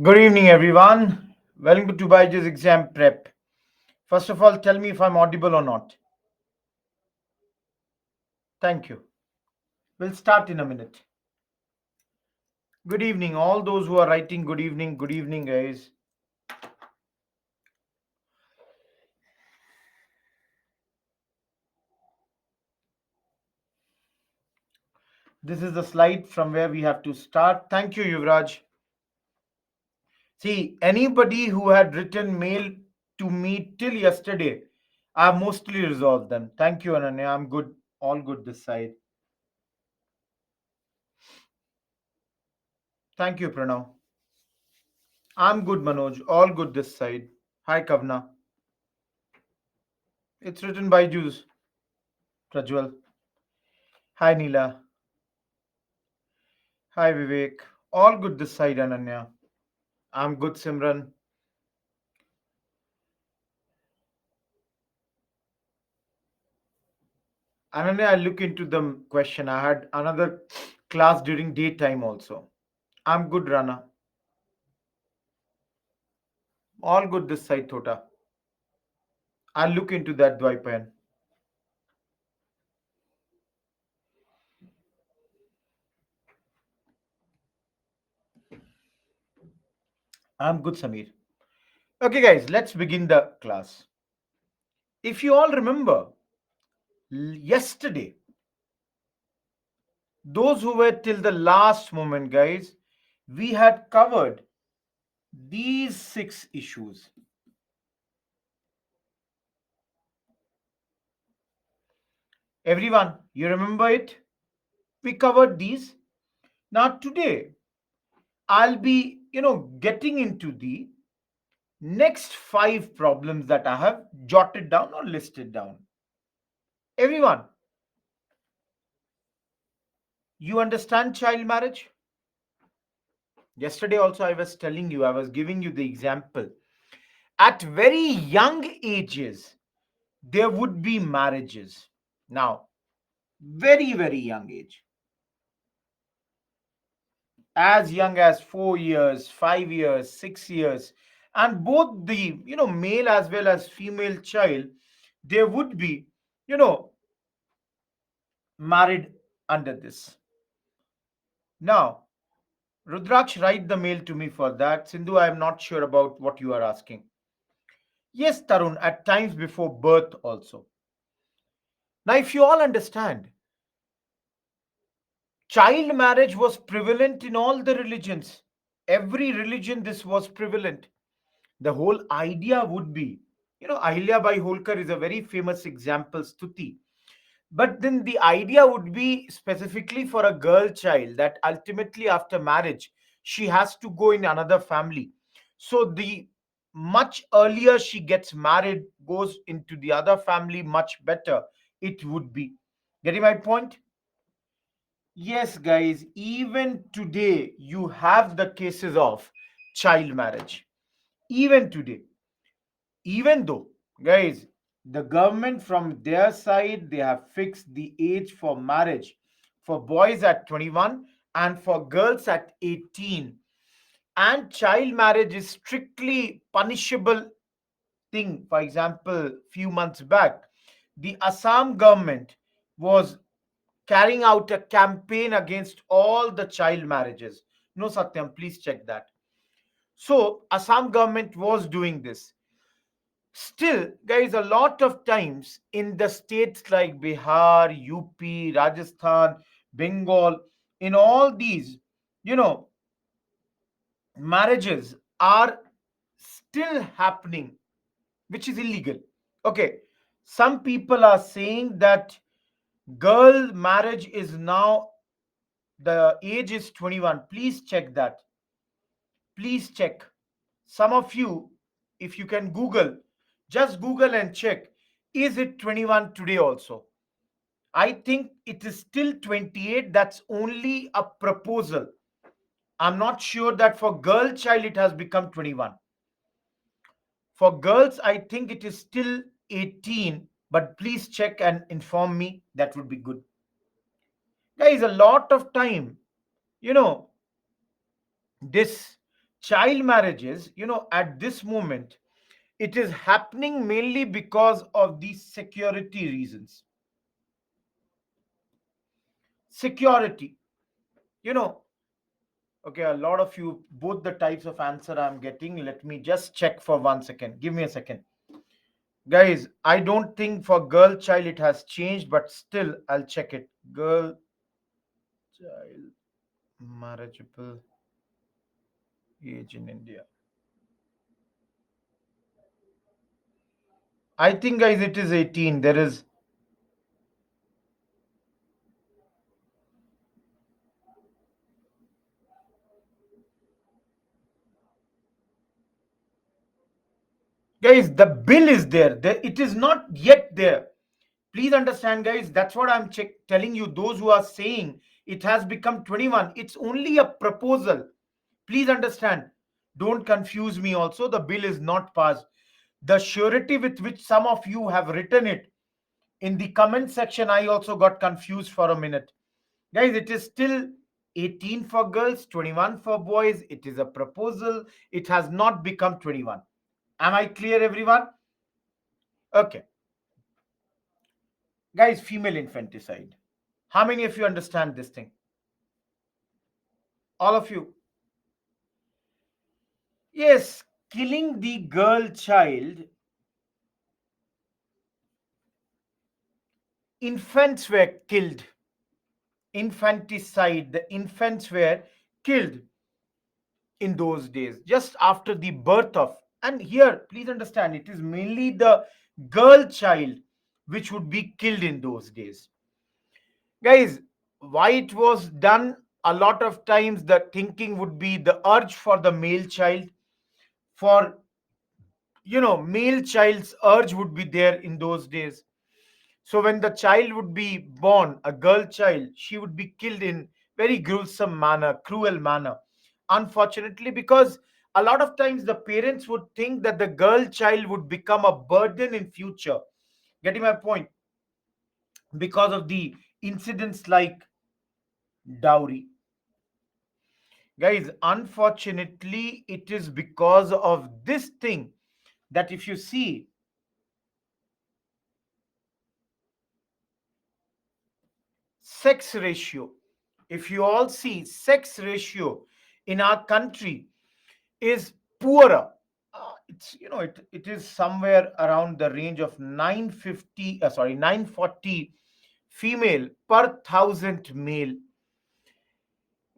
Good evening, everyone. Welcome to Baiju's exam prep. First of all, tell me if I'm audible or not. Thank you. We'll start in a minute. Good evening, all those who are writing. Good evening. Good evening, guys. This is the slide from where we have to start. Thank you, Yuvraj. See, anybody who had written mail to me till yesterday, I've mostly resolved them. Thank you, Ananya. I'm good. All good this side. Thank you, Pranav. I'm good, Manoj. All good this side. Hi, Kavna. It's written by Jews. Prajwal. Hi, Neela. Hi, Vivek. All good this side, Ananya. I'm good, Simran. Ananya, I'll look into the question. I had another class during daytime also. I'm good, Rana. All good this side, Thota. I'll look into that, Dwaipayan. I'm good, Samir. Okay, guys, let's begin the class. If you all remember, yesterday, those who were till the last moment, guys, we had covered these 6 issues. Everyone, you remember it? We covered these. Now, today, I'll be, getting into the next 5 problems that I have jotted down or listed down. Everyone, you understand child marriage? Yesterday, also, I was telling you, I was giving you the example. At very young ages, there would be marriages. Now, very, very young age, as young as 4 years, 5 years, 6 years, and both the male as well as female child, they would be you know married under this. Now, Rudraksh, write the mail to me for that. Sindhu, I am not sure about what you are asking. Yes, Tarun, at times before birth also. Now, if you all understand, child marriage was prevalent in all the religions. Every religion, this was prevalent. The whole idea would be, Ahilya Bai Holkar is a very famous example, Stuti. But then the idea would be specifically for a girl child that ultimately after marriage, she has to go in another family. So the much earlier she gets married, goes into the other family, much better it would be. Getting my point? Yes, guys, even today you have the cases of child marriage. Even today, even though, guys, the government from their side, they have fixed the age for marriage for boys at 21 and for girls at 18, and child marriage is strictly punishable thing. For example, few months back, the Assam government was carrying out a campaign against all the child marriages. No, Satyam, please check that. So Assam government was doing this. Still, guys, a lot of times in the states like Bihar, UP, Rajasthan, Bengal, in all these, you know, marriages are still happening, which is illegal. Okay, some people are saying that girl marriage is now, the age is 21. Please check that. Please check. Some of you, if you can Google, just Google and check, is it 21 today also? I think it is still 28. That's only a proposal. I'm not sure that for girl child it has become 21. For girls, I think it is still 18, but please check and inform me. That would be good. Guys, a lot of time, you know, this child marriages, at this moment, it is happening mainly because of the security reasons. Security, you know, okay, a lot of you, both the types of answer I'm getting. Let me just check for 1 second. Give me a second. Guys, I don't think for girl child it has changed, but still I'll check it. Girl child marriageable age in India. I think, guys, it is 18. There is, guys, the bill is there. It is not yet there. Please understand, guys. That's what I'm telling you. Those who are saying it has become 21, it's only a proposal. Please understand. Don't confuse me also. The bill is not passed. The surety with which some of you have written it in the comment section, I also got confused for a minute. Guys, it is still 18 for girls, 21 for boys. It is a proposal. It has not become 21. Am I clear, everyone? Okay. Guys, female infanticide. How many of you understand this thing? All of you. Yes, killing the girl child, infants were killed. Infanticide, the infants were killed in those days, just after the birth of. And here, please understand, it is mainly the girl child which would be killed in those days. Guys, why it was done? A lot of times the thinking would be the urge for the male child, for male child's urge would be there in those days. So when the child would be born, a girl child, she would be killed in very gruesome manner, cruel manner. Unfortunately, because a lot of times the parents would think that the girl child would become a burden in future. Getting my point? Because of the incidents like dowry. Guys, unfortunately, it is because of this thing that if you see sex ratio, if you all see sex ratio in our country is poorer. It's it is somewhere around the range of 950 sorry 940 female per 1,000 male.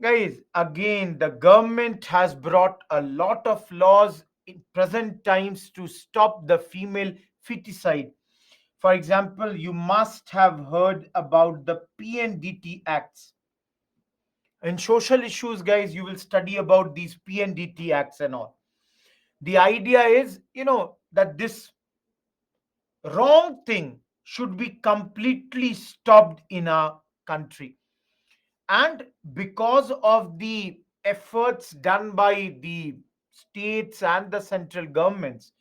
Guys, again, the government has brought a lot of laws in present times to stop the female feticide. For example, you must have heard about the PNDT acts. In social issues, guys, you will study about these PNDT acts and all. The idea is, that this wrong thing should be completely stopped in our country. And because of the efforts done by the states and the central governments,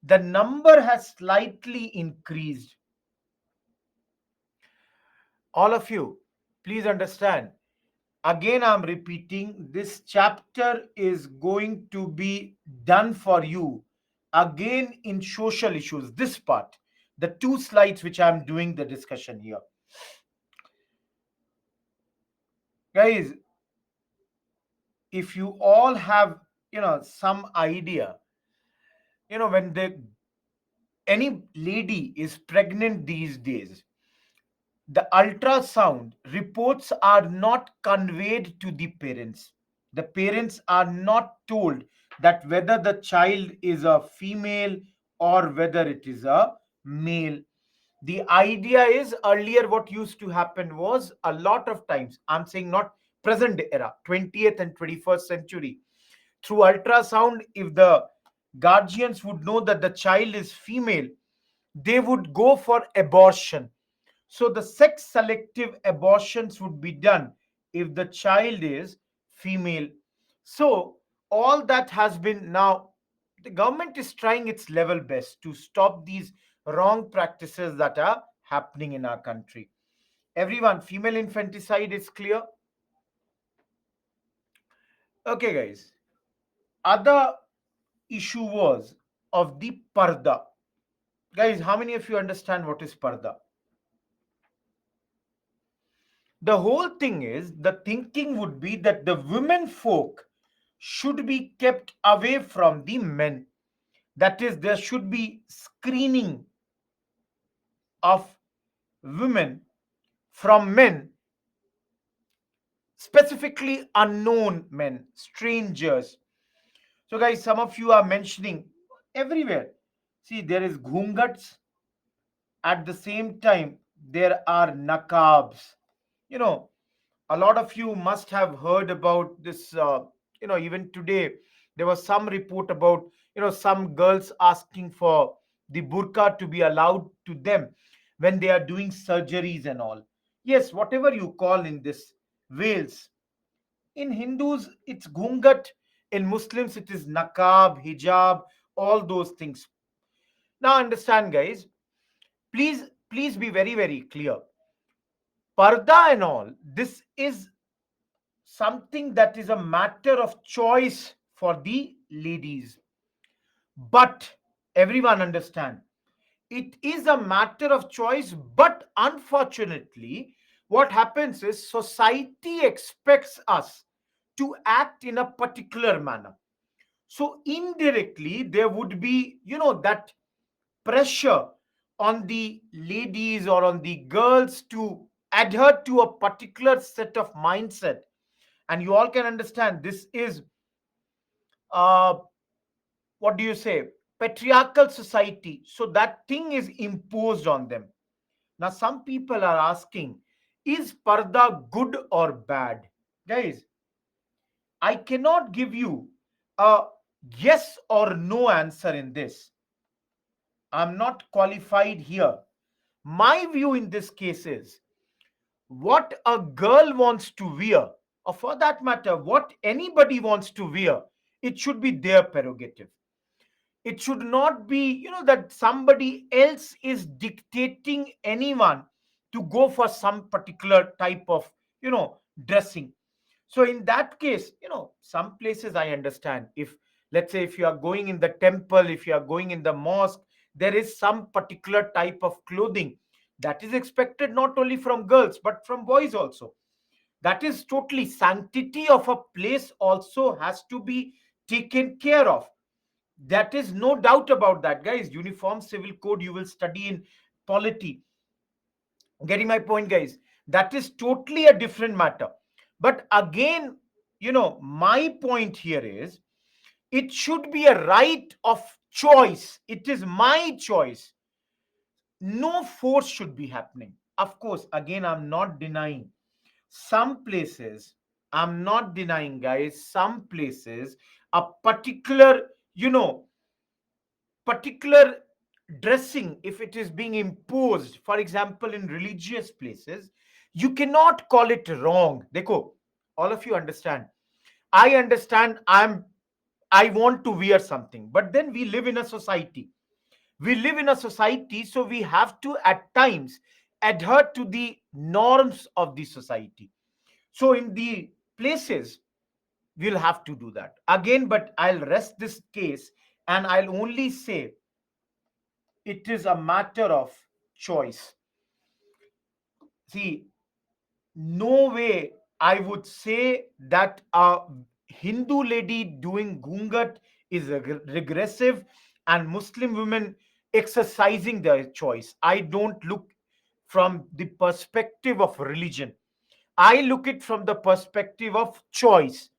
the number has slightly increased. All of you, please understand. Again, I'm repeating, this chapter is going to be done for you again in social issues. This part, the two slides which I'm doing the discussion here. Guys, if you all have, some idea, when any lady is pregnant these days, the ultrasound reports are not conveyed to the parents. The parents are not told that whether the child is a female or whether it is a male. The idea is, earlier what used to happen was, a lot of times, I'm saying not present era, 20th and 21st century, through ultrasound, if the guardians would know that the child is female, they would go for abortion. So the sex selective abortions would be done if the child is female. So all that has been, now the government is trying its level best to stop these wrong practices that are happening in our country. Everyone, female infanticide is clear? Okay, guys. Other issue was of the parda. Guys, how many of you understand what is parda? The whole thing is, the thinking would be that the women folk should be kept away from the men. That is, there should be screening of women from men, specifically unknown men, strangers. So, guys, some of you are mentioning everywhere. See, there is ghungats. At the same time, there are nakabs. You know, a lot of you must have heard about this. Even today, there was some report about, some girls asking for the burqa to be allowed to them when they are doing surgeries and all. Yes, whatever you call in this veils. In Hindus, it's ghungat. In Muslims, it is nakab, hijab, all those things. Now, understand, guys. Please be very, very clear. Parda and all, this is something that is a matter of choice for the ladies. But everyone understand, it is a matter of choice, but unfortunately, what happens is society expects us to act in a particular manner. So indirectly, there would be, that pressure on the ladies or on the girls to adhere to a particular set of mindset. And you all can understand, this is uh, what do you say, patriarchal society. So that thing is imposed on them. Now some people are asking, is parda good or bad? Guys, I cannot give you a yes or no answer in this. I'm not qualified here. My view in this case is, what a girl wants to wear, or for that matter, what anybody wants to wear, it should be their prerogative. It should not be, that somebody else is dictating anyone to go for some particular type of, dressing. So in that case, some places I understand, if, let's say, if you are going in the temple, if you are going in the mosque, there is some particular type of clothing that is expected not only from girls but from boys also. That is totally, sanctity of a place also has to be taken care of. That is no doubt about that, guys. Uniform civil code you will study in polity. Getting my point, guys? That is totally a different matter. But again, my point here is, it should be a right of choice. It is my choice. No force should be happening. Of course, again, I'm not denying some places, I'm not denying, guys, some places, a particular dressing, if it is being imposed, for example, in religious places, you cannot call it wrong. Dekho, all of you understand. I understand, I want to wear something, but then we live in a society. We live in a society, so we have to at times adhere to the norms of the society. So in the places, we'll have to do that again. But I'll rest this case, and I'll only say, it is a matter of choice. See, no way I would say that a Hindu lady doing gungat is regressive and Muslim women exercising their choice. I don't look from the perspective of religion. I look it from the perspective of choice.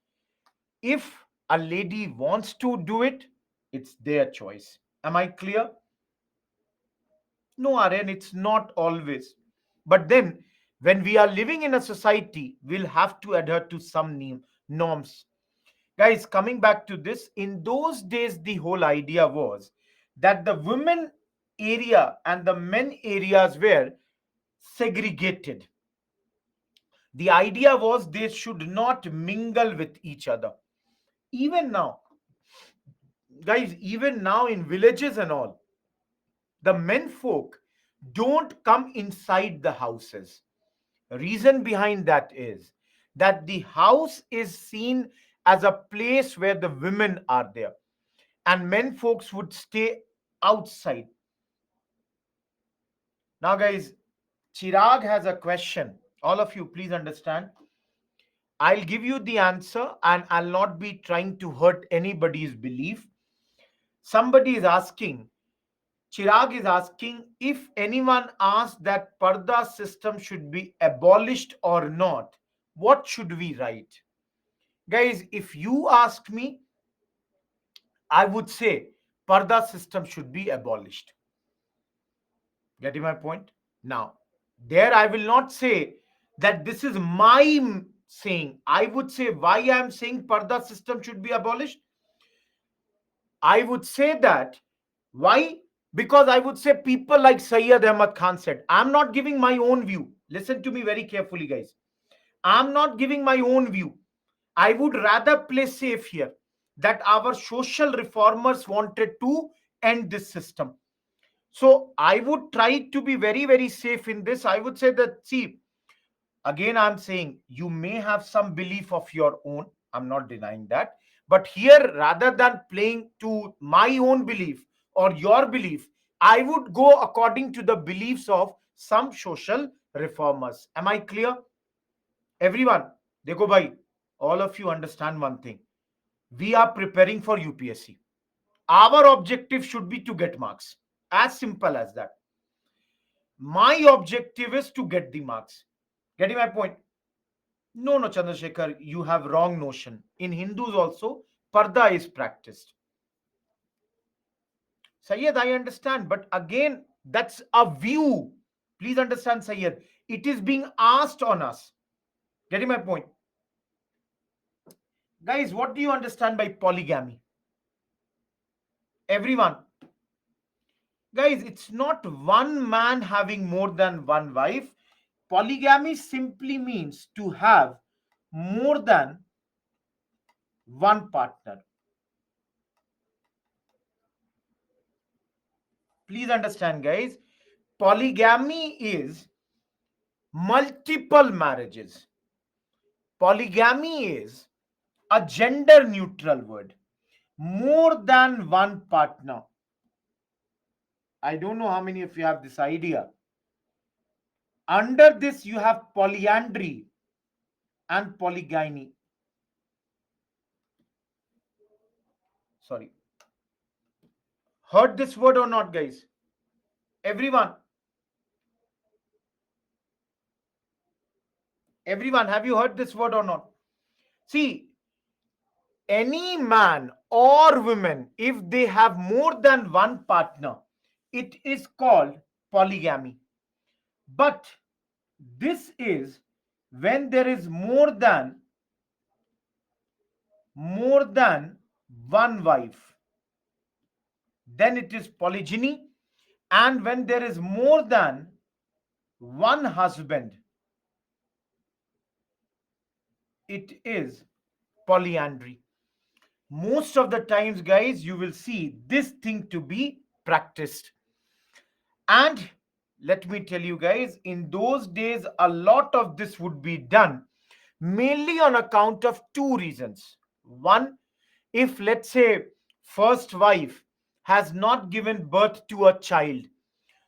If a lady wants to do it, it's their choice. Am I clear? No, Aryan, it's not always. But then, when we are living in a society, we'll have to adhere to some norms. Guys, coming back to this, in those days, the whole idea was that the women area and the men areas were segregated. The idea was they should not mingle with each other. Even now, guys, even now in villages and all, the men folk don't come inside the houses. Reason behind that is that the house is seen as a place where the women are there, and men folks would stay outside. Now, guys, Chirag has a question. All of you, please understand. I'll give you the answer and I'll not be trying to hurt anybody's belief. Somebody is asking, Chirag is asking, if anyone asks that Parda system should be abolished or not, what should we write? Guys, if you ask me, I would say Parda system should be abolished. Getting my point? Now, there I will not say that this is my saying. I would say why I am saying Parda system should be abolished. I would say that why? Because I would say people like Sayyid Ahmad Khan said, I'm not giving my own view. Listen to me very carefully, guys. I'm not giving my own view. I would rather play safe here that our social reformers wanted to end this system. So I would try to be very, very safe in this. I would say that, see, again, I'm saying you may have some belief of your own. I'm not denying that. But here, rather than playing to my own belief or your belief, I would go according to the beliefs of some social reformers. Am I clear? Everyone, Dekho bhai, all of you understand one thing. We are preparing for UPSC. Our objective should be to get marks. As simple as that. My objective is to get the marks. Getting my point? No, no, Chandrasekhar, you have wrong notion. In Hindus also, Parda is practiced. Sayyid, I understand, but again, that's a view. Please understand, Sayyid. It is being asked on us. Getting my point? Guys, what do you understand by polygamy? Everyone. Guys, it's not one man having more than one wife. Polygamy simply means to have more than one partner. Please understand, guys. Polygamy is multiple marriages. Polygamy is a gender neutral word. More than one partner. I don't know how many of you have this idea. Under this, you have polyandry and polygyny. Sorry. Heard this word or not, guys? Everyone. Everyone, have you heard this word or not? See, any man or woman, if they have more than one partner, it is called polygamy. But this is when there is more than one wife, then it is polygyny. And when there is more than one husband, it is polyandry. Most of the times, guys, you will see this thing to be practiced. And let me tell you, guys, in those days, a lot of this would be done mainly on account of two reasons. One, if let's say first wife has not given birth to a child,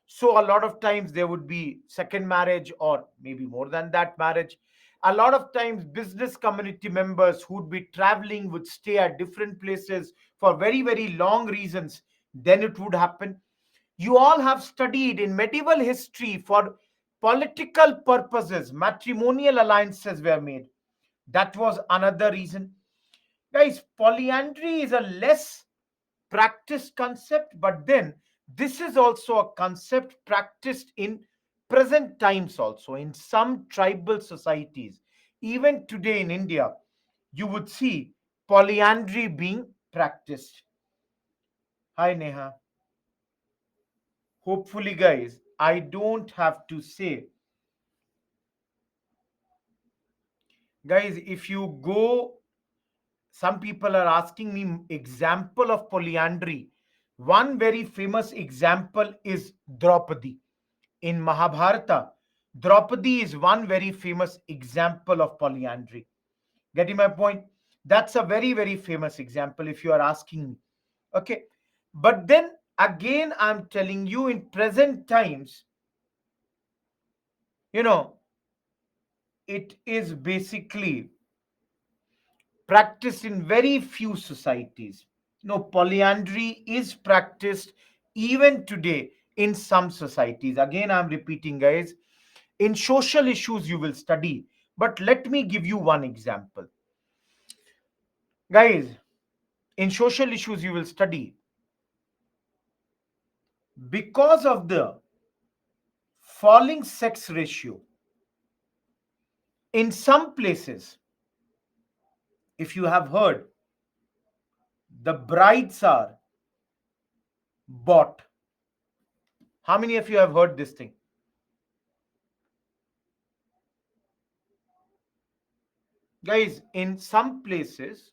so a lot of times there would be second marriage or maybe more than that marriage. A lot of times business community members who'd be traveling would stay at different places for very, very long reasons. Then it would happen. You all have studied in medieval history for political purposes, matrimonial alliances were made. That was another reason. Guys, polyandry is a less practiced concept, but then this is also a concept practiced in present times also in some tribal societies. Even today in India, you would see polyandry being practiced. Hi, Neha. Hopefully, guys, I don't have to say. Guys, if you go, some people are asking me example of polyandry. One very famous example is Draupadi. In Mahabharata, Draupadi is one very famous example of polyandry. Getting my point? That's a very, very famous example if you are asking me. Okay. But then again, I'm telling you, in present times, you know, it is basically practiced in very few societies. No, polyandry is practiced even today in some societies. Again, I'm repeating, guys, in social issues you will study. But let me give you one example. Guys, in social issues you will study, because of the falling sex ratio in some places, if you have heard, the brides are bought. How many of you have heard this thing? Guys, in some places,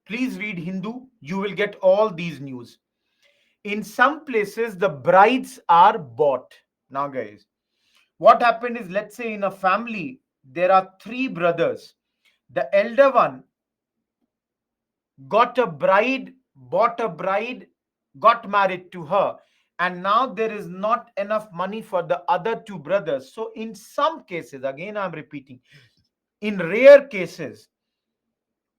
please read Hindu, you will get all these news. In some places, the brides are bought. Now, guys, what happened is, let's say in a family, there are three brothers. The elder one got a bride, bought a bride, got married to her, and now there is not enough money for the other two brothers. So, in some cases, again, I'm repeating, in rare cases,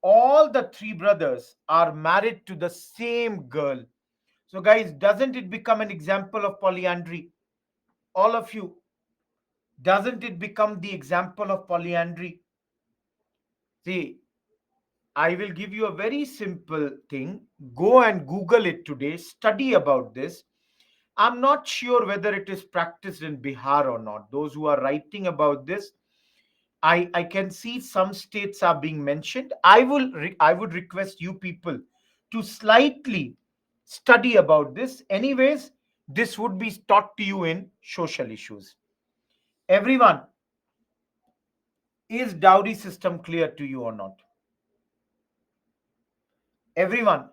all the three brothers are married to the same girl. So, guys, doesn't it become an example of polyandry? All of you, doesn't it become the example of polyandry? See, I will give you a very simple thing. Go and Google it today, study about this. I'm not sure whether it is practiced in Bihar or not. Those who are writing about this, I can see some states are being mentioned. I would request you people to slightly study about this. Anyways, this would be taught to you in social issues. Everyone, is dowry system clear to you or not? Everyone,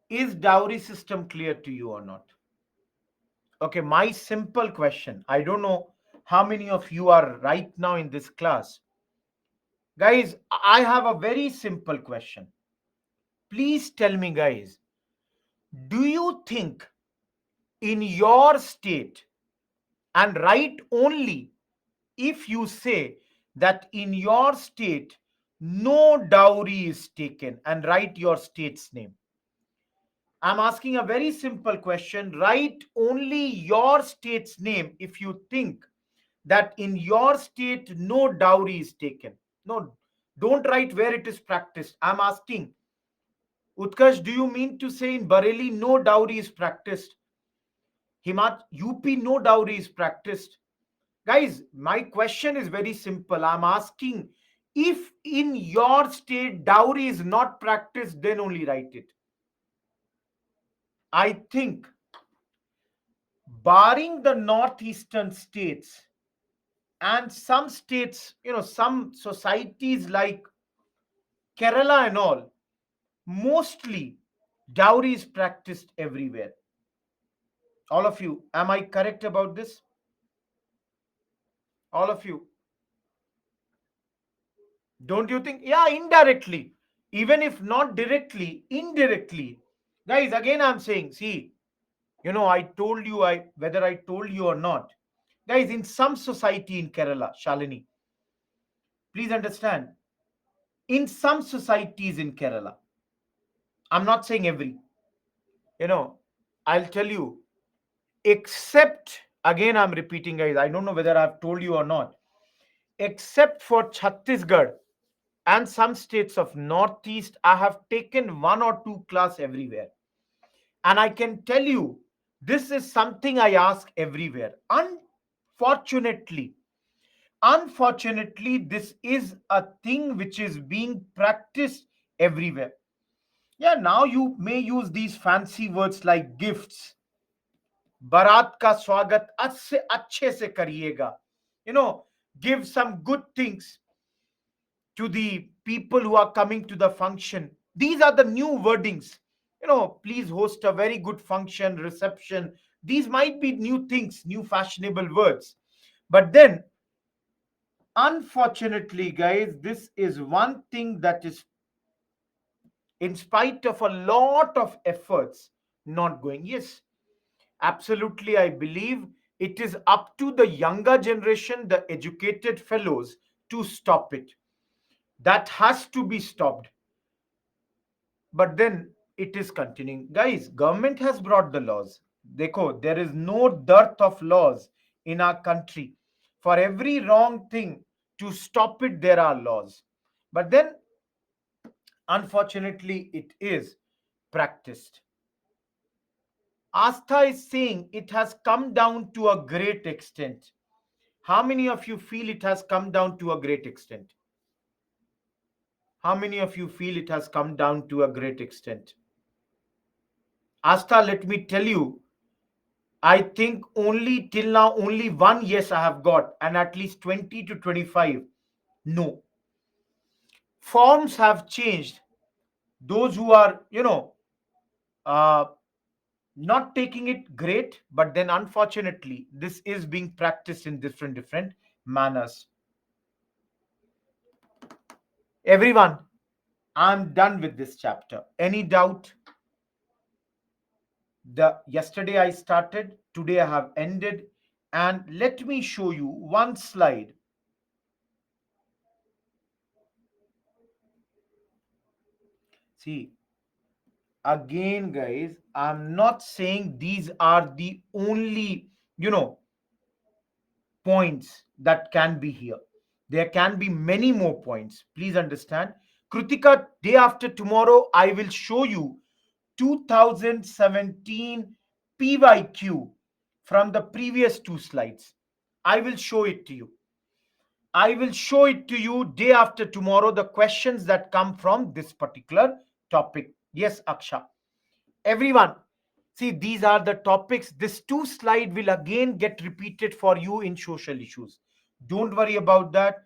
is dowry system clear to you or not? Okay, my simple question. I don't know how many of you are right now in this class. Guys, I have a very simple question. Please tell me, guys, do you think in your state, and write only if you say that in your state no dowry is taken, and write your state's name. I'm asking a very simple question. Write only your state's name if you think that in your state no dowry is taken. No, don't write where it is practiced. I'm asking, Utkarsh, do you mean to say in Bareilly no dowry is practiced? UP no dowry is practiced. Guys, my question is very simple. I'm asking, if in your state dowry is not practiced, then only write it. I think, barring the northeastern states and some states, some societies like Kerala and all, mostly dowry is practiced everywhere. All of you, am I correct about this? All of you, don't you think? Yeah, indirectly. Even if not directly, indirectly. Guys, again, I'm saying, see, I told you, whether I told you or not. Guys, in some society in Kerala, Shalini, please understand, in some societies in Kerala, I'm not saying every, you know, I'll tell you, except, again, I'm repeating, guys, I don't know whether I've told you or not, except for Chhattisgarh and some states of Northeast, I have taken one or two class everywhere. And I can tell you, this is something I ask everywhere. Unfortunately, this is a thing which is being practiced everywhere. Yeah, now you may use these fancy words like gifts. Barat ka swagat अच्छे से करिएगा. You know, give some good things to the people who are coming to the function. These are the new wordings. Please host a very good function, reception. These might be new things, new fashionable words. But then, unfortunately, guys, this is one thing that is in spite of a lot of efforts not going. Yes, absolutely, I believe it is up to the younger generation, the educated fellows, to stop it. That has to be stopped. But then it is continuing. Guys, government has brought the laws. Dekho, there is no dearth of laws in our country. For every wrong thing, to stop it, there are laws. But then, unfortunately, it is practiced. Astha is saying it has come down to a great extent. How many of you feel it has come down to a great extent? How many of you feel it has come down to a great extent? Astha, let me tell you, I think only till now, only one yes I have got, and at least 20 to 25 no. Forms have changed. Those who are, uh, not taking it great, but then unfortunately, this is being practiced in different manners. Everyone, I'm done with this chapter. Any doubt? The yesterday I started, today I have ended, and let me show you one slide. See, again, guys, I'm not saying these are the only, you know, points that can be here. There can be many more points. Please understand. Kritika, day after tomorrow, I will show you 2017 PYQ from the previous two slides. I will show it to you. I will show it to you day after tomorrow, the questions that come from this particular topic. Yes, Aksha. Everyone, see, these are the topics. This two slide will again get repeated for you in social issues. Don't worry about that.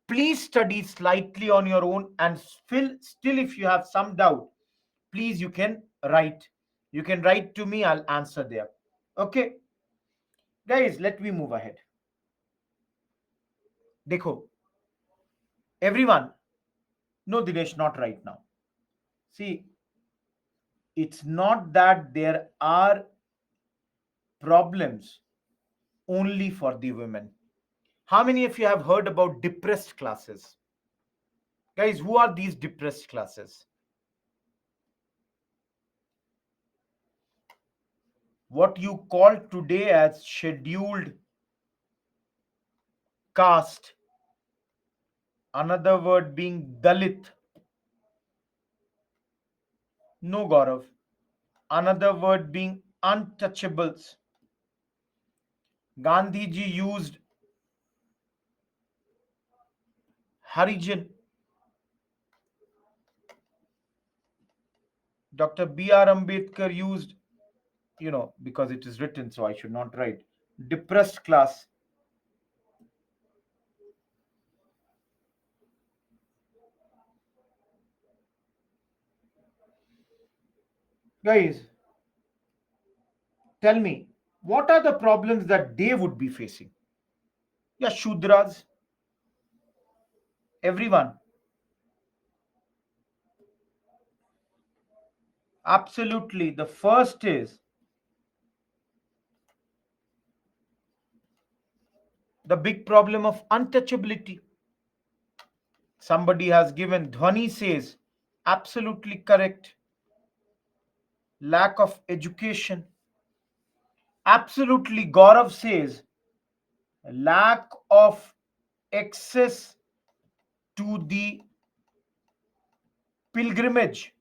Please study slightly on your own, and still if you have some doubt, please you can write. You can write to me, I'll answer there. Okay, guys, let me move ahead. Dekho, everyone, no Dinesh, not right now. See, it's not that there are problems only for the women. How many of you have heard about depressed classes? Guys, who are these depressed classes? What you call today as scheduled caste, another word being Dalit. No, Gaurav. Another word being untouchables. Gandhiji used Harijan. Dr. B.R. Ambedkar used, because it is written, so I should not write. Depressed class. Guys, tell me, what are the problems that they would be facing? Yeah, Shudras, everyone. Absolutely. The first is the big problem of untouchability. Somebody has given, Dhwani says, absolutely correct. Lack of education. Absolutely, Gaurav says, lack of access to the pilgrimage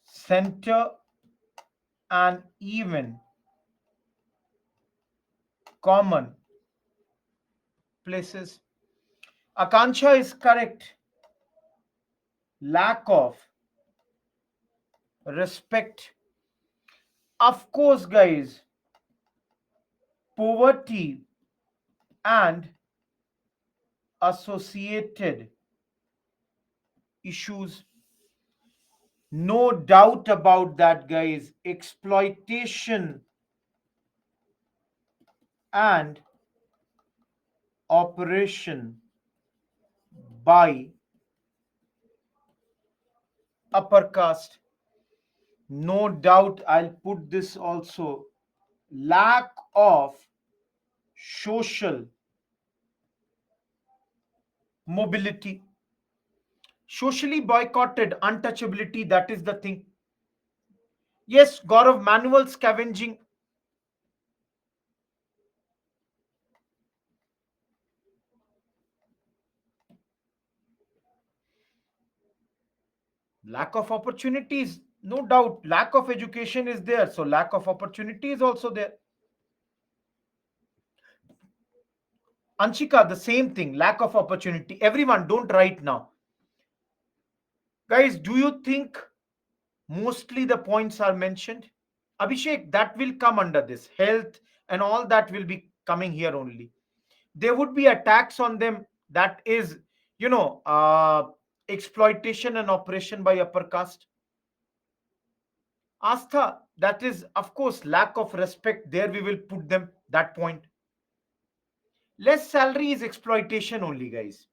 center and even common places. Akansha is correct. Lack of respect. Of course, guys, poverty and associated issues. No doubt about that, guys. Exploitation and operation by upper caste. No doubt, I'll put this also. Lack of social mobility, socially boycotted, untouchability, that is the thing. Yes, Gaurav, manual scavenging, lack of opportunities, no doubt. Lack of education is there, so lack of opportunity is also there. Anshika, the same thing, lack of opportunity. Everyone, don't write now. Guys, do you think mostly the points are mentioned? Abhishek, that will come under this. Health and all that will be coming here only. There would be a tax on them, that is, you know, exploitation and oppression by upper caste. Astha, that is, of course, lack of respect. There we will put them, that point. Less salary is exploitation only, guys.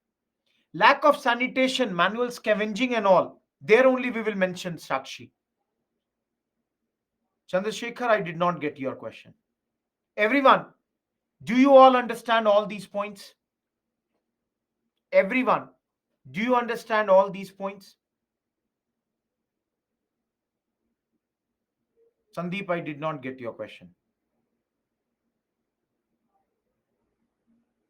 Lack of sanitation, manual scavenging, and all. There only we will mention Sakshi. Chandrasekhar, I did not get your question. Everyone, do you all understand all these points? Everyone, do you understand all these points? Sandeep, I did not get your question.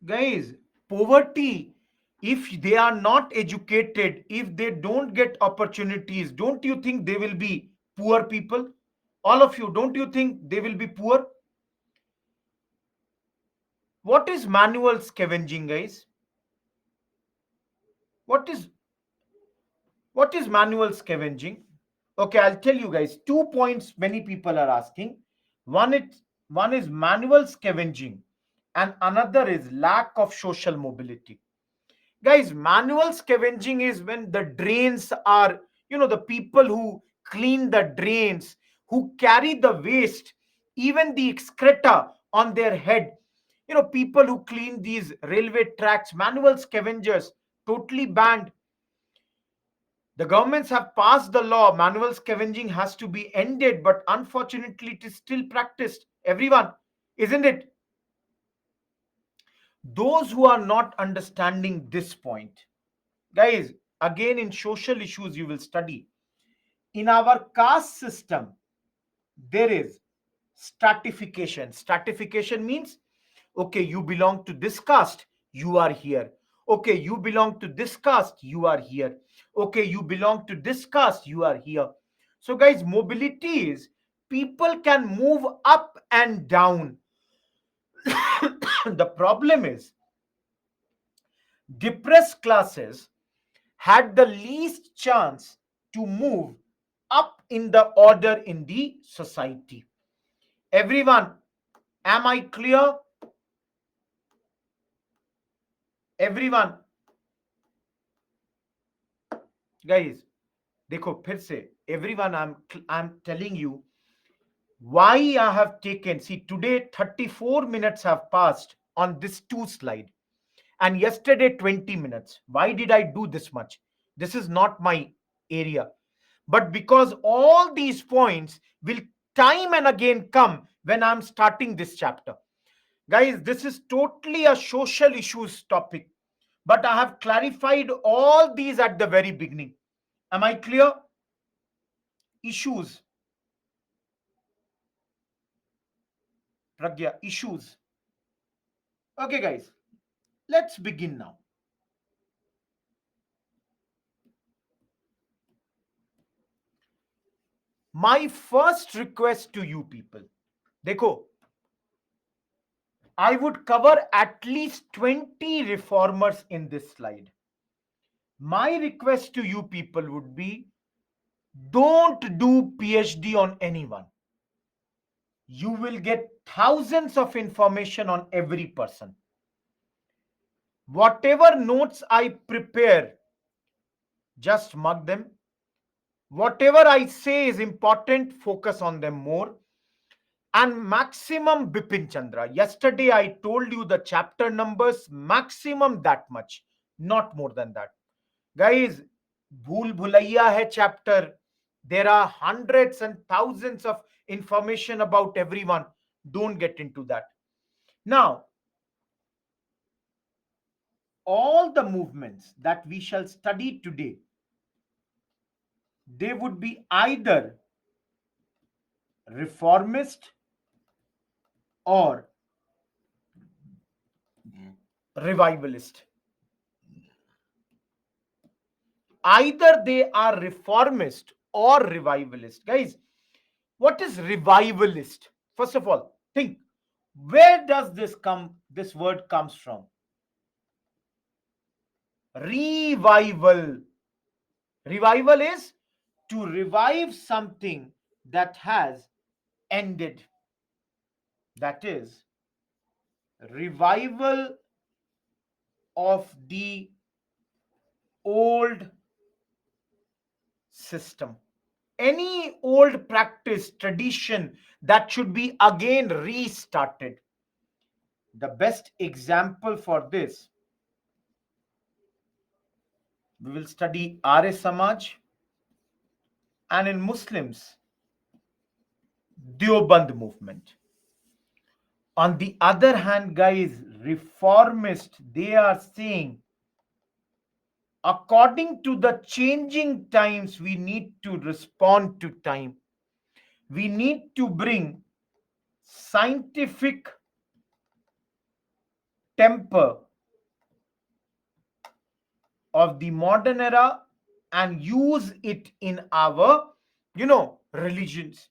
Guys, poverty, if they are not educated, if they don't get opportunities, don't you think they will be poor people? All of you, don't you think they will be poor? What is manual scavenging, guys? What is what is manual scavenging? Okay, I'll tell you guys. 2 points many people are asking. One is manual scavenging, and another is lack of social mobility. Guys, manual scavenging is when the drains are, the people who clean the drains, who carry the waste, even the excreta on their head. People who clean these railway tracks, manual scavengers, totally banned. The governments have passed the law. Manual scavenging has to be ended, but unfortunately, it is still practiced. Everyone, isn't it? Those who are not understanding this point, guys, again, in social issues, you will study. In our caste system, there is stratification. Stratification means, okay, you belong to this caste, you are here. Okay, you belong to this caste, you are here. Okay, you belong to this caste, you are here. So, guys, mobility is people can move up and down. The problem is depressed classes had the least chance to move up in the order in the society. Everyone, am I clear? Everyone, guys, देखो फिर से, everyone, I'm telling you why I have taken, see, today 34 minutes have passed on this two slide, and yesterday 20 minutes. Why did I do this much? This is not my area. But because all these points will time and again come when I'm starting this chapter. Guys, this is totally a social issues topic, but I have clarified all these at the very beginning. Am I clear? Issues, Pragya, issues. Okay, guys, let's begin now. My first request to you people, देखो, I would cover at least 20 reformers in this slide. My request to you people would be, don't do PhD on anyone. You will get thousands of information on every person. Whatever notes I prepare, just mug them. Whatever I say is important, focus on them more. And maximum Bipin Chandra. Yesterday I told you the chapter numbers, maximum that much, not more than that. Guys, Bhool Bhulaiya hai chapter. There are hundreds and thousands of information about everyone. Don't get into that. Now, all the movements that we shall study today, they would be either reformist or revivalist. Either they are reformist or revivalist. Guys, what is revivalist? First of all, think, where does this word comes from? Revival. Revival is to revive something that has ended. That is revival of the old system. Any old practice, tradition that should be again restarted. The best example for this, we will study Arya Samaj, and in Muslims, Deoband movement. On the other hand, guys, reformist, they are saying according to the changing times, we need to respond to time. We need to bring scientific temper of the modern era and use it in our, religions.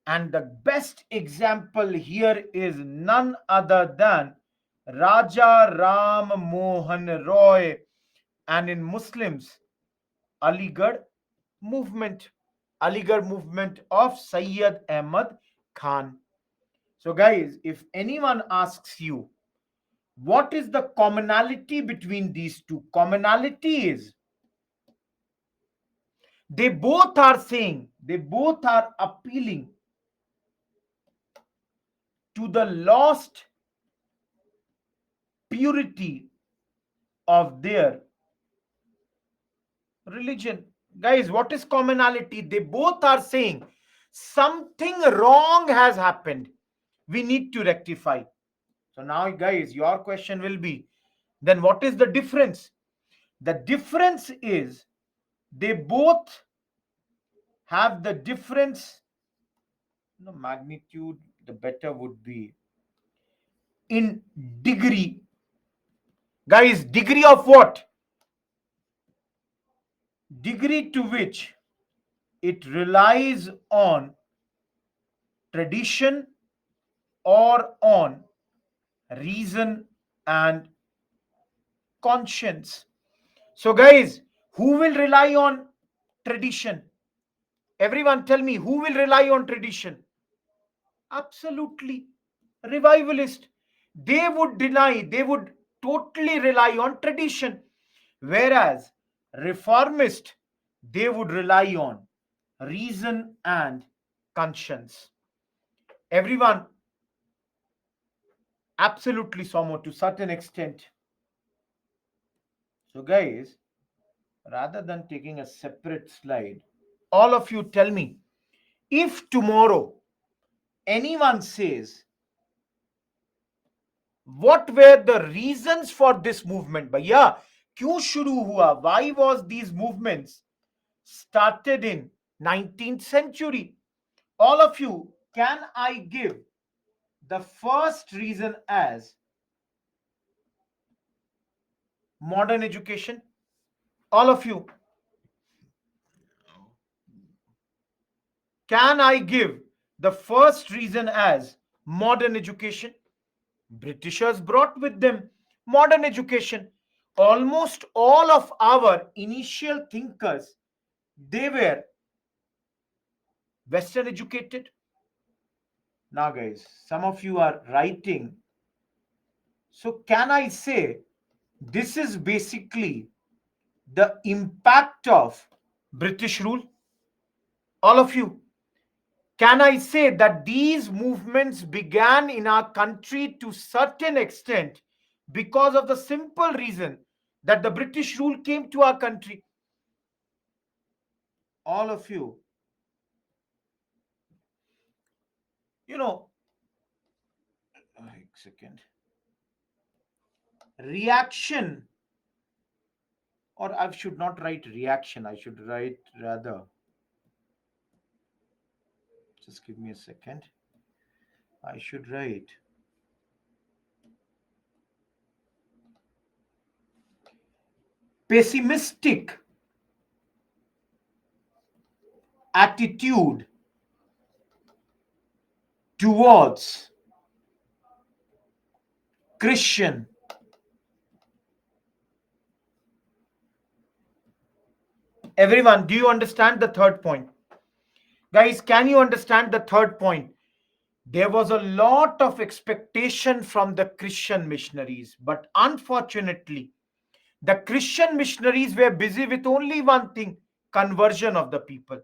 And the best example here is none other than Raja Ram Mohan Roy, and in Muslims, Aligarh movement. Aligarh movement of Sayyid Ahmad Khan. So, guys, if anyone asks you, what is the commonality between these two? Commonality is they both are appealing to the lost purity of their religion. Guys, what is commonality? They both are saying something wrong has happened. We need to rectify. So now, guys, your question will be, then what is the difference? The difference is they both have the difference, magnitude, the better would be in degree. Guys, degree of what? Degree to which it relies on tradition or on reason and conscience. So, guys, who will rely on tradition? Everyone tell me, who will rely on tradition? Absolutely. Revivalist. They would totally rely on tradition. Whereas reformist, they would rely on reason and conscience. Everyone, absolutely, Somo, to certain extent. So, guys, rather than taking a separate slide, all of you tell me, if tomorrow anyone says, what were the reasons for this movement? Bhaiya, kyun shuru hua? Why was these movements started in 19th century? All of you, can I give the first reason as modern education? All of you, can I give the first reason as modern education? Britishers brought with them modern education. Almost all of our initial thinkers, they were Western educated. Now, guys, some of you are writing. So, can I say this is basically the impact of British rule? All of you, can I say that these movements began in our country to certain extent because of the simple reason that the British rule came to our country? all of you, you know, second, reaction, or I should not write reaction, I should write rather, just give me a second. I should write pessimistic attitude towards Christian. Everyone, do you understand the third point? Guys, can you understand the third point? There was a lot of expectation from the Christian missionaries, but unfortunately, the Christian missionaries were busy with only one thing: conversion of the people,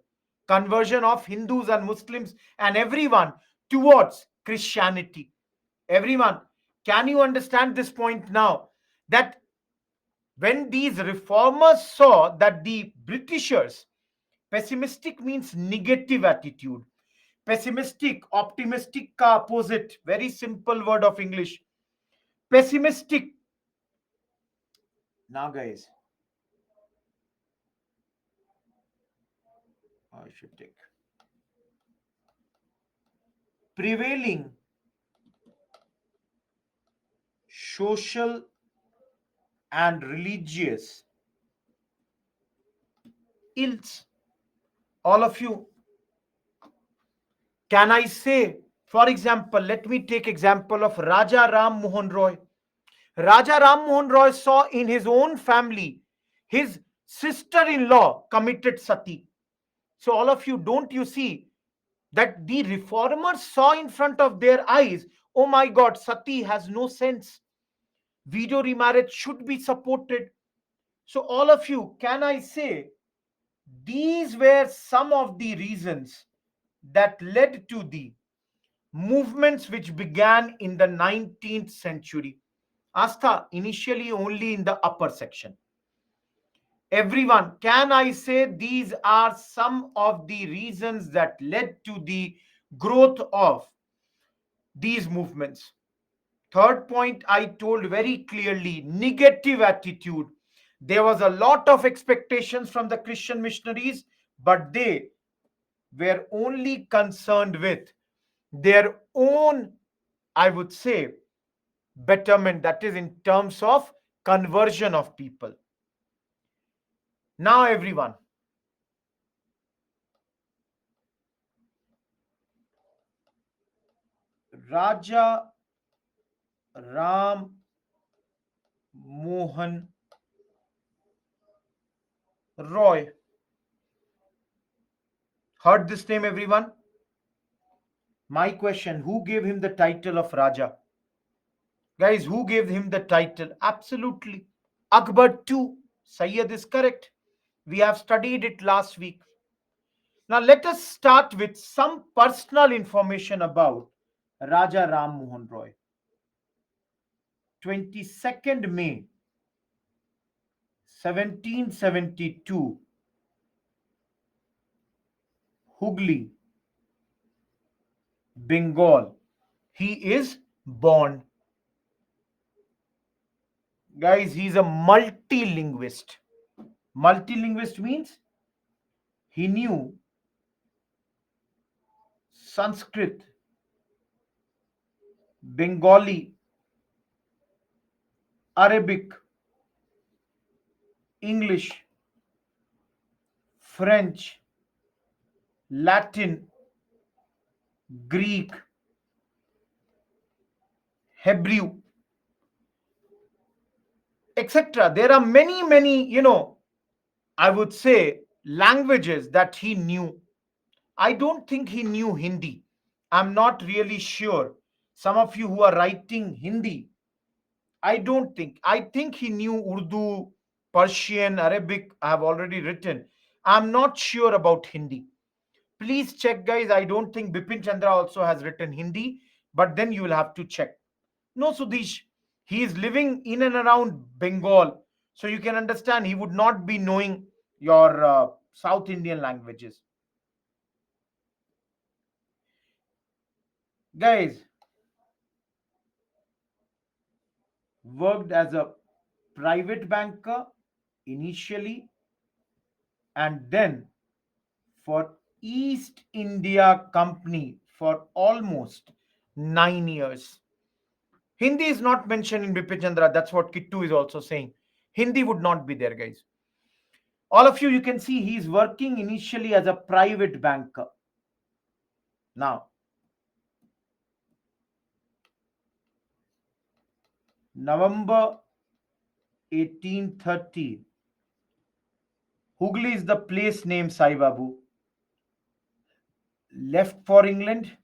conversion of Hindus and Muslims and everyone towards Christianity. Everyone, can you understand this point now? That when these reformers saw that the Britishers, pessimistic means negative attitude, pessimistic, optimistic ka opposite, very simple word of English. Pessimistic. Now, guys, I should take prevailing social and religious ills. All of you, can I say, for example, let me take example of Raja Ram Mohan Roy. Raja Ram Mohan Roy saw in his own family his sister-in-law committed sati. So all of you, don't you see that the reformers saw in front of their eyes, oh my God, sati has no sense. Video remarriage should be supported. So all of you, can I say these were some of the reasons that led to the movements which began in the 19th century. Astha, initially only in the upper section. Everyone, can I say these are some of the reasons that led to the growth of these movements? Third point, I told very clearly: negative attitude. There was a lot of expectations from the Christian missionaries, but they were only concerned with their own, I would say, betterment, that is, in terms of conversion of people. Now, everyone, Raja Ram Mohan Roy. Heard this name, everyone? My question: who gave him the title of Raja? Guys, who gave him the title? Absolutely. Akbar II. Sayyid is correct. We have studied it last week. Now, let us start with some personal information about Raja Ram Mohan Roy. 22nd May 1772, Hooghly, Bengal. He is born. Guys, he's a multilinguist. Multilinguist means he knew Sanskrit, Bengali, Arabic, English, French, Latin, Greek, Hebrew, etc. There are many, many, I would say, languages that he knew. I don't think he knew Hindi. I'm not really sure. Some of you who are writing Hindi, I don't think. I think he knew Urdu, Persian, Arabic. I have already written. I'm not sure about Hindi. Please check, guys. I don't think Bipin Chandra also has written Hindi, but then you will have to check. No, Sudish. He is living in and around Bengal. So you can understand he would not be knowing your South Indian languages. Guys, worked as a private banker initially, and then for East India Company for almost 9 years. Hindi is not mentioned in Bipin Chandra. That's what Kittu is also saying. Hindi would not be there, guys. All of you, you can see he's working initially as a private banker. Now, November 1830, Hooghly is the place name, Sai Babu. Left for England,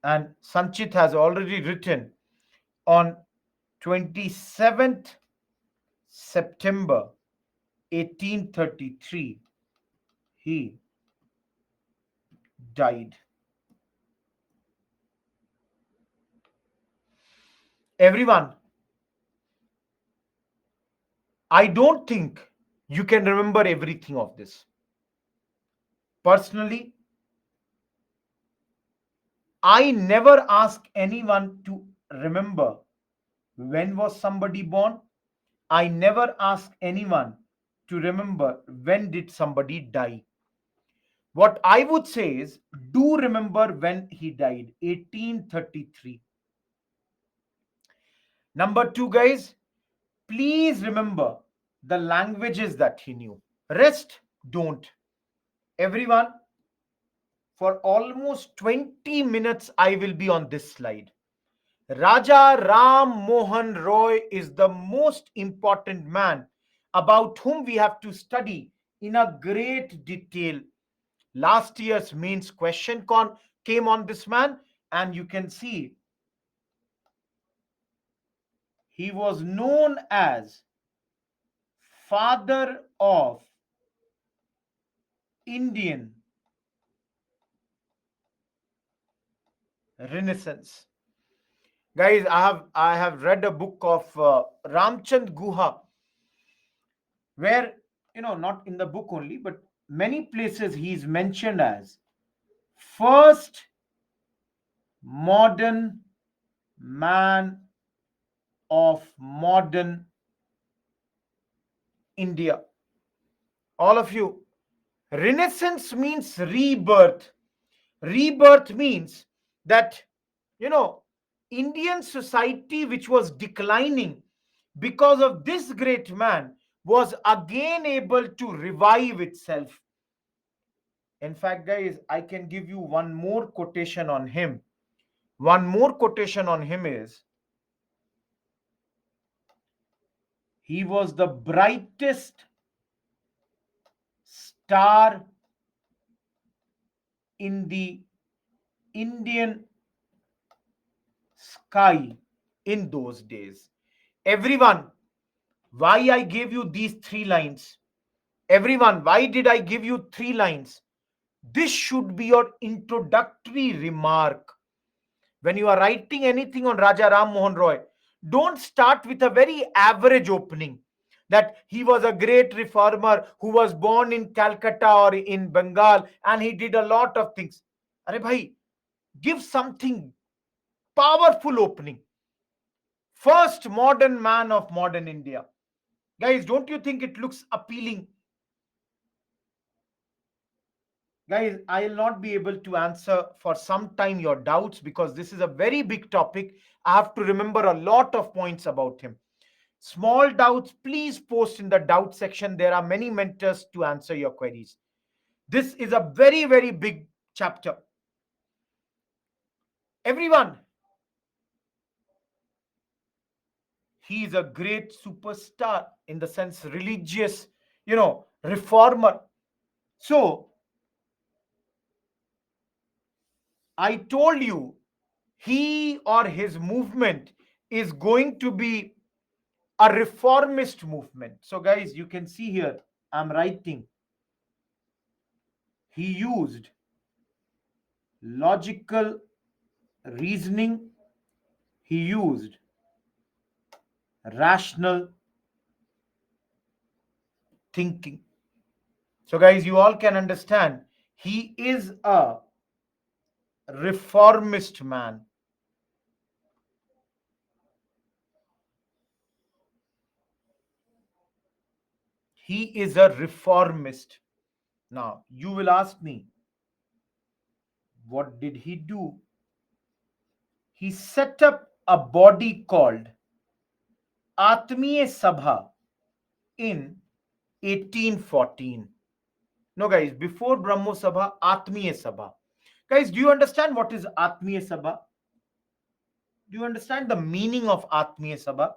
and Sanchit has already written on 27th September 1833, he died. Everyone, I don't think you can remember everything of this. Personally, I never ask anyone to remember when was somebody born. I never ask anyone to remember when did somebody die. What I would say is do remember when he died, 1833. Number 2, guys, please remember the languages that he knew. Rest, don't. Everyone, for almost 20 minutes, I will be on this slide. Raja Ram Mohan Roy is the most important man about whom we have to study in a great detail. Last year's mains question came on this man, and you can see he was known as father of Indian Renaissance. Guys, I have read a book of Ramchand Guha, where, not in the book only, but many places he is mentioned as first modern man of modern India. All of you, Renaissance means rebirth. Rebirth means that, you know, Indian society, which was declining because of this great man, was again able to revive itself. In fact, guys, I can give you one more quotation on him. One more quotation on him is he was the brightest star in the Indian sky in those days. Everyone, why I gave you these 3 lines? Everyone, why did I give you 3 lines? This should be your introductory remark. When you are writing anything on Raja Ram Mohan Roy, don't start with a very average opening that he was a great reformer who was born in Calcutta or in Bengal and he did a lot of things. Are bhai, give something powerful opening. First modern man of modern India. Guys, don't you think it looks appealing? Guys, I'll not be able to answer for some time your doubts because this is a very big topic. I have to remember a lot of points about him. Small doubts, please post in the doubt section. There are many mentors to answer your queries. This is a very, very big chapter. Everyone, he is a great superstar in the sense religious, reformer. So, I told you he or his movement is going to be a reformist movement. So, guys, you can see here, I'm writing. He used logical reasoning, he used rational thinking. So, guys, you all can understand he is a reformist man. He is a reformist. Now, you will ask me, what did he do? He set up a body called Atmiya Sabha in 1814. No, guys, before Brahmo Sabha, Atmiya Sabha. Guys, do you understand what is Atmiya Sabha? Do you understand the meaning of Atmiya Sabha?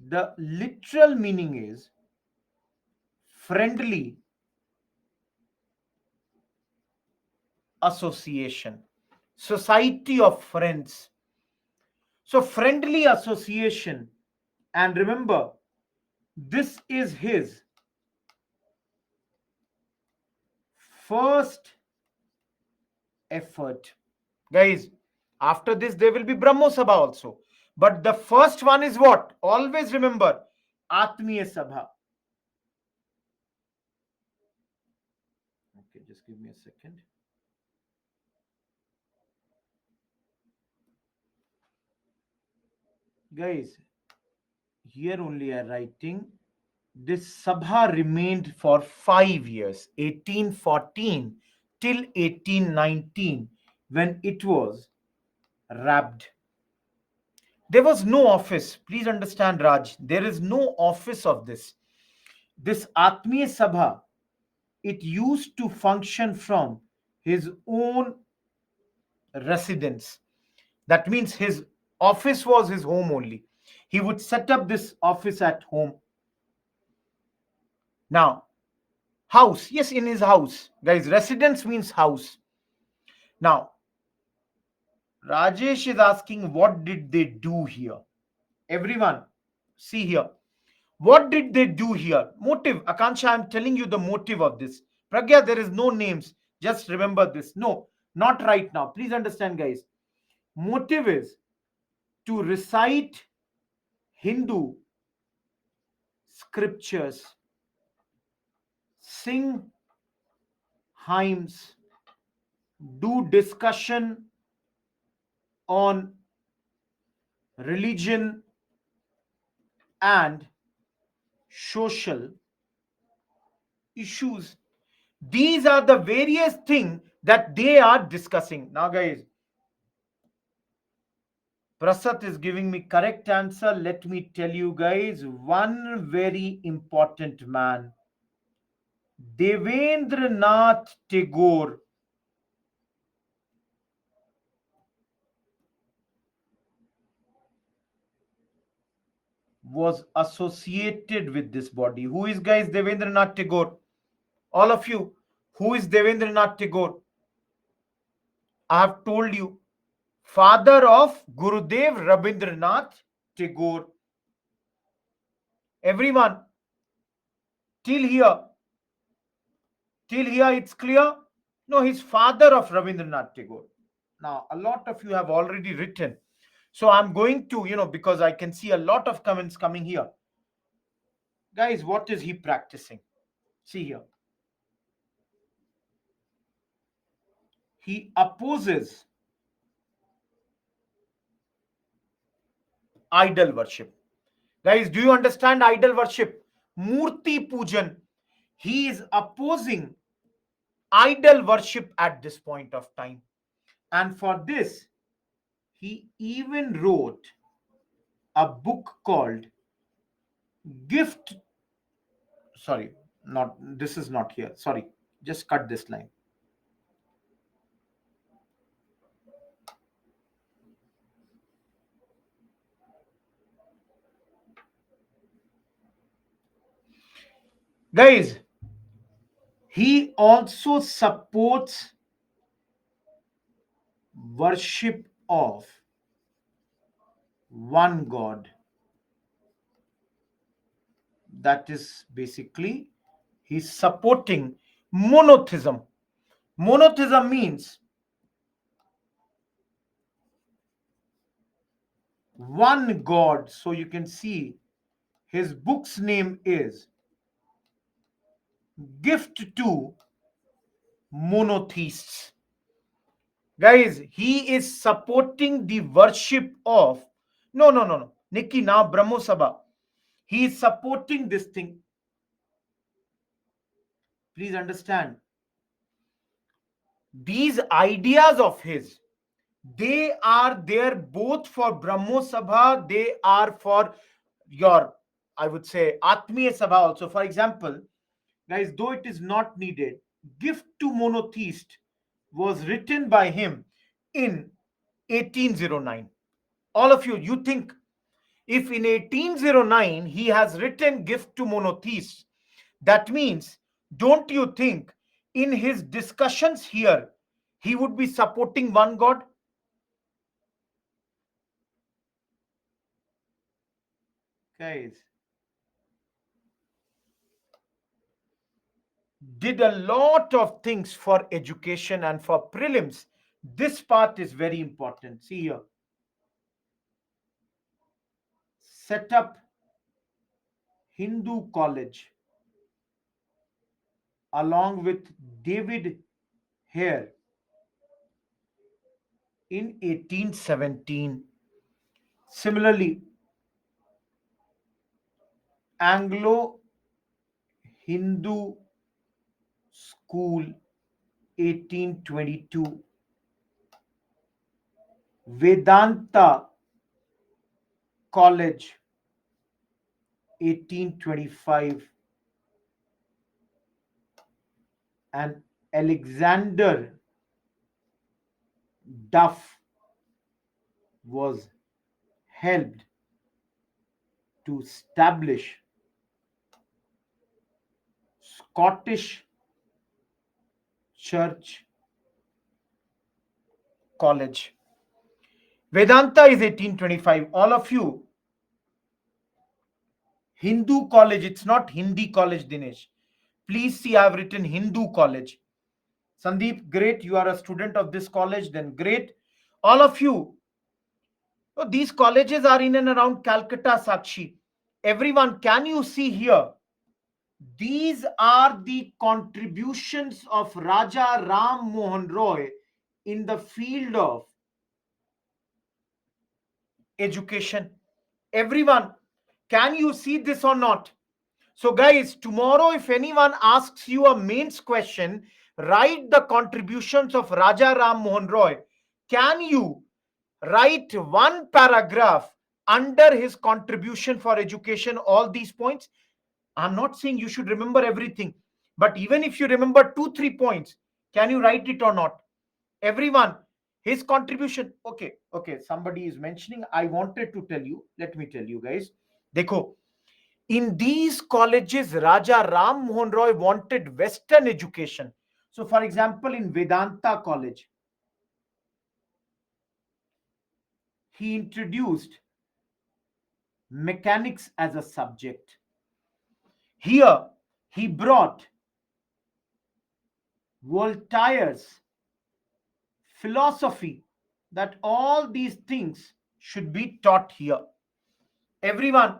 The literal meaning is friendly association, society of friends. So, friendly association. And remember, this is his first effort. Guys, after this, there will be Brahmo Sabha also. But the first one is what? Always remember Atmiya Sabha. Okay, just give me a second. Guys, here only I am writing this Sabha remained for 5 years, 1814 till 1819, when it was wrapped. There was no office. Please understand, Raj. There is no office of this. This Atmiya Sabha, it used to function from his own residence. That means his office was his home only. He would set up this office at home. Now, house, yes, in his house. Guys, residence means house. Now, Rajesh is asking, what did they do here? Everyone, see here. What did they do here? Motive. Akansha, I'm telling you the motive of this. Pragya, there is no names. Just remember this. No, not right now. Please understand, guys. Motive is to recite Hindu scriptures, sing hymns, do discussion on religion and social issues. These are the various things that they are discussing. Now, guys, Prasad is giving me correct answer. Let me tell you guys one very important man. Devendranath Tagore was associated with this body. Who is, guys, Devendranath Tagore? All of you, who is Devendranath Tagore? I have told you, father of Gurudev Rabindranath Tagore. Everyone, till here, it's clear? No, he's father of Rabindranath Tagore. Now, a lot of you have already written. So I'm going to, because I can see a lot of comments coming here. Guys, what is he practicing? See here. He opposes idol worship. Guys, do you understand idol worship? Murti Pujan. He is opposing idol worship at this point of time. And for this, he even wrote a book called Gift. Sorry, not this is not here. Sorry, just cut this line. Guys, he also supports worship of one God. That is basically he's supporting monotheism. Monotheism means one God. So you can see his book's name is gift to monotheists. Guys, he is supporting the worship of, no, Nikki, now Brahmo Sabha. He is supporting this thing. Please understand, these ideas of his, they are there both for Brahmo Sabha, they are for your, I would say, Atmiya Sabha also. For example, guys, though it is not needed, Gift to Monotheist was written by him in 1809. All of you, you think, if in 1809 he has written Gift to Monotheists, that means, don't you think in his discussions here he would be supporting one God? Guys, did a lot of things for education and for prelims. This part is very important. See here, set up Hindu college along with David Hare in 1817. Similarly, Anglo Hindu School 1822, Vedanta College 1825, and Alexander Duff was helped to establish Scottish Church College. Vedanta is 1825. All of you, Hindu college, it's not Hindi college, Dinesh. Please see, I have written Hindu college. Sandeep, great. You are a student of this college, then great. All of you, oh, these colleges are in and around Calcutta, Sakshi. Everyone, can you see here? These are the contributions of Raja Ram Mohan Roy in the field of education. Everyone, can you see this or not? So, guys, tomorrow, if anyone asks you a mains question, write the contributions of Raja Ram Mohan Roy. Can you write one paragraph under his contribution for education, all these points? I'm not saying you should remember everything, but even if you remember two, 3 points, can you write it or not? Everyone, his contribution. Okay, somebody is mentioning. I wanted to tell you. Let me tell you, guys. Dekho, in these colleges, Raja Ram Mohan Roy wanted Western education. So, for example, in Vedanta College, he introduced mechanics as a subject. Here, he brought Voltaire's philosophy, that all these things should be taught here. Everyone,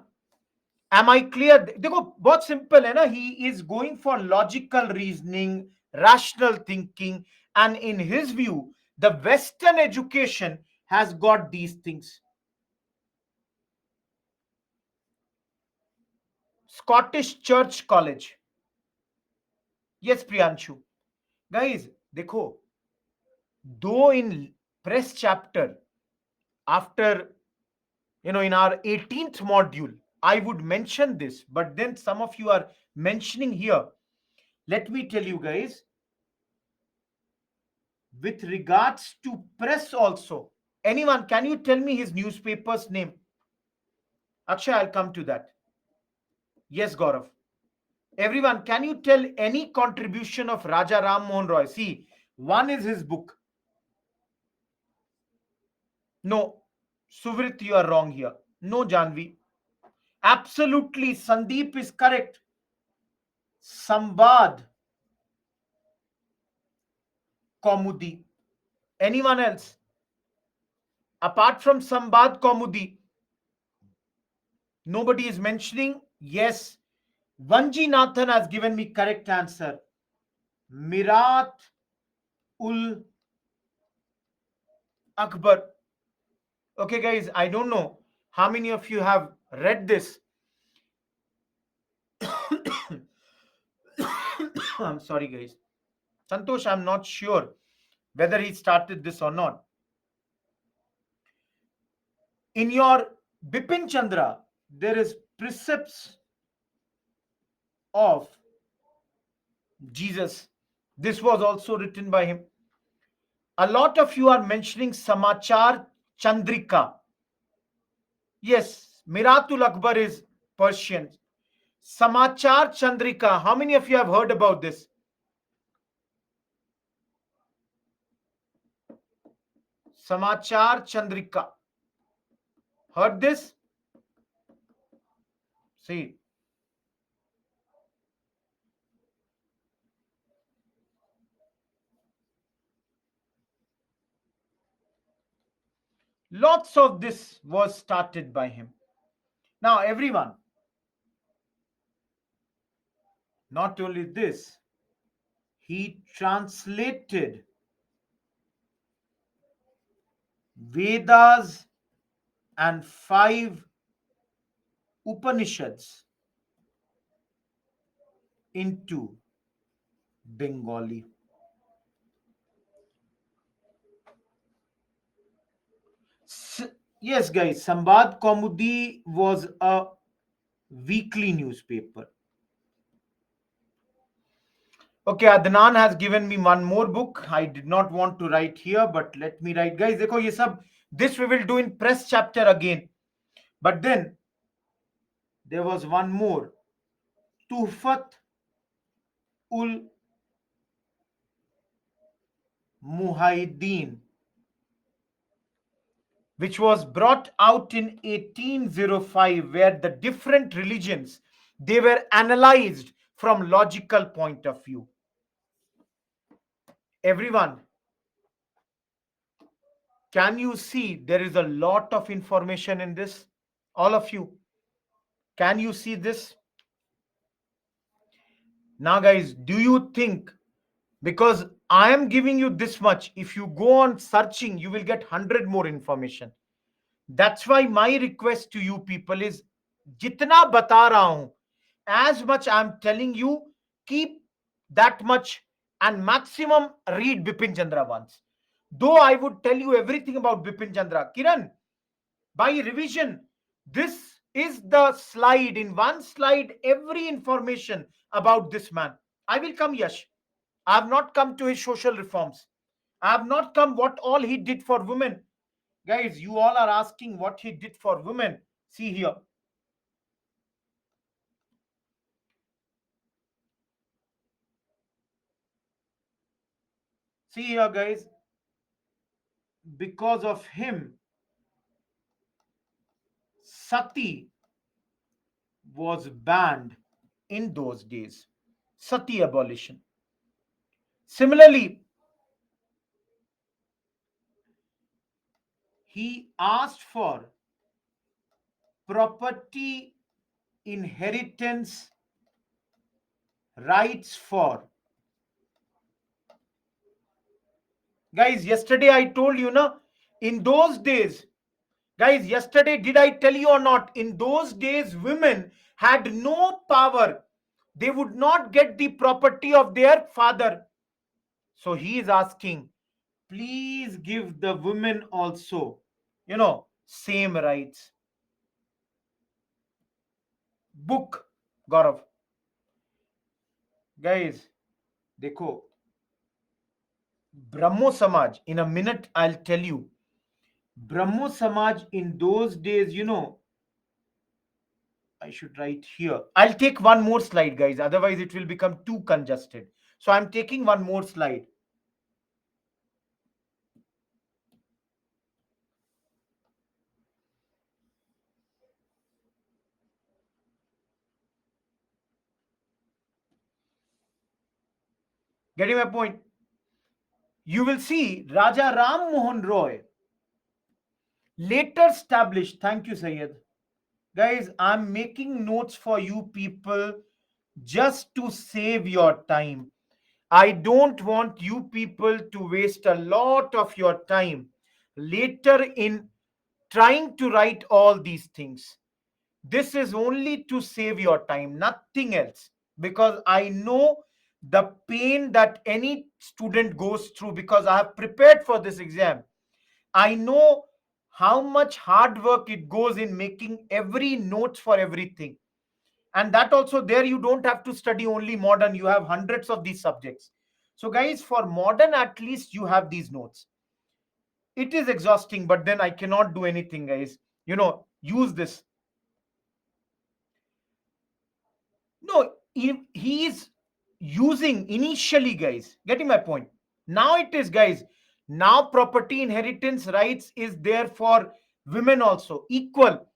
am I clear? देखो बहुत simple है ना. He is going for logical reasoning, rational thinking, and in his view, the Western education has got these things. Scottish Church College. Yes, Priyanshu. Guys, देखो, though in press chapter, after, in our 18th module, I would mention this, but then some of you are mentioning here. Let me tell you, guys, with regards to press also, anyone, can you tell me his newspaper's name? Akshay, I'll come to that. Yes, Gaurav. Everyone, can you tell any contribution of Raja Ram Mohan Roy? See, one is his book. No, Suvrit, you are wrong here. No, Janvi. Absolutely, Sandeep is correct. Sambad Kaumudi. Anyone else? Apart from Sambad Kaumudi, nobody is mentioning. Yes, Vanji Nathan has given me correct answer. Mirat ul Akbar. Okay, guys, I don't know how many of you have read this. I'm sorry, guys. Santosh, I'm not sure whether he started this or not. In your Bipin Chandra, there is precepts of Jesus. This was also written by him. A lot of you are mentioning Samachar Chandrika. Yes, Miratul Akbar is Persian. Samachar Chandrika. How many of you have heard about this? Samachar Chandrika. Heard this? See, lots of this was started by him. Now, everyone, not only this, he translated Vedas and 5 Upanishads into Bengali. S- yes, guys, Sambad Kaumudi was a weekly newspaper. Okay, Adnan has given me one more book. I did not want to write here, but let me write. Guys, देखो ये सब this we will do in press chapter again. But then there was one more. Tuhfat ul Muhaideen, which was brought out in 1805, where the different religions they were analyzed from logical point of view. Everyone, can you see there is a lot of information in this? All of you, can you see this? Now, guys, do you think because I am giving you this much, if you go on searching, you will get 100 more information. That's why my request to you people is jitna bata raha hu, as much I'm telling you, keep that much and maximum read Bipin Chandra once. Though I would tell you everything about Bipin Chandra, Kiran, by revision, this is the slide. In one slide, every information about this man. I will come, Yash. I have not come to his social reforms. I have not come what all he did for women. Guys, you all are asking what he did for women. See here. See here, guys. Because of him, Sati was banned in those days. Sati abolition. Similarly, he asked for property inheritance rights for. Guys, yesterday I told you, na, in those days, guys, yesterday, did I tell you or not? In those days, women had no power. They would not get the property of their father. So he is asking, please give the women also, same rights. Book, Gaurav. Guys, dekho, Brahmo Samaj, in a minute, I'll tell you. Brahmo Samaj in those days, I should write here. I'll take one more slide, guys. Otherwise, it will become too congested. So I'm taking one more slide. Getting my point? You will see Raja Ram Mohan Roy later established. Thank you, Sayed. Guys, I'm making notes for you people just to save your time. I don't want you people to waste a lot of your time later in trying to write all these things. This is only to save your time, nothing else. Because I know the pain that any student goes through, because I have prepared for this exam. I know how much hard work it goes in making every notes for everything. And that also, there you don't have to study only modern, you have hundreds of these subjects. So guys, for modern at least you have these notes. It is exhausting, but then I cannot do anything, guys. Use this. No, he is using initially, guys. Getting my point? Now it is, guys. Now property inheritance rights is there for women also, equal.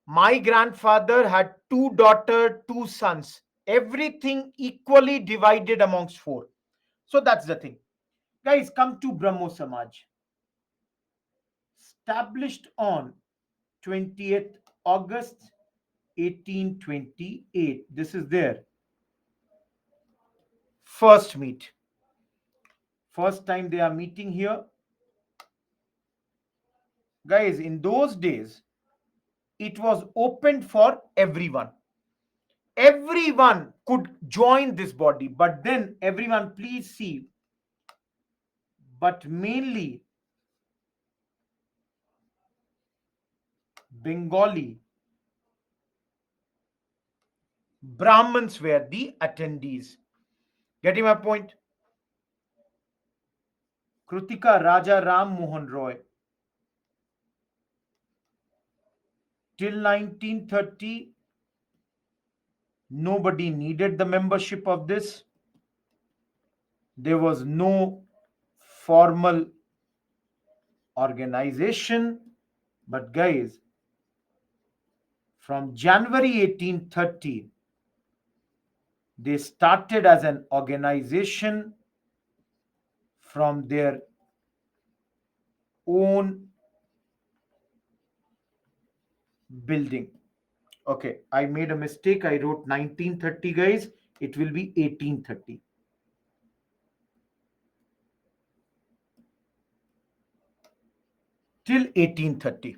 My grandfather had two daughters, two sons. Everything equally divided amongst four. So that's the thing. Guys, come to Brahmo Samaj. Established on 20th August 1828. This is their first meet. First time they are meeting here. Guys, in those days, it was opened for everyone. Everyone could join this body, but then everyone, please see, but mainly Bengali Brahmins were the attendees. Getting my point? Krutika Raja Ram Mohan Roy. Till 1930, nobody needed the membership of this. There was no formal organization. But guys, from January 1830, they started as an organization from their own building. Okay, I made a mistake. I wrote 1930, guys. It will be 1830. Till 1830.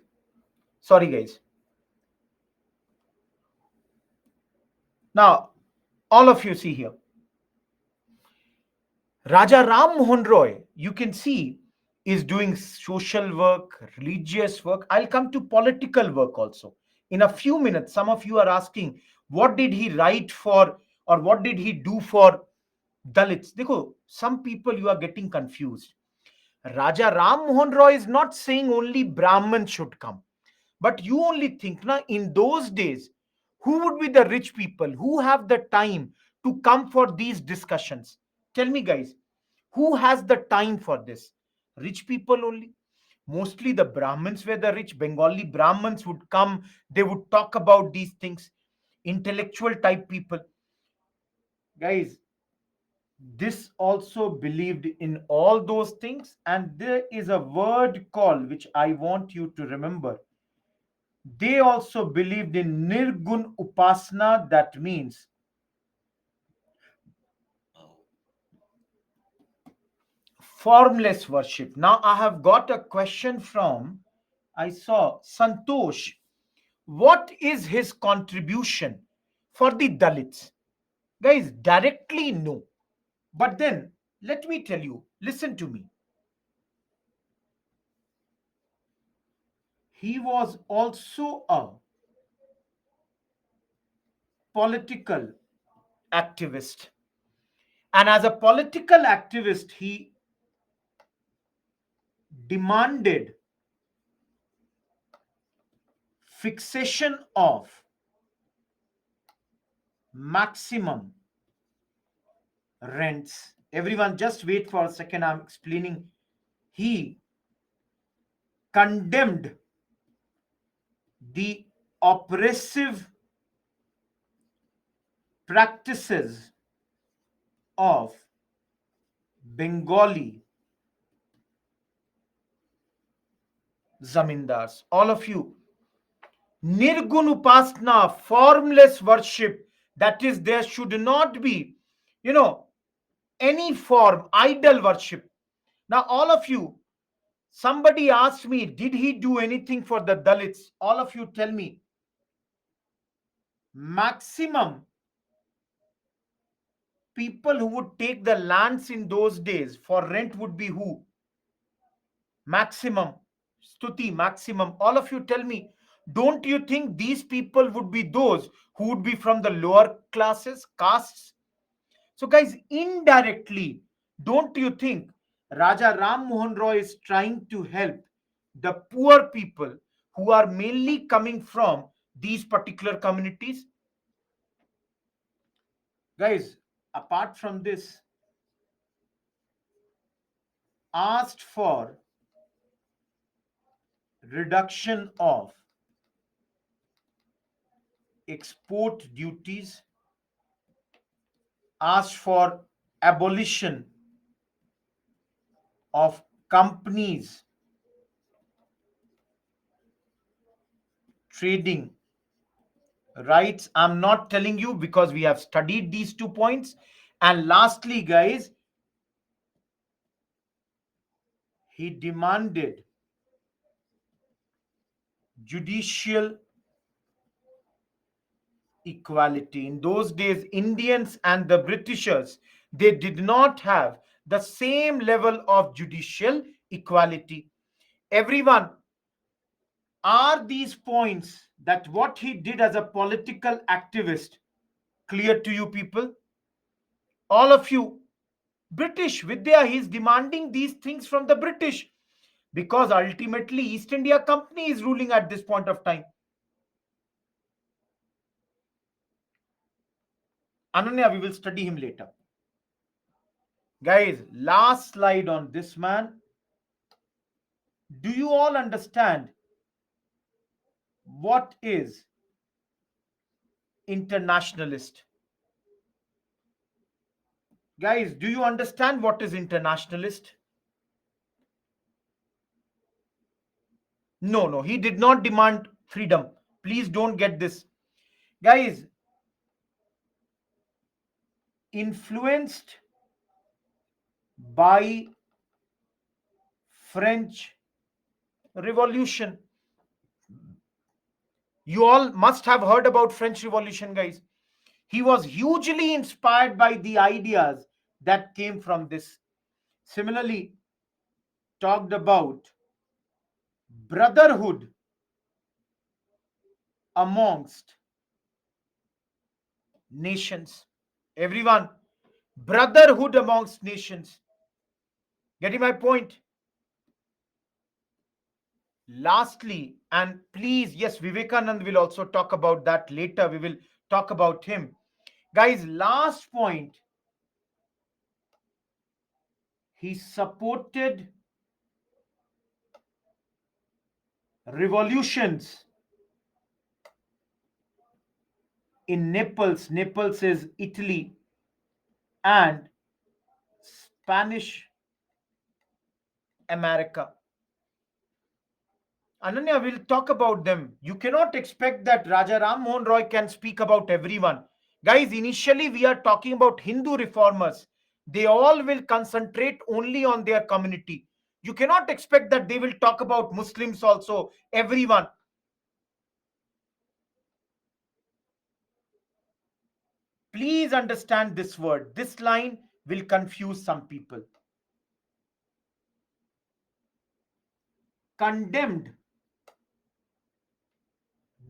Sorry, guys. Now, all of you see here. Raja Ram Mohan Roy, you can see, is doing social work, religious work. I'll come to political work also. In a few minutes, some of you are asking, what did he write for or what did he do for Dalits? Dekho, some people you are getting confused. Raja Ram Mohan Roy is not saying only Brahmins should come. But you only think, na, in those days, who would be the rich people who have the time to come for these discussions? Tell me, guys, who has the time for this? Rich people only. Mostly the Brahmins were the rich. Bengali Brahmins would come, they would talk about these things. Intellectual type people. Guys, this also believed in all those things. And there is a word call which I want you to remember. They also believed in Nirgun Upasana, that means formless worship. Now, I have got a question from, I saw Santosh. What is his contribution for the Dalits? Guys, directly no. But then, let me tell you, listen to me. He was also a political activist. And as a political activist, he demanded fixation of maximum rents. Everyone, just wait for a second. I'm explaining. He condemned the oppressive practices of Bengali zamindars. All of you, Nirgun Upasana, formless worship. That is, there should not be, you know, any form idol worship. Now, all of you, somebody asked me, did he do anything for the Dalits? All of you tell me, maximum people who would take the lands in those days for rent would be who? Maximum. Stuti, maximum. All of you tell me, don't you think these people would be those who would be from the lower classes, castes? So, guys, indirectly, don't you think Raja Ram Mohan Roy is trying to help the poor people who are mainly coming from these particular communities? Guys, apart from this, asked for reduction of export duties, asked for abolition of companies trading rights. I'm not telling you because we have studied these 2 points. And lastly, guys, he demanded judicial equality. In those days, Indians and the Britishers, they did not have the same level of judicial equality. Everyone, are these points that what he did as a political activist clear to you people? All of you, British Vidya, he is demanding these things from the British because ultimately East India Company is ruling at this point of time. Ananya, we will study him later. Guys, last slide on this man. Do you all understand what is internationalist? Guys, do you understand what is internationalist? No, no, he did not demand freedom. Please don't get this. Guys, influenced by French Revolution. You all must have heard about French Revolution, guys. He was hugely inspired by the ideas that came from this. Similarly, talked about brotherhood amongst nations. Everyone, brotherhood amongst nations. Getting my point? Lastly, and please, yes, Vivekanand will also talk about that later. We will talk about him. Guys, last point, he supported revolutions in Naples. Naples is Italy, and Spanish America. Ananya will talk about them. You cannot expect that Raja Ram Mohan Roy can speak about everyone. Guys, initially we are talking about Hindu reformers. They all will concentrate only on their community. You cannot expect that they will talk about Muslims also, everyone. Please understand this word. This line will confuse some people. Condemned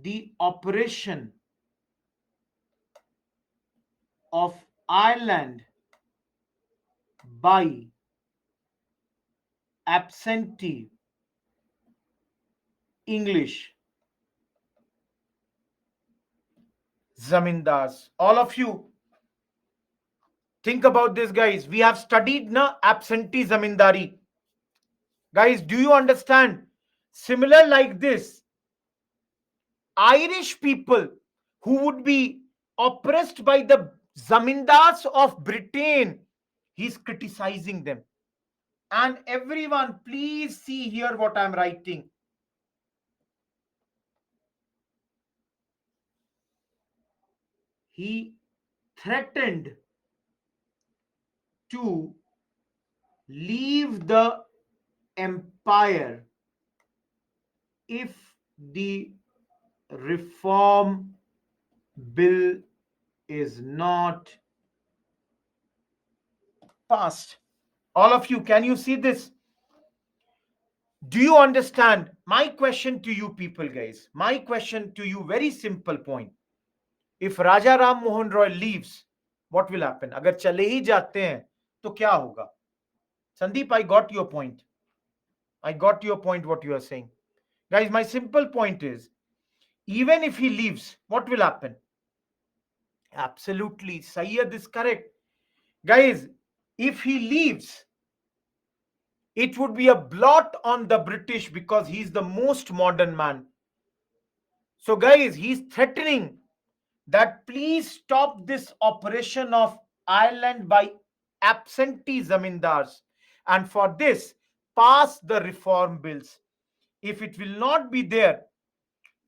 the operation of Ireland by absentee English zamindars. All of you, think about this, guys. We have studied na absentee zamindari. Guys, do you understand? Similar like this, Irish people who would be oppressed by the zamindars of Britain, he's criticizing them. And everyone, please see here what I'm writing. he threatened to leave the empire if the reform bill is not passed. All of you, can you see this? Do you understand? My question to you people, guys, my question to you, very simple point. If Raja Ram Mohan Roy leaves, what will happen? अगर चले ही जाते हैं तो क्या होगा? Sandeep, I got your point. I got your point, what you are saying. Guys, my simple point is, even if he leaves, what will happen? Absolutely, Sayyid is correct. Guys, if he leaves, it would be a blot on the British because he's the most modern man. So, guys, he's threatening that please stop this operation of Ireland by absentee zamindars, and for this, pass the reform bills. If it will not be there,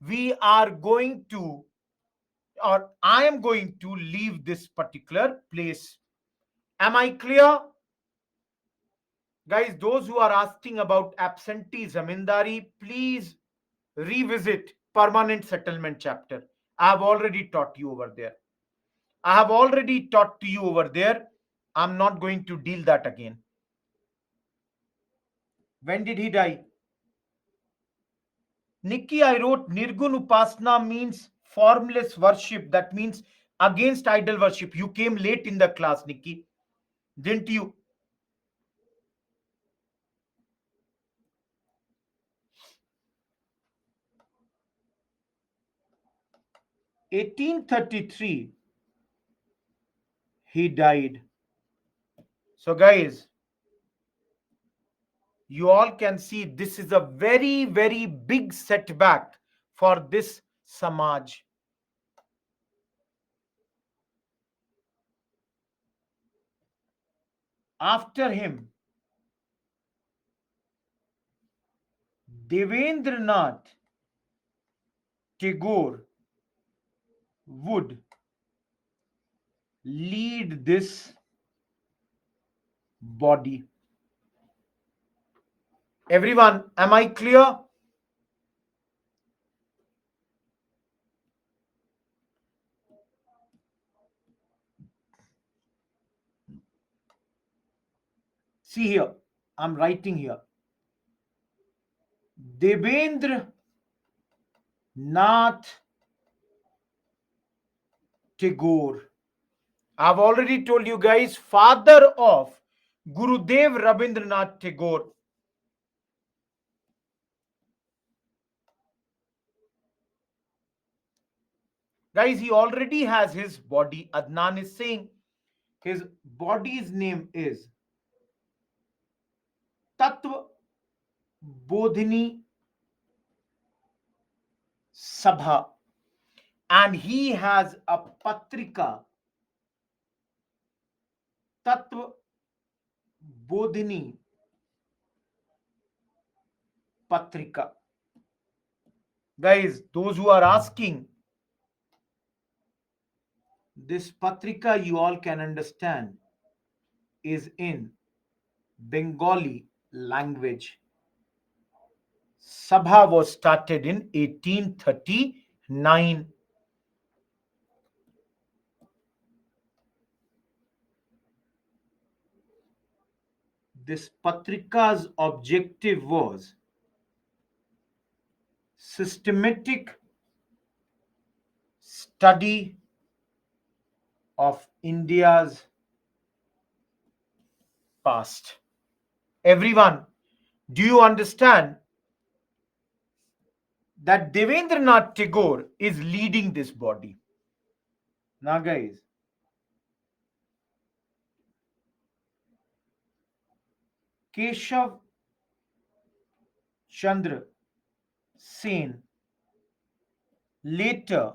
we are going to, or I am going to leave this particular place. Am I clear? Guys, those who are asking about absentee zamindari, please revisit permanent settlement chapter. I have already taught you over there. I have already taught to you over there. I'm not going to deal that again. When did he die? Nikki, I wrote Nirgun Upasna means formless worship. That means against idol worship. You came late in the class, Nikki. Didn't you? 1833, he died. So, guys, you all can see this is a very, very big setback for this Samaj. After him, Devendranath Tagore would lead this body. Everyone, am I clear? See here, I'm writing here. Devendra Nath Tagore. I've already told you guys, father of Gurudev Rabindranath Tagore. Guys, he already has his body. Adnan is saying his body's name is Tattva Bodhini Sabha, and he has a Patrika, Tattva Bodhini Patrika. Guys, those who are asking, this Patrika, you all can understand, is in Bengali language. Sabha was started in 1839. This Patrika's objective was systematic study of India's past. Everyone, do you understand that Devendranath Tagore is leading this body? Now, guys, Keshav Chandra Sen later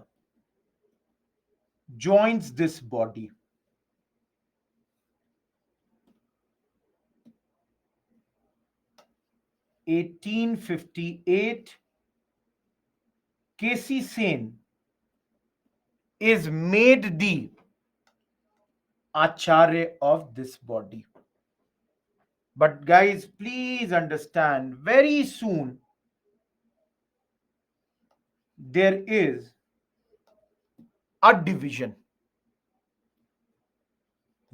joins this body. 1858, K.C. Sen is made the acharya of this body. But guys, please understand, very soon there is a division.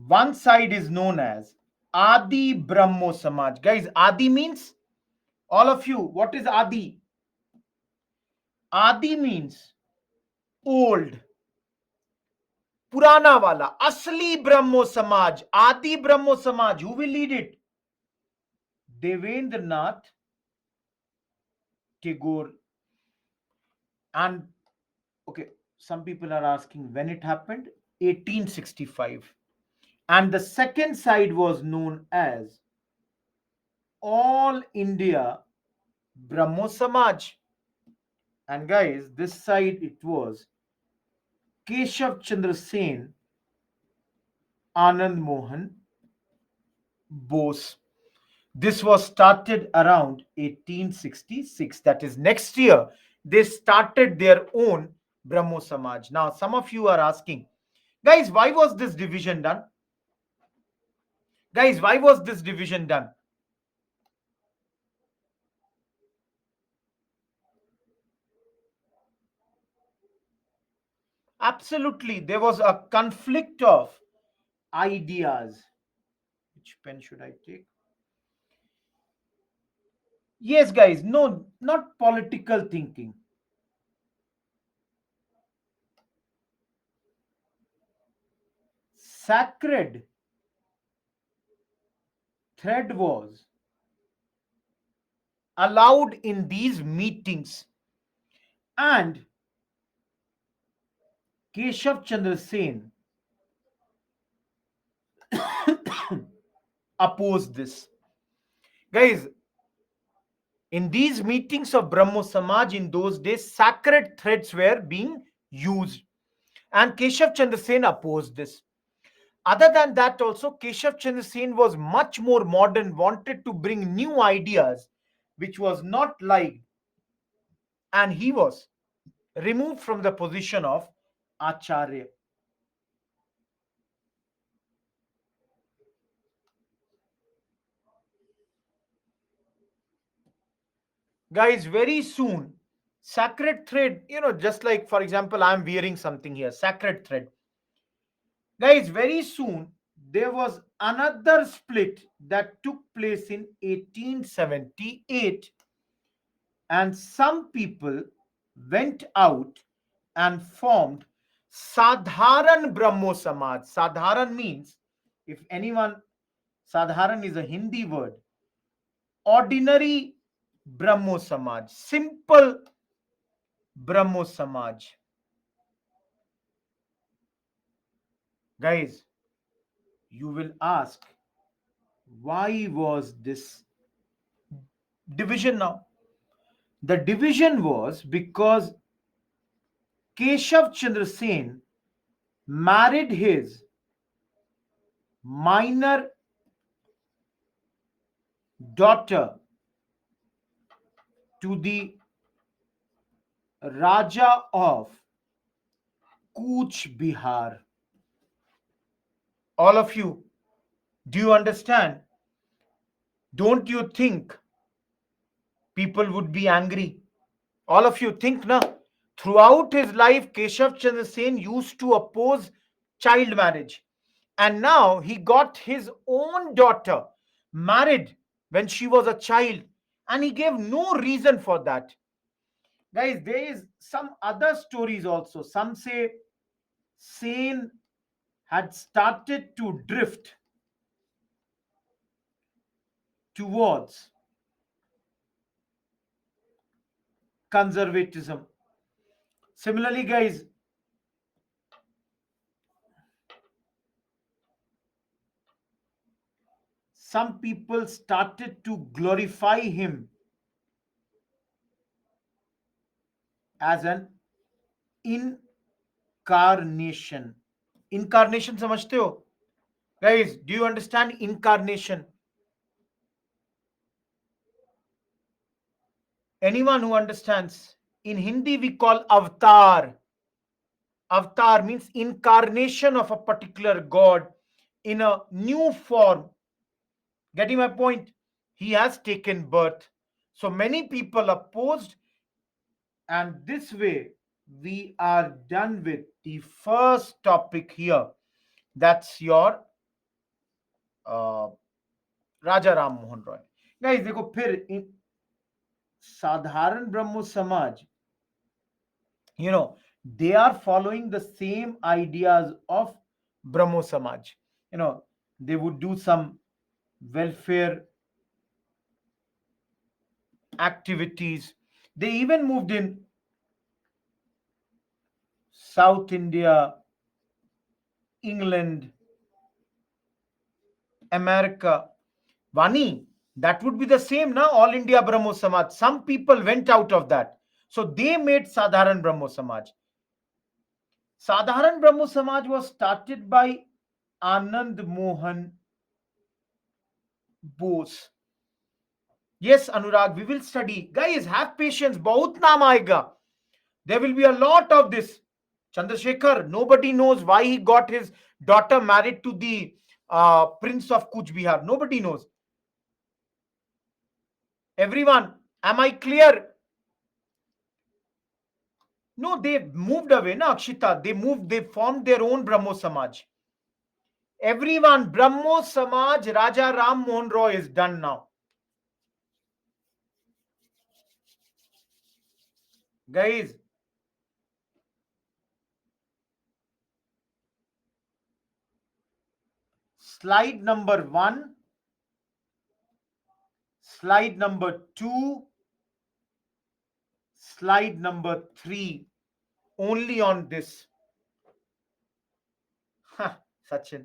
One side is known as Adi Brahmo Samaj. Guys, Adi means, all of you, what is Adi? Adi means old, Purana wala, Asli Brahmo Samaj, Adi Brahmo Samaj. Who will lead it? Devendranath Tagore. And okay, some people are asking when it happened. 1865. And the second side was known as All India Brahmo Samaj. And guys, this side it was Keshav Chandra Sen, Anand Mohan Bose. This was started around 1866. That is next year. They started their own Brahmo Samaj. Now, some of you are asking, guys, why was this division done? Guys, why was this division done? Absolutely, there was a conflict of ideas. Which pen should I take? Yes, guys, no, not political thinking. Sacred thread was allowed in these meetings, and Keshav Chandra Sen opposed this. Guys, in these meetings of Brahmo Samaj in those days, sacred threads were being used, and Keshav Chandra Sen opposed this. Other than that, also, Keshav Chandra Sen was much more modern, wanted to bring new ideas, which was not liked, and he was removed from the position of Acharya. Guys, very soon, sacred thread, just like, for example, I'm wearing something here, sacred thread. Guys, very soon, there was another split that took place in 1878, and some people went out and formed Sadharan Brahmo Samaj. Sadharan means, if anyone, Sadharan is a Hindi word, ordinary Brahmo Samaj, simple Brahmo Samaj. Guys, you will ask, why was this division now? The division was because Keshav Chandra Sen married his minor daughter to the Raja of Kuch Bihar. All of you, do you understand? Don't you think people would be angry? All of you think now. Throughout his life, Keshav Chandra Sen used to oppose child marriage. And now he got his own daughter married when she was a child. And he gave no reason for that. Guys, there is some other stories also. Some say Sen had started to drift towards conservatism. Similarly, guys, some people started to glorify him as an incarnation. Incarnation समझते हो? Guys, do you understand incarnation? Anyone who understands? In Hindi, we call avatar. Avatar means incarnation of a particular god in a new form. Getting my point? He has taken birth. So many people opposed, and this way we are done with the first topic here. That's your uh, Raja Ram Mohan Roy. Guys देखो फिर साधारण ब्रह्मो समाज, you know, they are following the same ideas of Brahmo Samaj. You know, they would do some welfare activities. They even moved in South India, England, America. Vani, that would be the same now, All India Brahmo Samaj. Some people went out of that. So they made Sadharan Brahmo Samaj. Sadharan Brahmo Samaj was started by Anand Mohan Bose. Yes, Anurag, we will study. Guys, have patience. Bahut naam aayega. There will be a lot of this. Chandrasekhar, nobody knows why he got his daughter married to the Prince of Kuch Bihar. Nobody knows. Everyone, am I clear? No, they moved away, na Akshita. They moved, they formed their own Brahmo Samaj. Everyone, Brahmo Samaj, Raja Ram Mohan Roy is done now. Guys, slide number 1, slide number 2, slide number 3, only on this. Ha, Sachin.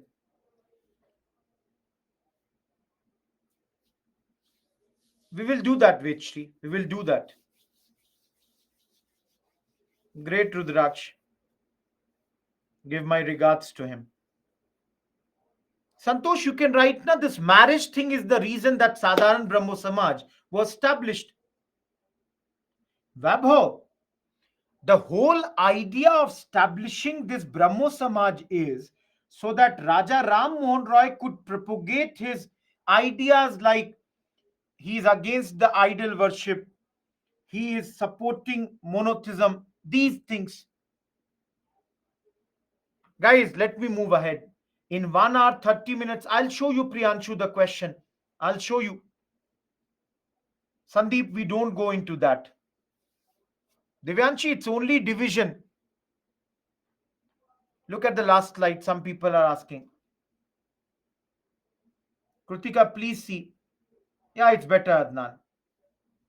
We will do that, Vechri. We will do that. Great Rudraksh. Give my regards to him. Santosh, you can write now. This marriage thing is the reason that Sadharan Brahmo Samaj was established. Vabho, the whole idea of establishing this Brahmo Samaj is so that Raja Ram Mohan Roy could propagate his ideas like he is against the idol worship, he is supporting monotheism, these things. Guys, let me move ahead. In 1 hour, 30 minutes, I'll show you, Priyanshu, the question. I'll show you. Sandeep, we don't go into that. Divyanshi, it's only division. Look at the last slide. Some people are asking. Krutika, please see. Yeah, it's better, Adnan.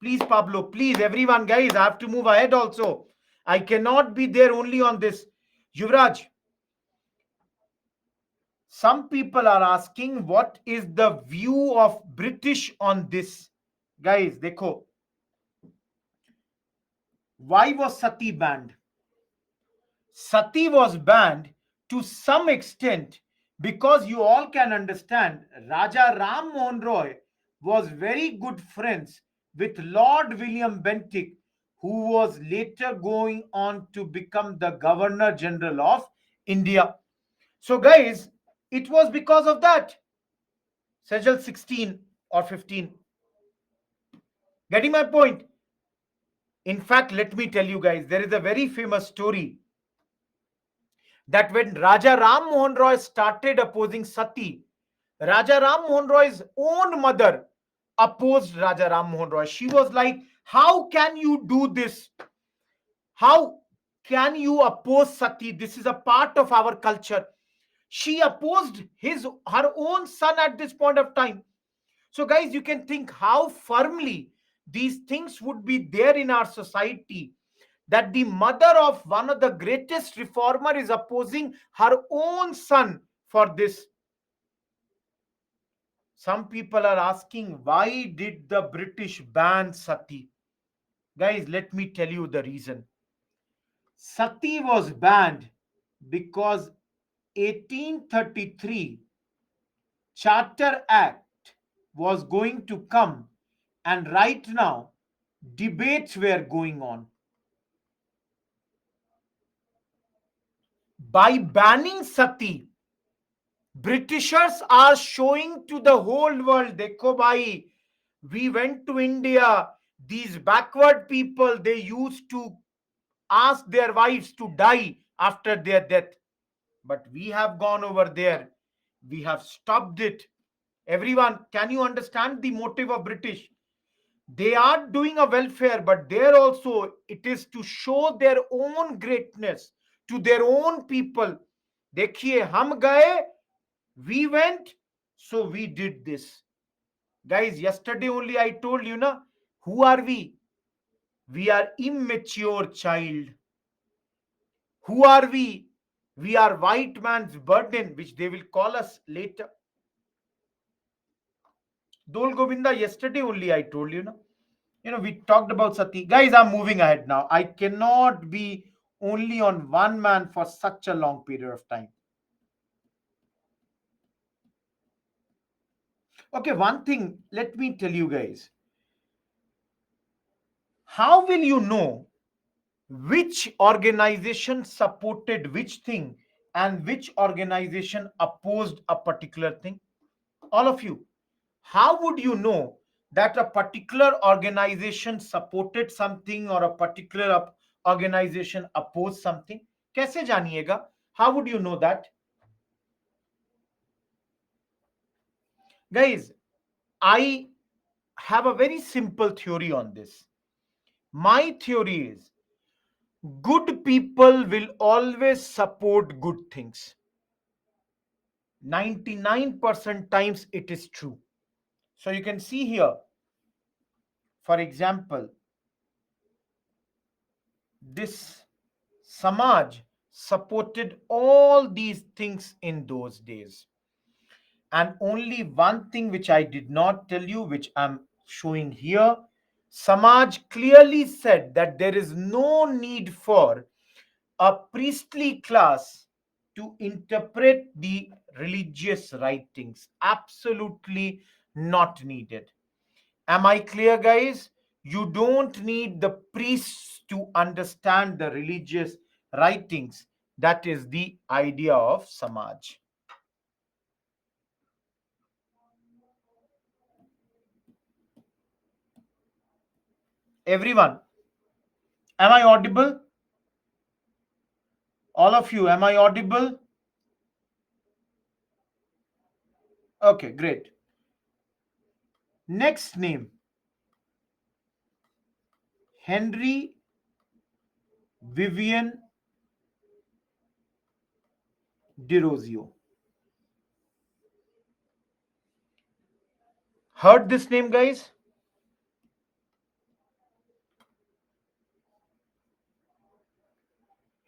Please, Pablo, please, everyone, guys, I have to move ahead also. I cannot be there only on this. Yuvraj, some people are asking what is the view of British on this. Guys, dekho. Why was Sati banned? Sati was banned to some extent because you all can understand Raja Ram Mohan Roy was very good friends with Lord William Bentinck, who was later going on to become the Governor General of India. So, guys, it was because of that. Schedule 16 or 15. Getting my point? In fact, let me tell you guys, there is a very famous story that when Raja Ram Mohan Roy started opposing Sati, Raja Ram Mohan Roy's own mother opposed Raja Ram Mohan Roy. She was like, how can you do this? How can you oppose Sati? This is a part of our culture. She opposed her own son at this point of time. So, guys, you can think how firmly these things would be there in our society, that the mother of one of the greatest reformer is opposing her own son for this. Some people are asking, why did the British ban Sati? Guys, let me tell you the reason. Sati was banned because 1833 Charter Act was going to come, and right now debates were going on. By banning sati, Britishers are showing to the whole world, dekho bhai, we went to India. These backward people, they used to ask their wives to die after their death. But we have gone over there. We have stopped it. Everyone, can you understand the motive of British? They are doing a welfare, but there also it is to show their own greatness to their own people. देखिए हम गए, we went, so we did this. Guys, yesterday only I told you, na, who are we? We are immature child. Who are we? We are white man's burden, which they will call us later. Dol Govinda, yesterday only I told you, no? We talked about Sati. Guys, I'm moving ahead now. I cannot be only on one man for such a long period of time. Okay, one thing, let me tell you guys. How will you know which organization supported which thing and which organization opposed a particular thing? All of you, how would you know that a particular organization supported something or a particular organization opposed something? कैसे जानिएगा? How would you know that? Guys, I have a very simple theory on this. My theory is good people will always support good things. 99% times it is true. So you can see here, for example, this Samaj supported all these things in those days. And only one thing which I did not tell you, which I'm showing here, Samaj clearly said that there is no need for a priestly class to interpret the religious writings. Absolutely not needed. Am I clear, guys? You don't need the priests to understand the religious writings. That is the idea of Samaj. Everyone, am I audible? All of you, am I audible? Okay, great. Next name, Henry Vivian DeRozio. Heard this name, guys?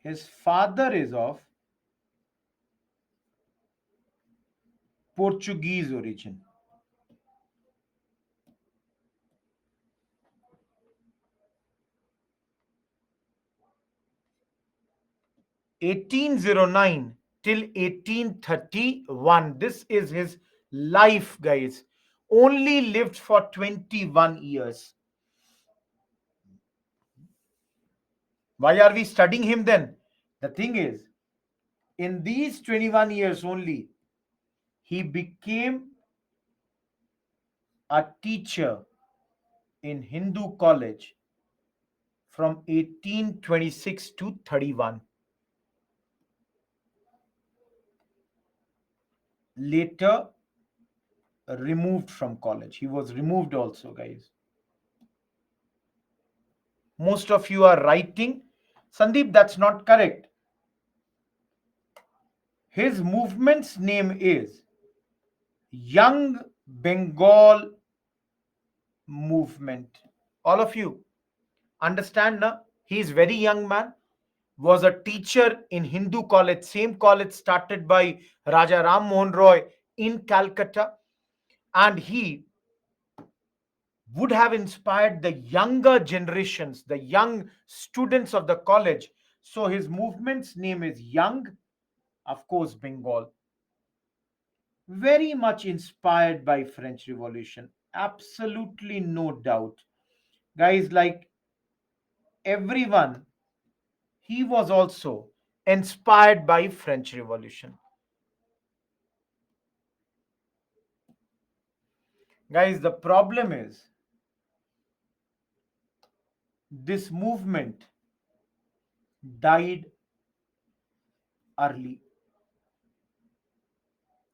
His father is of Portuguese origin. 1809 till 1831. This is his life, guys. Only lived for 21 years. Why are we studying him then? The thing is, in these 21 years only, he became a teacher in Hindu college from 1826 to 31. Later, removed from college. He was removed also, guys. Most of you are writing, Sandeep, that's not correct. His movement's name is Young Bengal Movement. All of you understand, na? He is very young man, was a teacher in Hindu college, same college started by Raja Ram Mohan Roy in Calcutta, and he would have inspired the younger generations, the young students of the college. So his movement's name is Young, of course, Bengal. Very much inspired by French Revolution. Absolutely no doubt. Guys, like everyone, he was also inspired by French Revolution. Guys, the problem is this movement died early.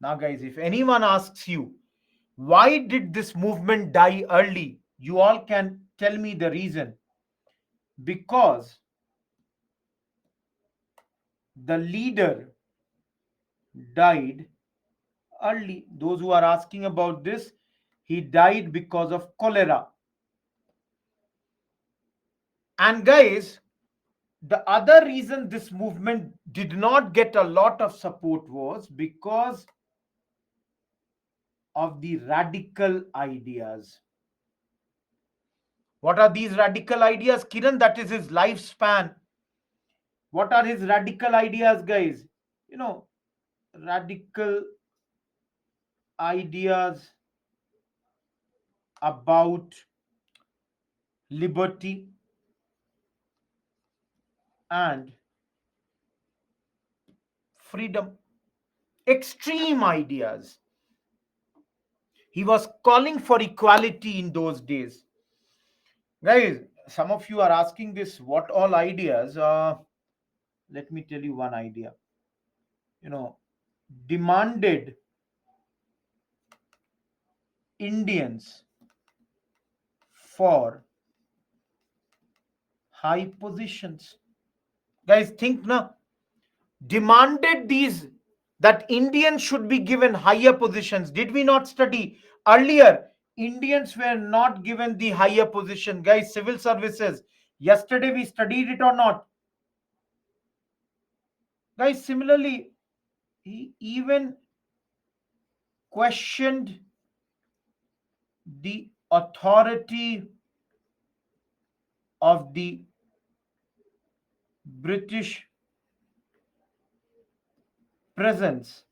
Now, guys, if anyone asks you, why did this movement die early? You all can tell me the reason. Because the leader died early. Those who are asking about this, he died because of cholera. And guys, the other reason this movement did not get a lot of support was because of the radical ideas. What are these radical ideas? Kiran, that is his lifespan. What are his radical ideas, guys? You know, radical ideas about liberty and freedom. Extreme ideas. He was calling for equality in those days. Guys, some of you are asking this, what all ideas? Let me tell you one idea. You know, demanded Indians for high positions. Guys, think now. Demanded these that Indians should be given higher positions. Did we not study earlier? Indians were not given the higher position. Guys, civil services. Yesterday we studied it or not? Guys, similarly, he even questioned the authority of the British presence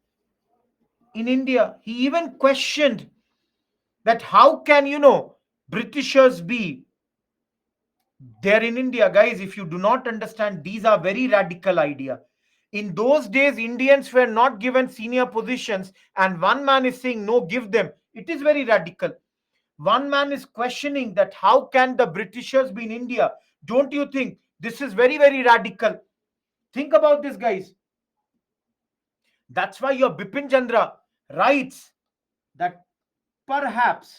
in India. He even questioned that how can, Britishers be there in India. Guys, if you do not understand, these are very radical idea. In those days, Indians were not given senior positions, and one man is saying, no, give them. It is very radical. One man is questioning that how can the Britishers be in India? Don't you think this is very, very radical? Think about this, guys. That's why your Bipin Chandra writes that perhaps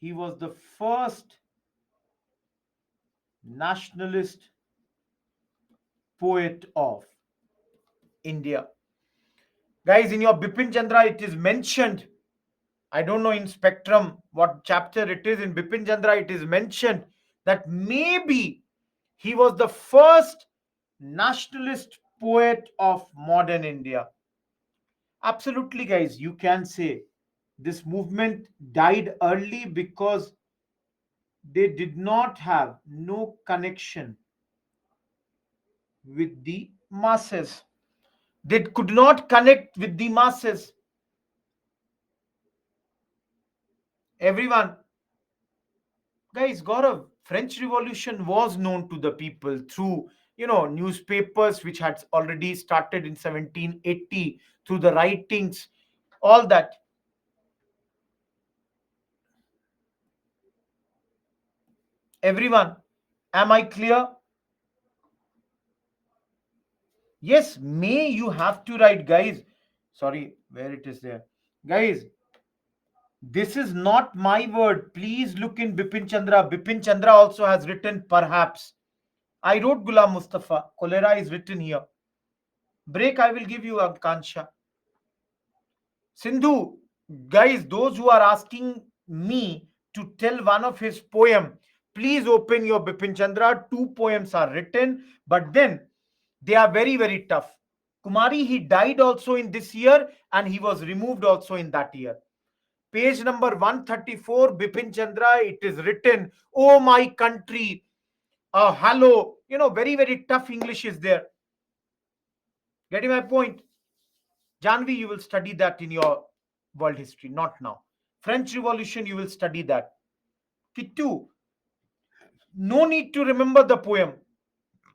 he was the first nationalist poet of India. Guys, in your Bipin Chandra, it is mentioned. I don't know in Spectrum what chapter it is. In Bipin Chandra, it is mentioned that maybe he was the first nationalist poet of modern India. Absolutely, guys, you can say this movement died early because they did not have no connection with the masses. They could not connect with the masses. Everyone, guys, Gaurav, French Revolution was known to the people through, newspapers which had already started in 1780, through the writings, all that. Everyone, am I clear? Yes, may you have to write, guys. Sorry, where it is there. Guys, this is not my word. Please look in Bipin Chandra. Bipin Chandra also has written perhaps. I wrote Ghulam Mustafa. Cholera is written here. Break, I will give you Kansha. Sindhu, guys, those who are asking me to tell one of his poem, please open your Bipin Chandra. Two poems are written, but then they are very, very tough. Kumari, he died also in this year and he was removed also in that year. Page number 134, Bipin Chandra, it is written, oh my country, hello. Very, very tough English is there. Getting my point? Janvi, you will study that in your world history, not now. French Revolution, you will study that. Kittu, no need to remember the poem.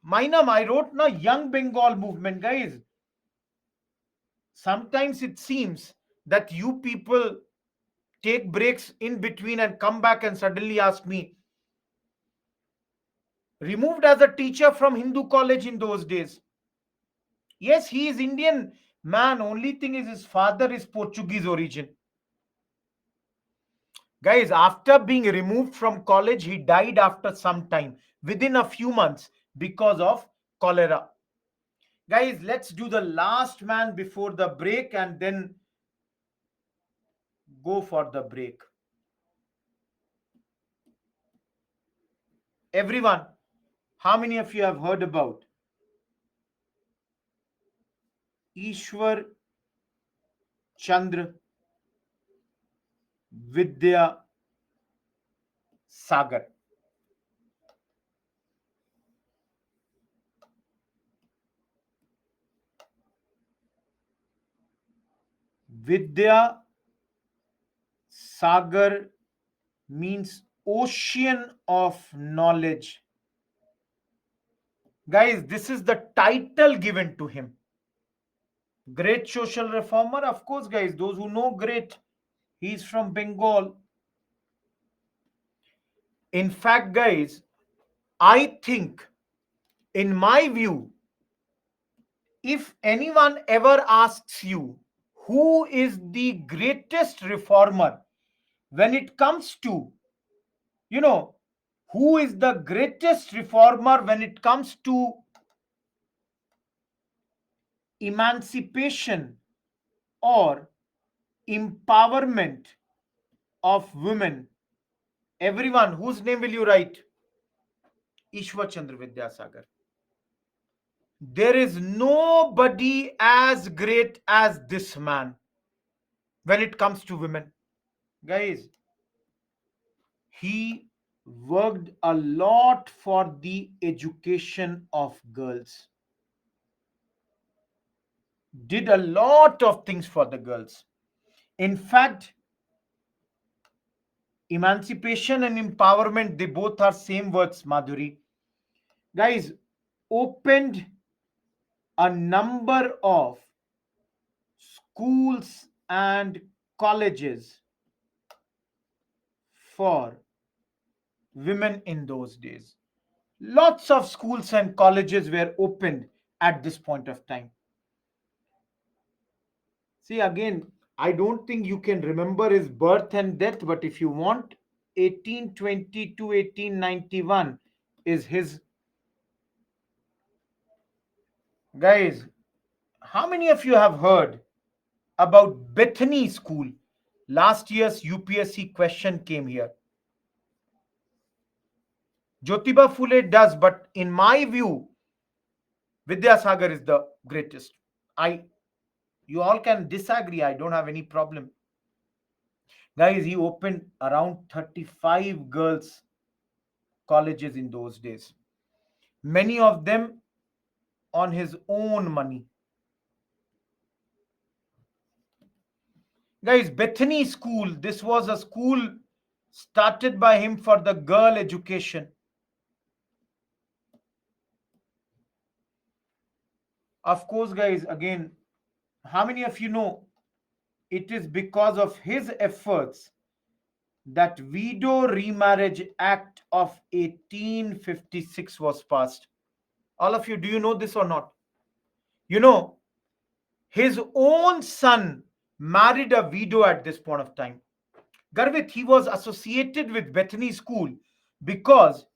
Mainam, I wrote na Young Bengal movement, guys. Sometimes it seems that you people take breaks in between and come back and suddenly ask me, removed as a teacher from Hindu college in those days. Yes, he is Indian man. Only thing is his father is Portuguese origin. Guys, after being removed from college, he died after some time, within a few months, because of cholera. Guys, let's do the last man before the break and then go for the break. Everyone, how many of you have heard about Ishwar Chandra Vidya Sagar? Vidya Sagar means ocean of knowledge. Guys, this is the title given to him. Great social reformer, of course, guys. Those who know, great. He's from Bengal. In fact, guys, I think, in my view, if anyone ever asks you who is the greatest reformer when it comes to, you know, who is the greatest reformer when it comes to emancipation or empowerment of women, everyone, whose name will you write? Ishwar Chandra Vidyasagar. There is nobody as great as this man when it comes to women. Guys, he worked a lot for the education of girls, did a lot of things for the girls. In fact, emancipation and empowerment, they both are same words, Madhuri. Guys, opened a number of schools and colleges for women in those days. Lots of schools and colleges were opened at this point of time. See, again, I don't think you can remember his birth and death, but if you want, 1820 to 1891 is his. Guys, how many of you have heard about Bethany School? Last year's UPSC question came here. Jyotiba Phule does, but in my view, Vidyasagar is the greatest. I You all can disagree. I don't have any problem. Guys, he opened around 35 girls' colleges in those days. Many of them on his own money. Guys, Bethany School, this was a school started by him for the girl education. Of course, guys, again, how many of you know it is because of his efforts that Widow Remarriage Act of 1856 was passed? All of you, do you know this or not? You know, his own son married a widow at this point of time. Garvit, he was associated with Bethany School because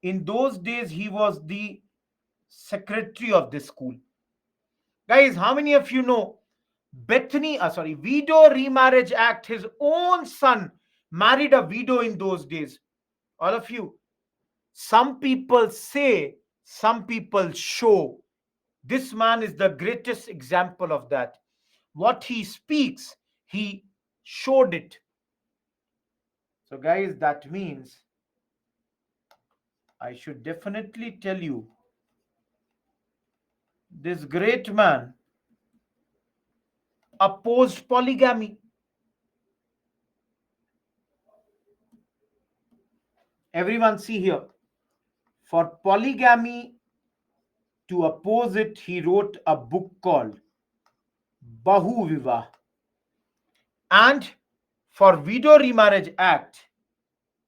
in those days he was the secretary of this school. Guys, how many of you know Widow Remarriage Act, his own son married a widow in those days? All of you. Some people say, some people show. This man is the greatest example of that. What he speaks, he showed it. So, guys, that means I should definitely tell you this great man opposed polygamy. Everyone, see here. For polygamy To oppose it, he wrote a book called Bahu Vivah. And for Widow Remarriage Act,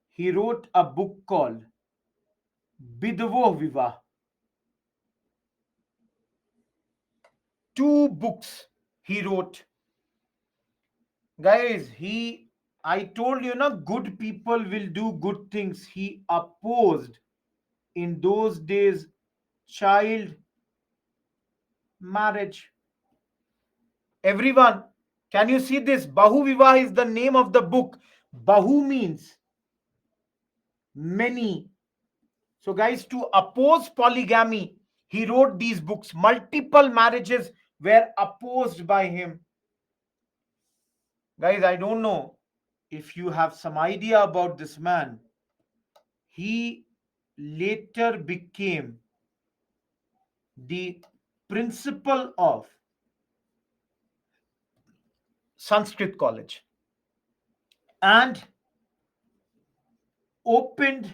he wrote a book called Bidvo Vivah. Two books he wrote. Guys, I told you, good people will do good things. He opposed in those days child marriage. Everyone, can you see this? Bahu Vivah is the name of the book. Bahu means many. So, guys, to oppose polygamy, he wrote these books. Multiple marriages were opposed by him. Guys, I don't know if you have some idea about this man. He later became the principal of Sanskrit College and opened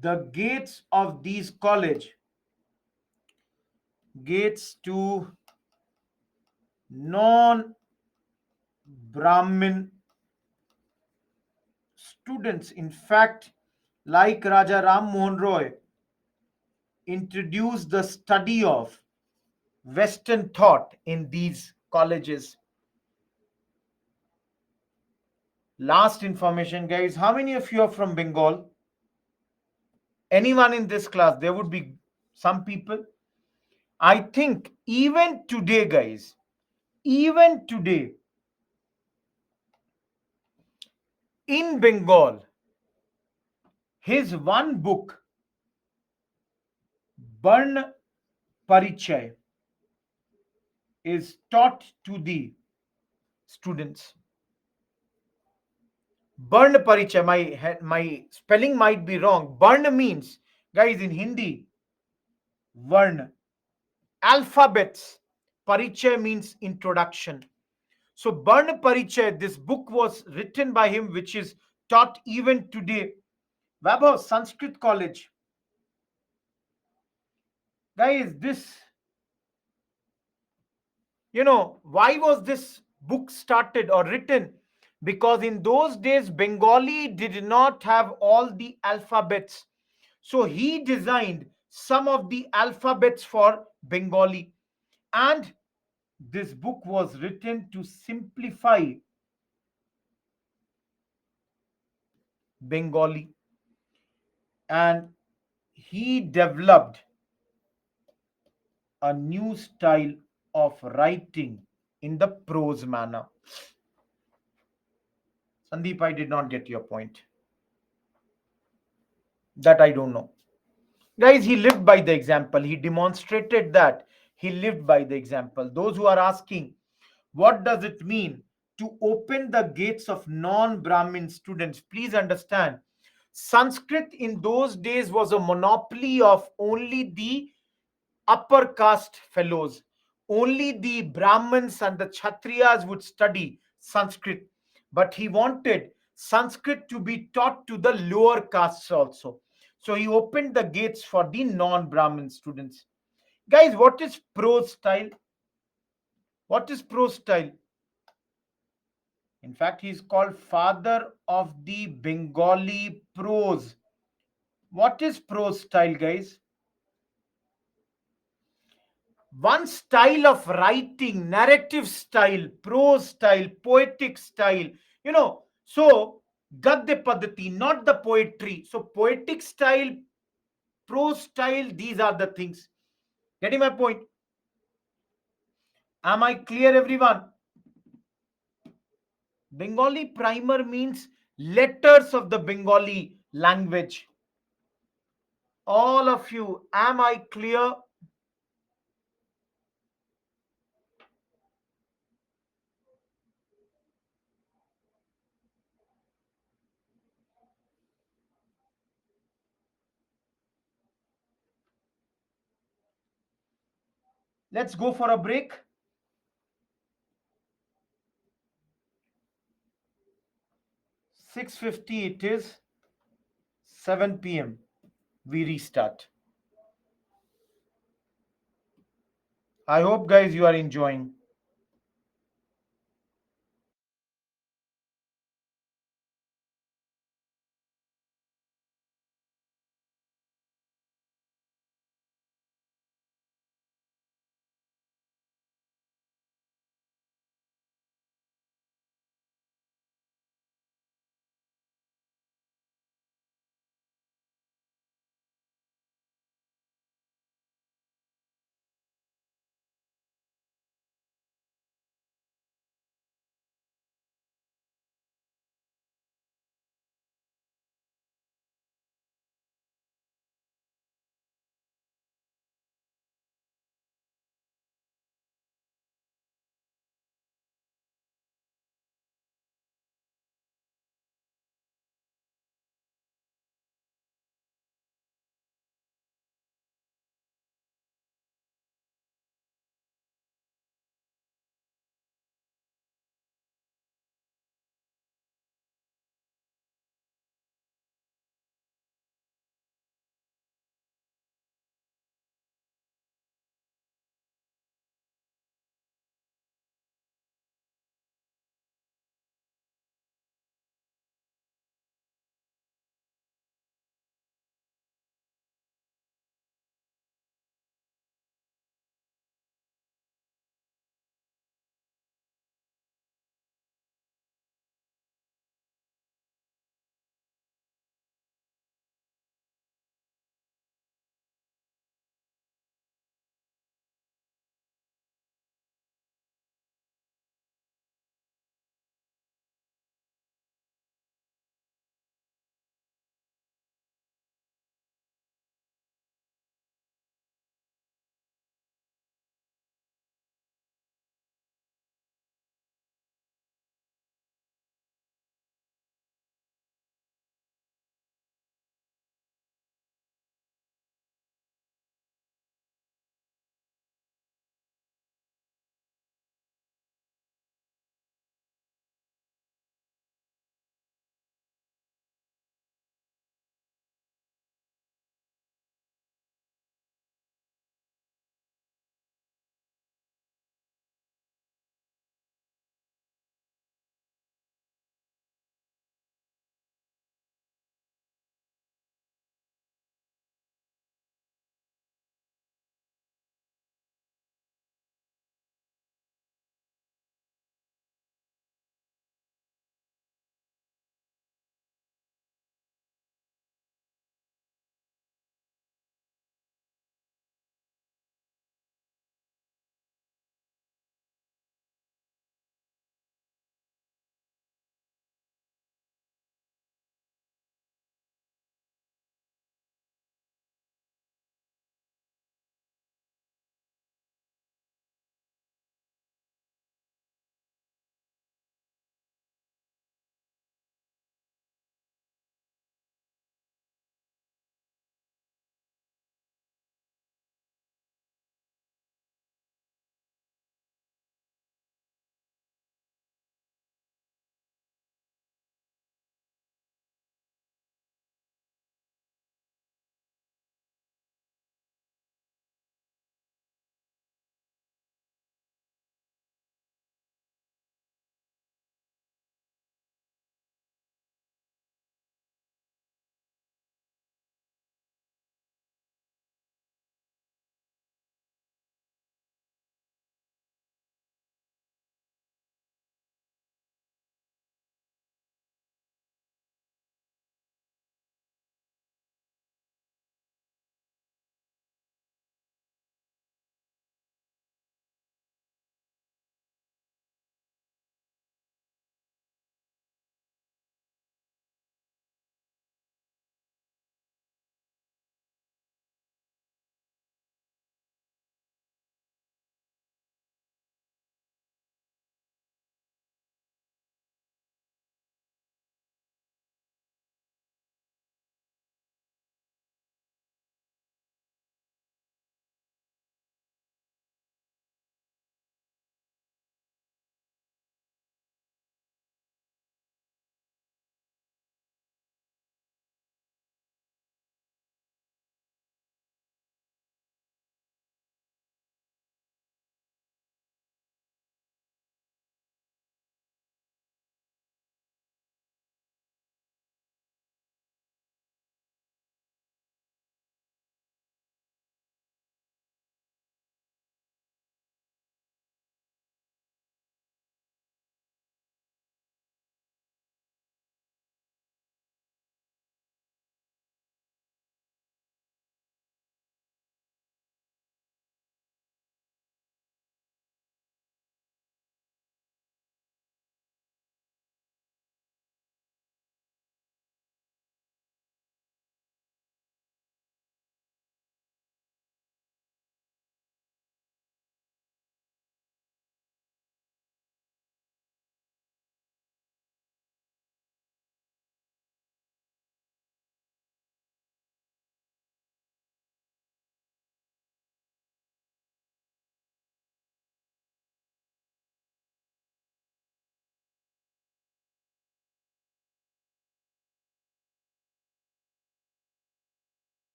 the gates of these college gates to non Brahmin students. In fact, like Raja Ram Mohan Roy, introduced the study of Western thought in these colleges. Last information, guys. How many of you are from Bengal? Anyone in this class? There would be some people. I think even today, guys, even today in Bengal, his one book, Barn Parichay, is taught to the students. Barn Parichay, my spelling might be wrong. Barn means, guys, in Hindi, Varn, alphabets. Parichay means introduction. So, Barn Parichay, this book was written by him, which is taught even today. Vaibhav, Sanskrit College. Guys, why was this book started or written? Because in those days, Bengali did not have all the alphabets. So he designed some of the alphabets for Bengali. And this book was written to simplify Bengali. And he developed a new style of writing in the prose manner. Sandeep, I did not get your point. That I don't know. Guys, he lived by the example. He demonstrated that he lived by the example. Those who are asking, what does it mean to open the gates of non Brahmin students? Please understand, Sanskrit in those days was a monopoly of only the upper caste fellows. Only the Brahmins and the Kshatriyas would study Sanskrit. But he wanted Sanskrit to be taught to the lower castes also. So he opened the gates for the non Brahmin students. Guys, what is prose style? What is prose style? In fact, he is called father of the Bengali prose. What is prose style, guys? One style of writing, narrative style, prose style, poetic style, so Gadya Padati, not the poetry. So poetic style, prose style, these are the things. Getting my point? Am I clear, everyone? Bengali primer means letters of the Bengali language. All of you, am I clear? Let's go for a break. 6:50 it is. 7 p.m. we restart. I hope, guys, you are enjoying.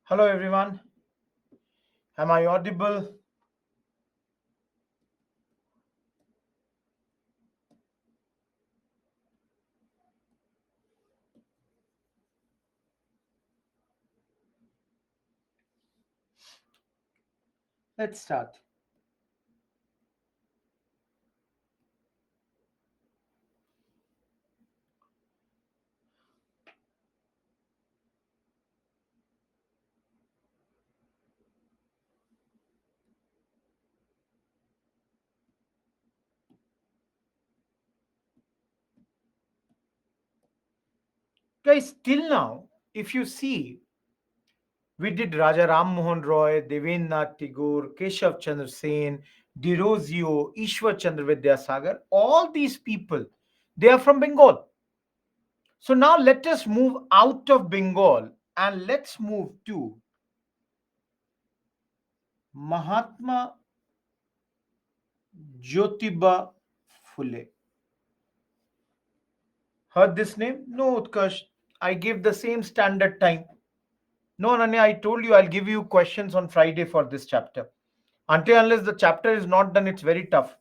Hello, everyone. Am I audible? Let's start. Guys, till now, if you see, we did Raja Ram Mohan Roy, Devendranath Tagore, Keshav Chandra Sen, Dirozio, Ishwar Chandra Vidyasagar. All these people, they are from Bengal. So now let us move out of Bengal and let's move to Mahatma Jyotiba Phule. Heard this name? No, Utkarsh. I gave the same standard time. No, Ananya, I told you I'll give you questions on Friday for this chapter. Until unless the chapter is not done, it's very tough.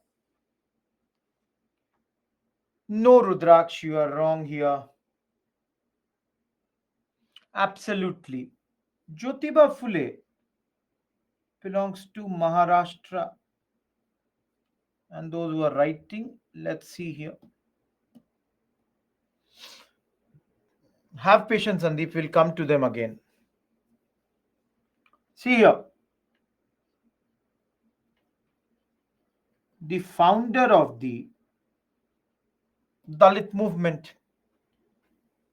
No, Rudraksh, you are wrong here. Absolutely. Jyotiba Phule belongs to Maharashtra. And those who are writing, let's see here. Have patience, Sandeep. We'll come to them again. See here. The founder of the Dalit movement.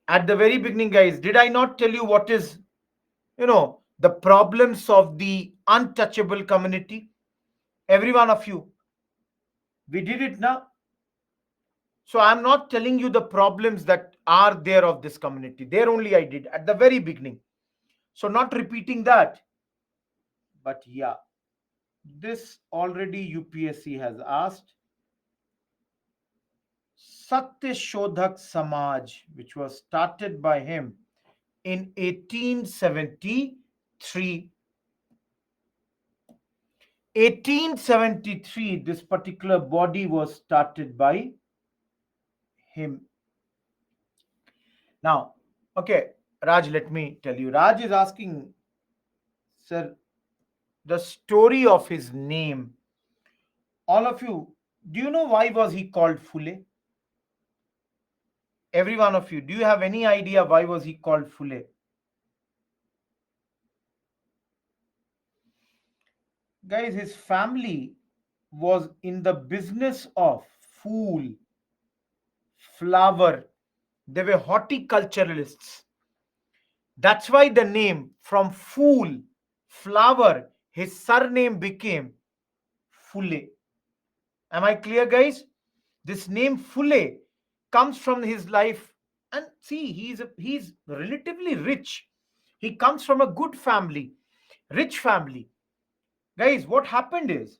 At the very beginning, guys, did I not tell you what is, the problems of the untouchable community? Every one of you. We did it now. So I'm not telling you the problems that are there of this community. There only I did at the very beginning. So not repeating that. But yeah, this already UPSC has asked. Satya Shodhak Samaj, which was started by him in 1873. 1873, this particular body was started by him. Now, okay, Raj, let me tell you. Raj is asking, sir, the story of his name. All of you, do you know why was he called Phule? Every one of you, do you have any idea why was he called Phule? Guys, his family was in the business of fool, flower. They were horticulturalists. That's why the name from fool, flower, his surname became Phule. Am I clear, guys? This name Phule comes from his life. And see, he's relatively rich. He comes from a good family, rich family. Guys, what happened is,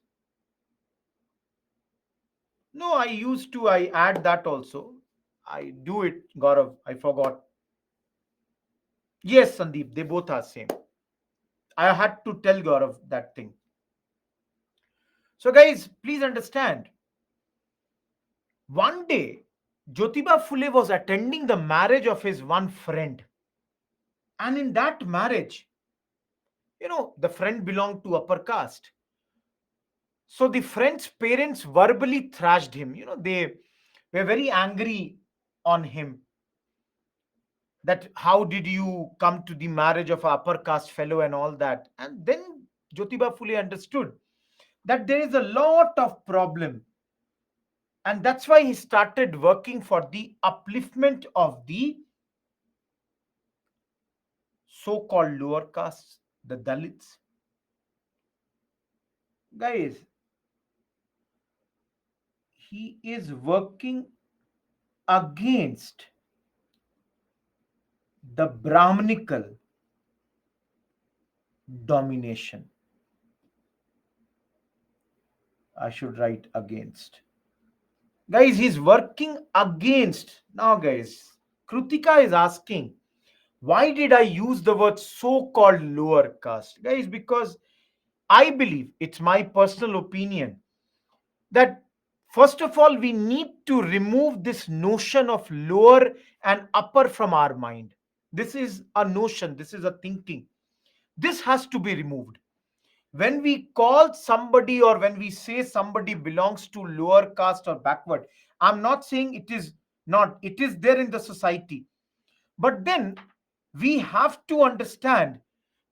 no, I add that also. I do it, Gaurav. I forgot. Yes, Sandeep, they both are same. I had to tell Gaurav that thing. So, guys, please understand. One day, Jyotiba Phule was attending the marriage of his one friend. And in that marriage, the friend belonged to upper caste. So the friend's parents verbally thrashed him. They were very angry on him, that how did you come to the marriage of a upper caste fellow and all that. And then Jyotiba Phule understood that there is a lot of problem. And that's why he started working for the upliftment of the so-called lower castes, the Dalits. Guys, he is working against the Brahminical domination. I should write against. Guys, he's working against. Now, guys, Krutika is asking, Why did I use the word so called lower caste? Guys, because I believe, it's my personal opinion, that first of all, we need to remove this notion of lower and upper from our mind. This is a notion, this is a thinking. This has to be removed. When we call somebody or when we say somebody belongs to lower caste or backward, I'm not saying it is not, it is there in the society. But then we have to understand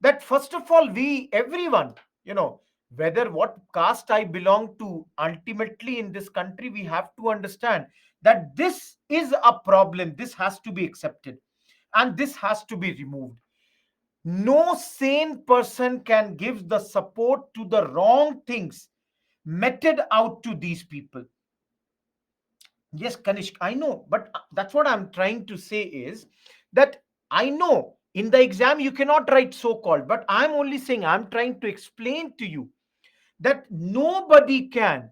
that first of all, we, everyone, you know, whether what caste I belong to, ultimately in this country, we have to understand that this is a problem. This has to be accepted and this has to be removed. No sane person can give the support to the wrong things meted out to these people. Yes, Kanishk, I know, but that's what I'm trying to say is that I know in the exam you cannot write so called, but I'm only saying, I'm trying to explain to you that nobody can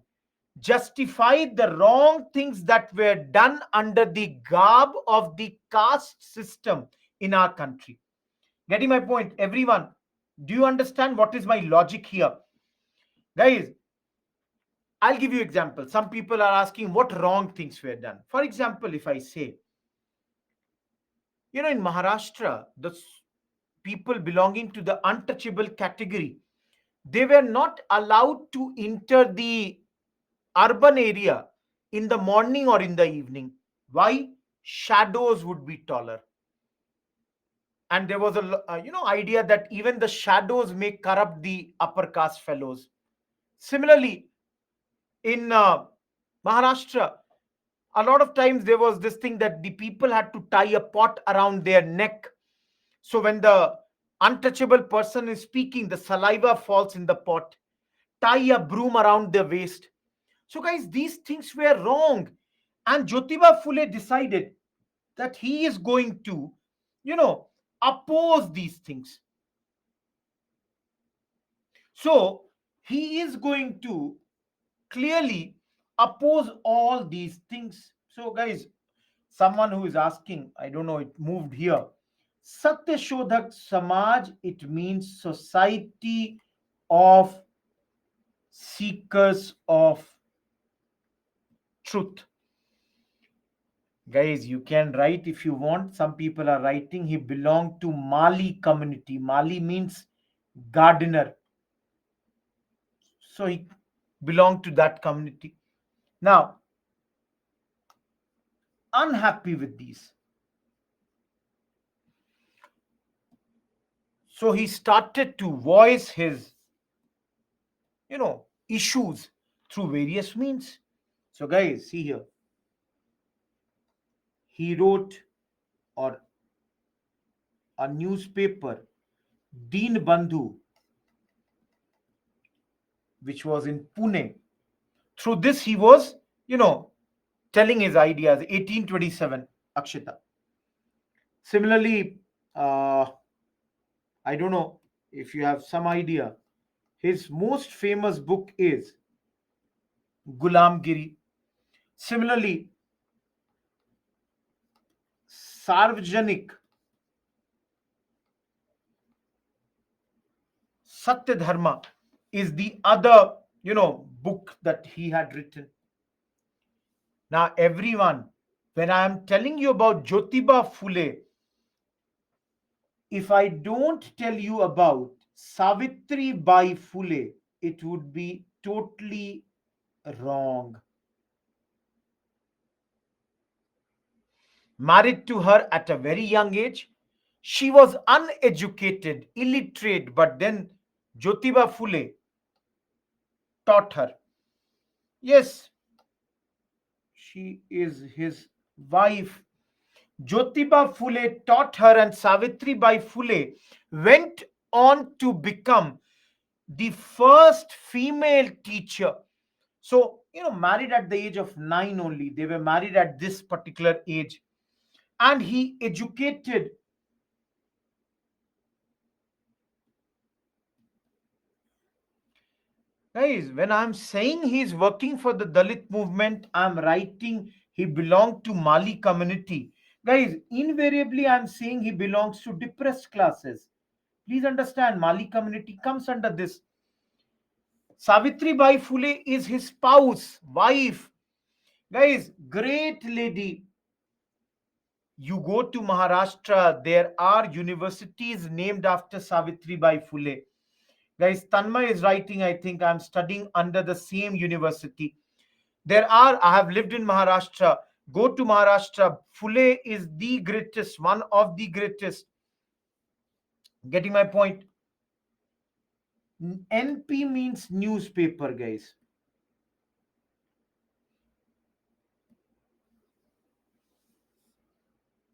justify the wrong things that were done under the garb of the caste system in our country. Getting my point, everyone? Do you understand what is my logic here? Guys, I'll give you example. Some people are asking what wrong things were done. For example, if I say, in Maharashtra, the people belonging to the untouchable category, they were not allowed to enter the urban area in the morning or in the evening. Why? Shadows would be taller. And there was idea that even the shadows may corrupt the upper caste fellows. Similarly, in Maharashtra, a lot of times there was this thing that the people had to tie a pot around their neck. So when the untouchable person is speaking, the saliva falls in the pot. Tie a broom around their waist. So, guys, these things were wrong. And Jyotiba Phule decided that he is going to, you know, oppose these things. So, he is going to clearly oppose all these things. So, guys, someone who is asking, I don't know, it moved here. Satya Shodhak Samaj, it means society of seekers of truth. Guys, you can write if you want. Some people are writing he belonged to Mali community. Mali means gardener. So he belonged to that community. Now, unhappy with these. So he started to voice his, issues through various means. So, guys, see here. He wrote or a newspaper, Deen Bandhu, which was in Pune. Through this, he was, telling his ideas. 1827, Akshita. Similarly, I don't know if you have some idea. His most famous book is Gulamgiri. Similarly, Sarvajanik Satya Dharma is the other, book that he had written. Now, everyone, when I am telling you about Jyotiba Phule, if I don't tell you about Savitri Bai Phule, it would be totally wrong. Married to her at a very young age, she was uneducated, illiterate, but then Jyotiba Phule taught her. Yes, she is his wife. Jyotiba Phule taught her, and Savitri Bai Phule went on to become the first female teacher. So, married at the age of 9 only. They were married at this particular age. And he educated. Guys, when I'm saying he's working for the Dalit movement, I'm writing he belonged to Mali community. Guys, invariably I'm saying he belongs to depressed classes. Please understand, Mali community comes under this. Savitri Bai Phule is his spouse, wife. Guys, great lady. You go to Maharashtra, there are universities named after Savitri Bai Phule. Guys, Tanmay is writing, I think I'm studying under the same university. I have lived in Maharashtra. Go to Maharashtra. Phule is the greatest, one of the greatest. Getting my point? NP means newspaper, guys.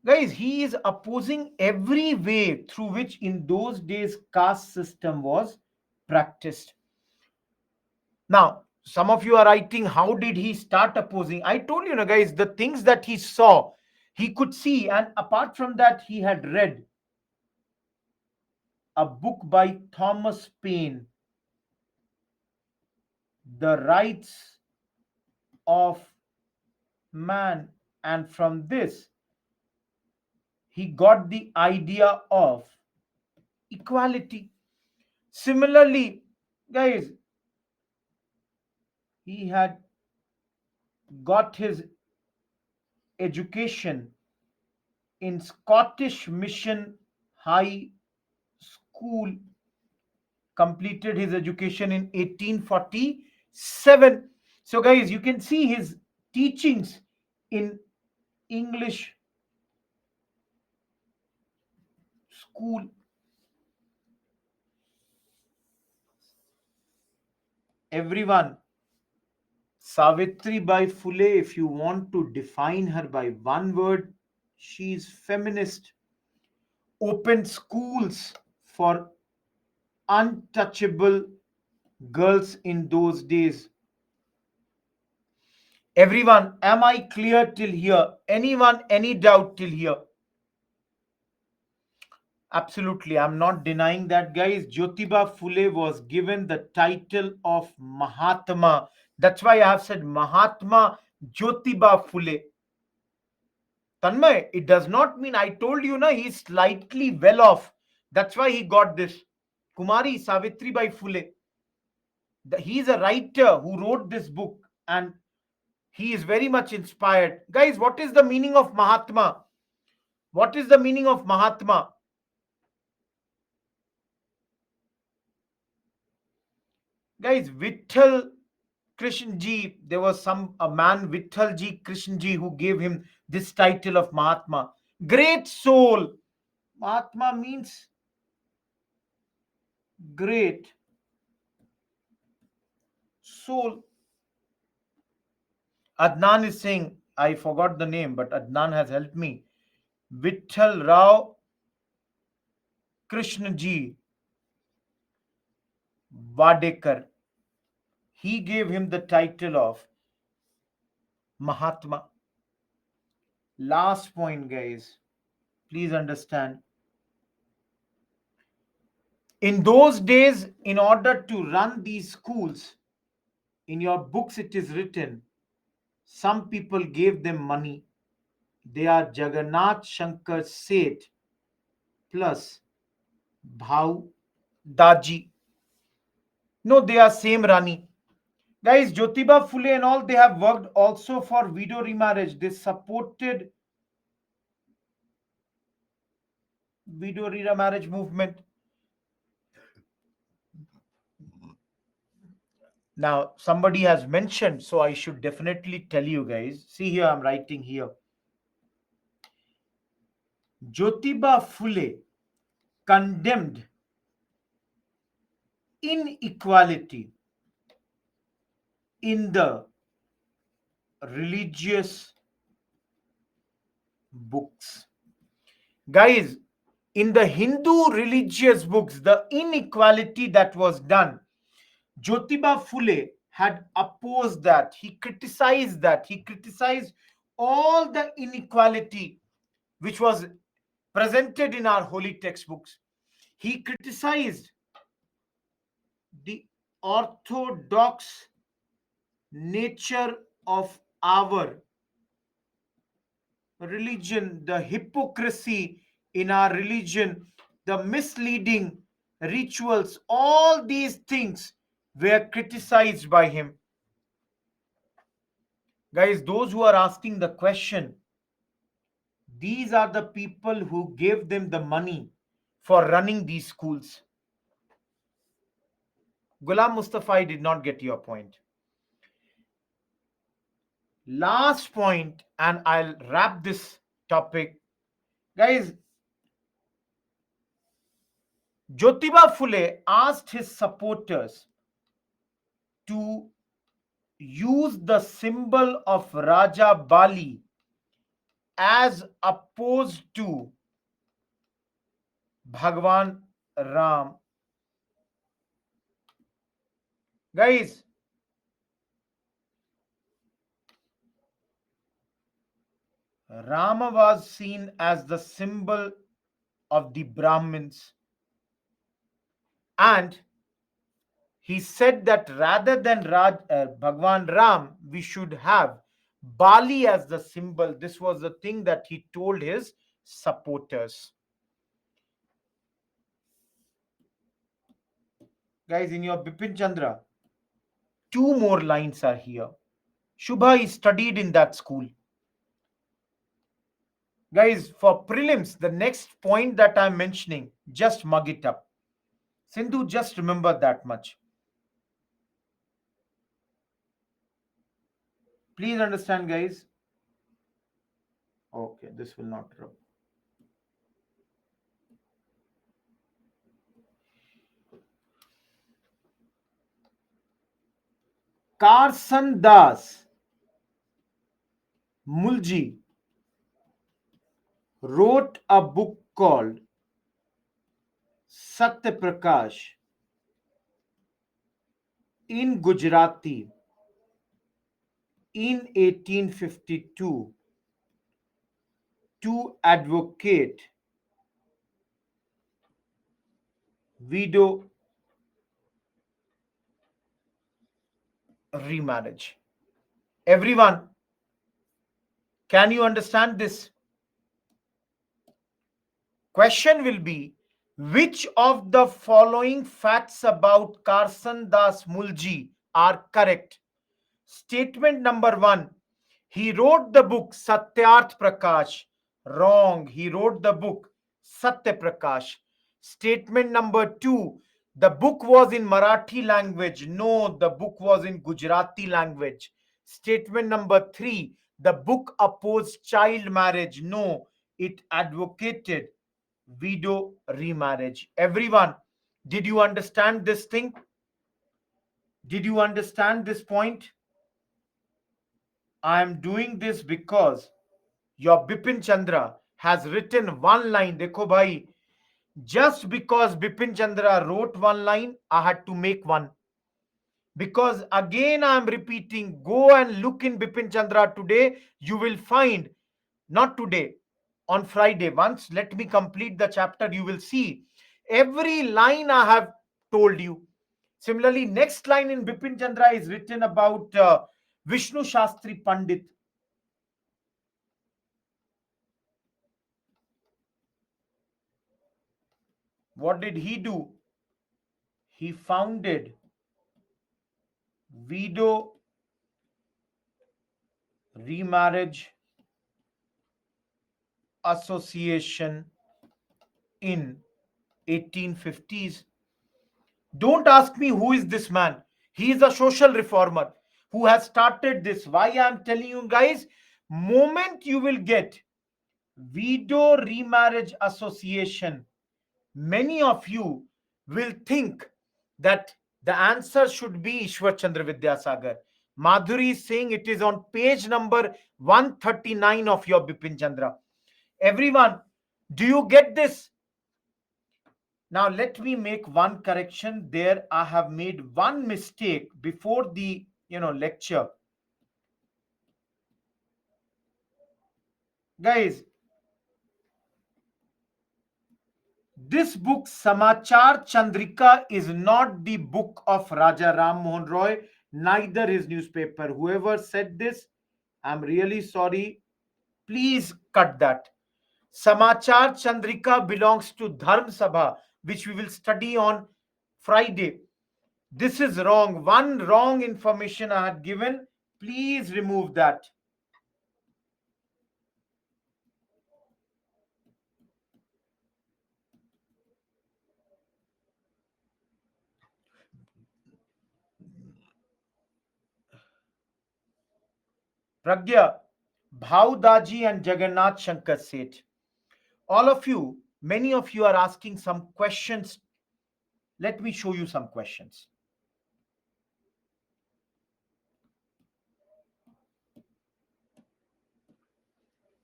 Guys, he is opposing every way through which in those days caste system was practiced. Now, some of you are writing, how did he start opposing? I told you, guys, the things that he saw, he could see, and apart from that, he had read a book by Thomas Paine, The Rights of Man, and from this, he got the idea of equality. Similarly, guys, he had got his education in Scottish Mission High School, completed his education in 1847. So, guys, you can see his teachings in English school. Everyone, Savitri Bai Phule, if you want to define her by one word, she's feminist. Opened schools for untouchable girls in those days. Everyone, am I clear till here? Anyone, any doubt till here? Absolutely, I'm not denying that, guys. Jyotiba Phule was given the title of Mahatma. That's why I have said Mahatma Jyotiba Phule. Tanmay, it does not mean, I told you, he's slightly well off. That's why he got this. Kumari Savitri Bai Phule. He's a writer who wrote this book and he is very much inspired. Guys, what is the meaning of Mahatma? What is the meaning of Mahatma? Guys, Vittal Krishnji, there was a man, Vittalji Krishnji, who gave him this title of Mahatma. Great soul. Mahatma means great soul. Adnan is saying, I forgot the name, but Adnan has helped me. Vittal Rao Krishnji Vadekar. He gave him the title of Mahatma. Last point, guys. Please understand. In those days, in order to run these schools, in your books it is written, some people gave them money. They are Jagannath Shankar Seth plus Bhau Daji. No, they are same Rani. Guys, Jyotiba Phule and all, they have worked also for widow remarriage. They supported widow remarriage movement. Now, somebody has mentioned, so I should definitely tell you guys. See here, I'm writing here. Jyotiba Phule condemned inequality in the religious books. Guys, in the Hindu religious books, the inequality that was done, Jyotiba Phule had opposed that. He criticized that. He criticized all the inequality which was presented in our holy textbooks. He criticized the orthodox nature of our religion, the hypocrisy in our religion, the misleading rituals, all these things were criticized by him. Guys, those who are asking the question, these are the people who gave them the money for running these schools. Ghulam Mustafa, I did not get your point. Last point, and I'll wrap this topic. Guys, Jyotiba Phule asked his supporters to use the symbol of Raja Bali as opposed to Bhagwan Ram. Guys, Rama was seen as the symbol of the Brahmins, and he said that rather than Bhagwan Ram, we should have Bali as the symbol. This was the thing that he told his supporters. Guys, in your Bipin Chandra, two more lines are here. Shubha is studied in that school. Guys, for prelims, the next point that I'm mentioning, just mug it up. Sindhu, just remember that much. Please understand, guys. Okay, this will not rub. Carson Das Mulji wrote a book called Satya Prakash in Gujarati in 1852 to advocate widow remarriage. Everyone, can you understand this? Question will be, which of the following facts about Carson Das Mulji are correct? Statement number one, he wrote the book Satyarth Prakash. Wrong. He wrote the book Satya Prakash. Statement number two, the book was in Marathi language. No, the book was in Gujarati language. Statement number three, the book opposed child marriage. No, it advocated widow remarriage. Everyone, did you understand this thing? Did you understand this point? I am doing this because your Bipin Chandra has written one line. Dekho bhai, just because Bipin Chandra wrote one line, I had to make one. Because again, I am repeating, go and look in Bipin Chandra today. You will find, not today, on Friday. Once let me complete the chapter, you will see every line I have told you. Similarly, next line in Bipin Chandra is written about Vishnu Shastri Pandit. What did he do? He founded Widow Remarriage Association in 1850s. Don't ask me who is this man. He is a social reformer who has started this. Why I am telling you guys, moment you will get Widow Remarriage Association, many of you will think that the answer should be Ishwar Chandra Vidyasagar. Madhuri is saying it is on page number 139 of your Bipin Chandra. Everyone, do you get this? Now let me make one correction there. I have made one mistake before the lecture. Guys, this book, Samachar Chandrika, is not the book of Raja Ram Mohan Roy, neither his newspaper. Whoever said this, I'm really sorry. Please cut that. Samachar Chandrika belongs to Dharm Sabha, which we will study on Friday. This is wrong. One wrong information I had given. Please remove that. Pragya, Bhaudaji and Jagannath Shankar Seth. All of you, many of you are asking some questions. Let me show you some questions.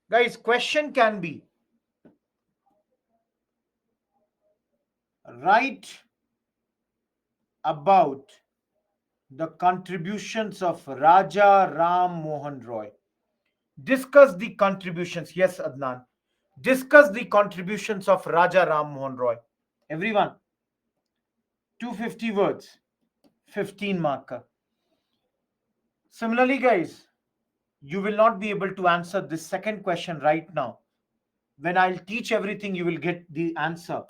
Guys, question can be write about the contributions of Raja Ram Mohan Roy. Discuss the contributions. Yes, Adnan. Discuss the contributions of Raja Ram Mohan Roy. Everyone, 250 words, 15 marker. Similarly, guys, you will not be able to answer this second question right now. When I'll teach everything, you will get the answer.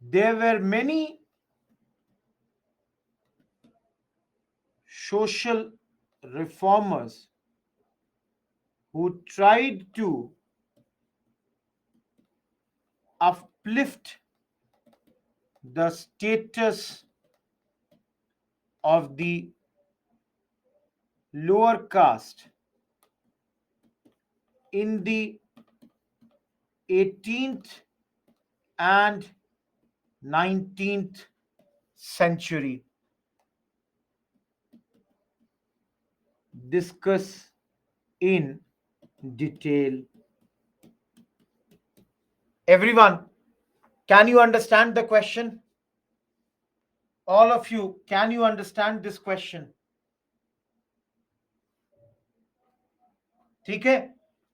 There were many social reformers who tried to uplift the status of the lower caste in the 18th and 19th century. Discuss in detail. Everyone, can you understand the question? All of you, can you understand this question? Okay?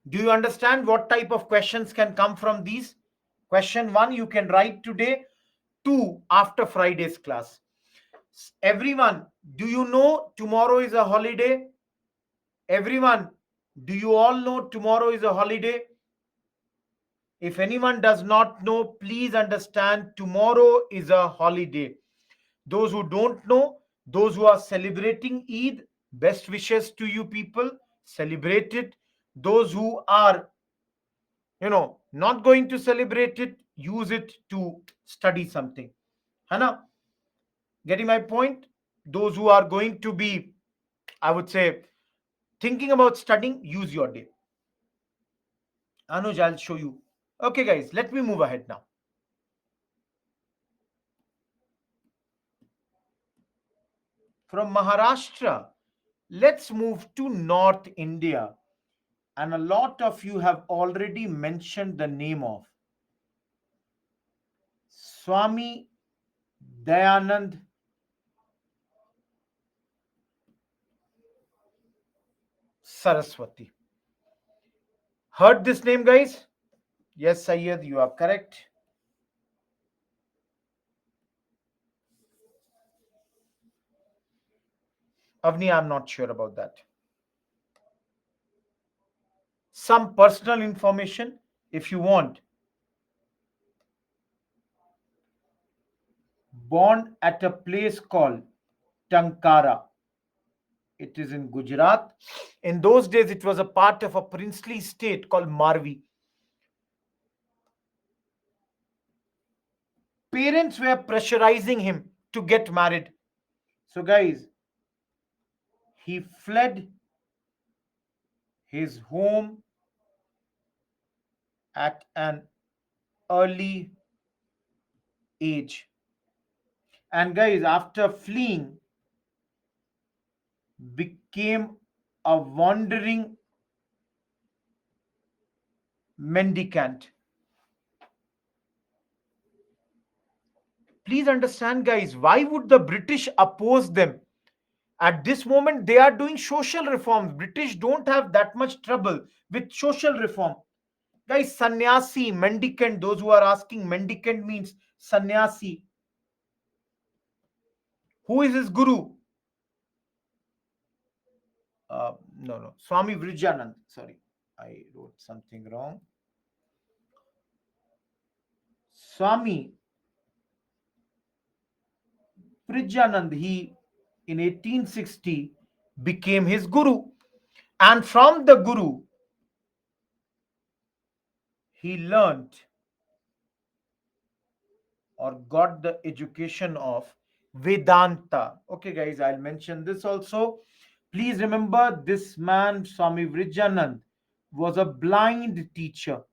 Do you understand what type of questions can come from these? Question 1 you can write today, 2 after Friday's class. Everyone, do you know tomorrow is a holiday? Everyone, do you all know tomorrow is a holiday? If anyone does not know, please understand tomorrow is a holiday. Those who don't know, those who are celebrating Eid, best wishes to you people. Celebrate it. Those who are, not going to celebrate it, use it to study something. Hana? Getting my point? Those who are going to be, I would say, thinking about studying, use your day. Anuj, I'll show you. Okay, guys, let me move ahead now. From Maharashtra, let's move to North India. And a lot of you have already mentioned the name of Swami Dayanand Saraswati. Heard this name, guys? Yes, Sayyid, you are correct. Avni, I'm not sure about that. Some personal information, if you want. Born at a place called Tankara. It is in Gujarat. In those days, it was a part of a princely state called Marvi. Parents were pressurizing him to get married. So, guys, he fled his home at an early age. And, guys, after fleeing, became a wandering mendicant. Please understand, guys, why would the British oppose them? At this moment, they are doing social reforms. British don't have that much trouble with social reform. Guys, sannyasi, mendicant, those who are asking, mendicant means sannyasi. Who is his guru? No, Swami Vrijanand. Sorry, I wrote something wrong. Swami Vrijanand, he in 1860 became his guru, and from the guru he learnt or got the education of Vedanta. Okay, guys, I'll mention this also. Please remember this man, Swami Vrijanand, was a blind teacher.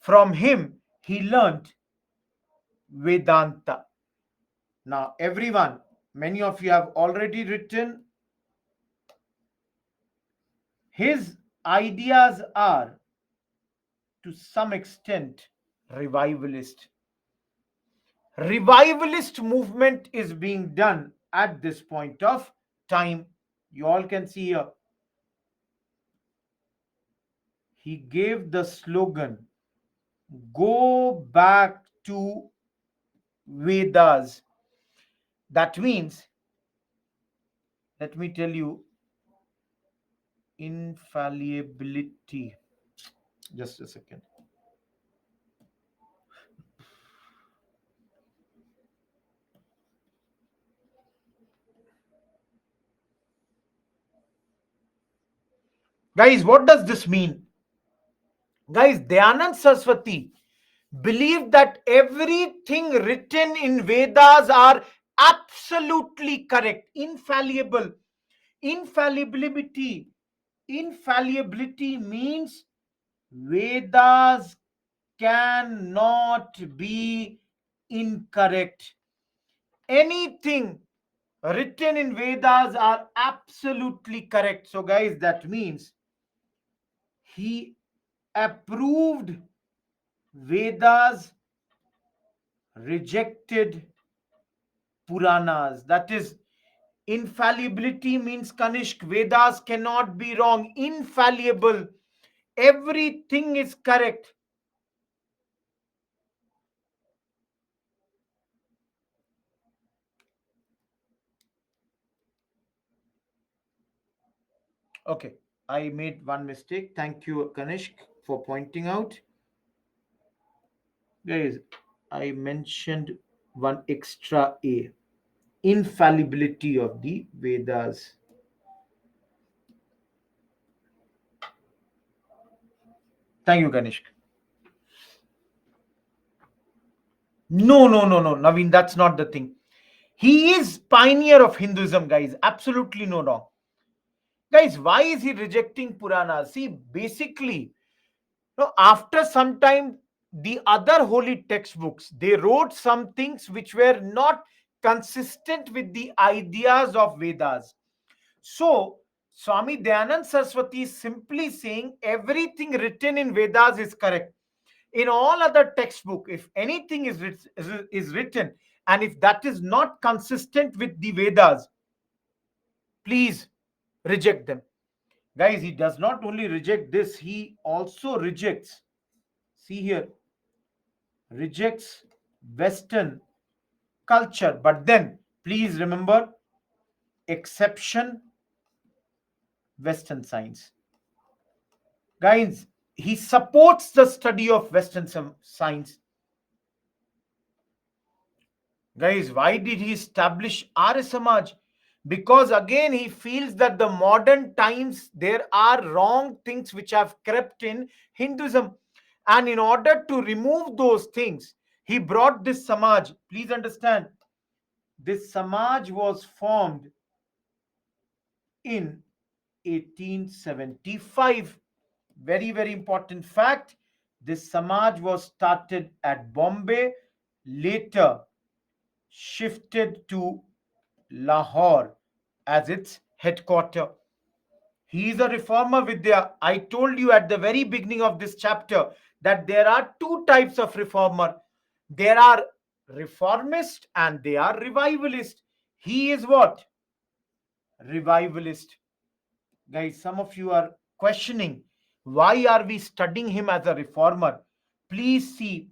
From him, he learnt Vedanta. Now, everyone, many of you have already written, his ideas are to some extent revivalist. Revivalist movement is being done at this point of time. You all can see here. He gave the slogan, go back to Vedas. That means, let me tell you, infallibility. Just a second. Guys, what does this mean? Guys, Dayanand Saraswati believed that everything written in Vedas are absolutely correct, infallible. Infallibility. Infallibility means Vedas cannot be incorrect. Anything written in Vedas are absolutely correct. So, guys, that means he approved Vedas, rejected Puranas. That is, infallibility means Kanishk, Vedas cannot be wrong, infallible. Everything is correct. Okay, I made one mistake. Thank you, Kanishk, for pointing out. Guys, I mentioned one extra A, infallibility of the Vedas. Thank you, Kanishk. No, Naveen, that's not the thing. He is pioneer of Hinduism, guys. Absolutely no wrong. Guys, why is he rejecting Puranas? See, basically, no, after some time, the other holy textbooks, they wrote some things which were not consistent with the ideas of Vedas. So, Swami Dayanand Saraswati is simply saying everything written in Vedas is correct. In all other textbook, if anything is written, and if that is not consistent with the Vedas, please reject them. Guys, he does not only reject this, he also rejects, see here, rejects Western culture. But then, please remember, exception Western science. Guys, he supports the study of Western science. Guys, why did he establish Arya Samaj? Because again, he feels that the modern times there are wrong things which have crept in Hinduism. And in order to remove those things, he brought this Samaj. Please understand, this Samaj was formed in 1875. Very, very important fact. This Samaj was started at Bombay, later shifted to Lahore as its headquarter. He is a reformer, Vidya. I told you at the very beginning of this chapter that there are two types of reformer. There are reformist and they are revivalist. He is what? Revivalist. Guys, some of you are questioning why are we studying him as a reformer. Please see,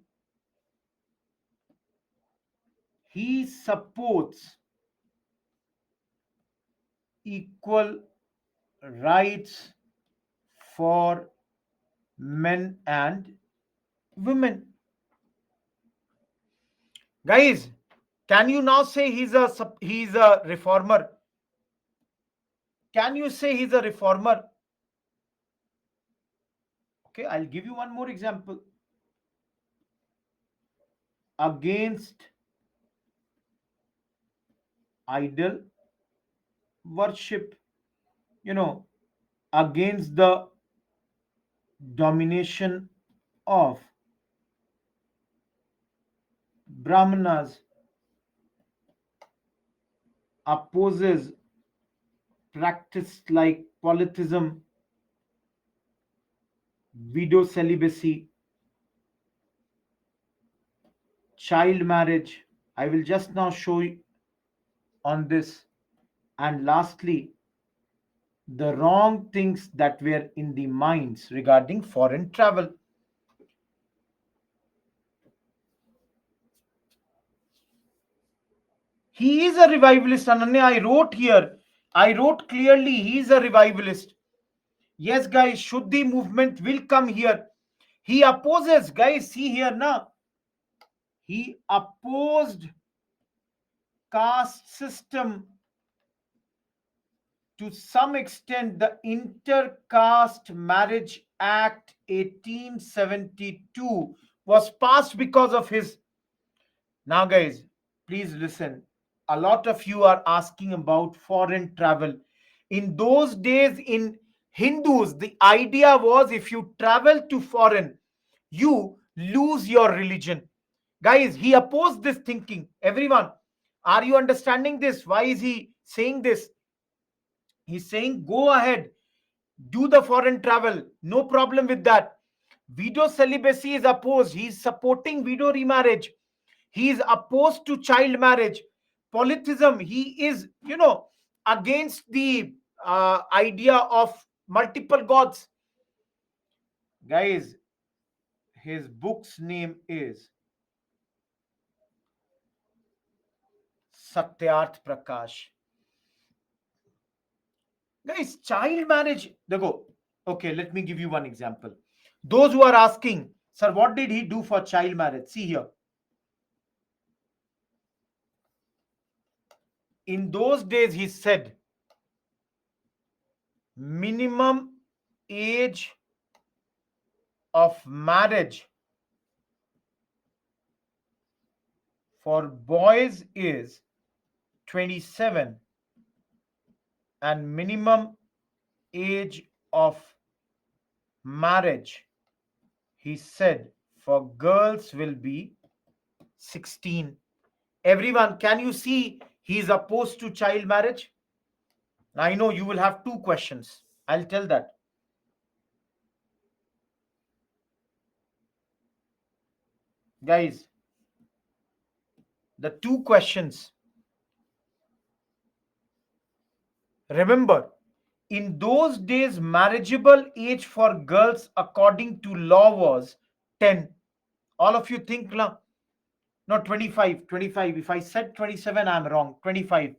he supports equal rights for men and women. Guys, can you now say he's a reformer? Can you say he's a reformer? Okay, I'll give you one more example. Against idol worship, you know, against the domination of brahmanas, opposes practice like polytheism, widow celibacy, child marriage. I will just now show you on this. And lastly, the wrong things that were in the minds regarding foreign travel. He is a revivalist, Ananya. I wrote clearly, he is a revivalist. Yes, guys, Shuddhi movement will come here. He opposes, guys, see here now. He opposed caste system to some extent. The Intercaste Marriage Act 1872 was passed because of his. Now, guys, please listen. A lot of you are asking about foreign travel. In those days, in Hindus, the idea was if you travel to foreign, you lose your religion. Guys, he opposed this thinking. Everyone, are you understanding this? Why is he saying this? He's saying, go ahead, do the foreign travel, no problem with that. Widow celibacy is opposed. He's supporting widow remarriage. He is opposed to child marriage. Polytheism, he is, against the idea of multiple gods. Guys, his book's name is Satyarth Prakash. Guys, child marriage, go. Okay, let me give you one example. Those who are asking, sir, what did he do for child marriage? See here. In those days, he said minimum age of marriage for boys is 27 and minimum age of marriage, he said, for girls will be 16. Everyone, can you see he is opposed to child marriage? I know you will have two questions. I'll tell that. Guys, the two questions. Remember, in those days, marriageable age for girls according to law was 10. All of you think, no, 25, 25. If I said 27, I'm wrong. 25.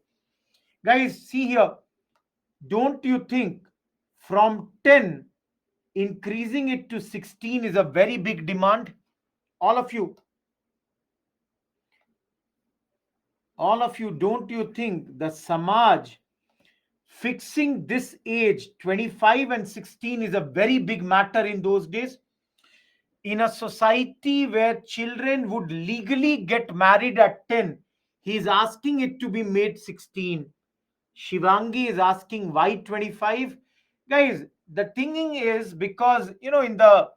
Guys, see here. Don't you think from 10, increasing it to 16 is a very big demand? All of you. All of you, don't you think the Samaj fixing this age 25 and 16 is a very big matter in those days? In a society where children would legally get married at 10, he is asking it to be made 16. Shivangi is asking why 25. Guys, the thinking is because, in the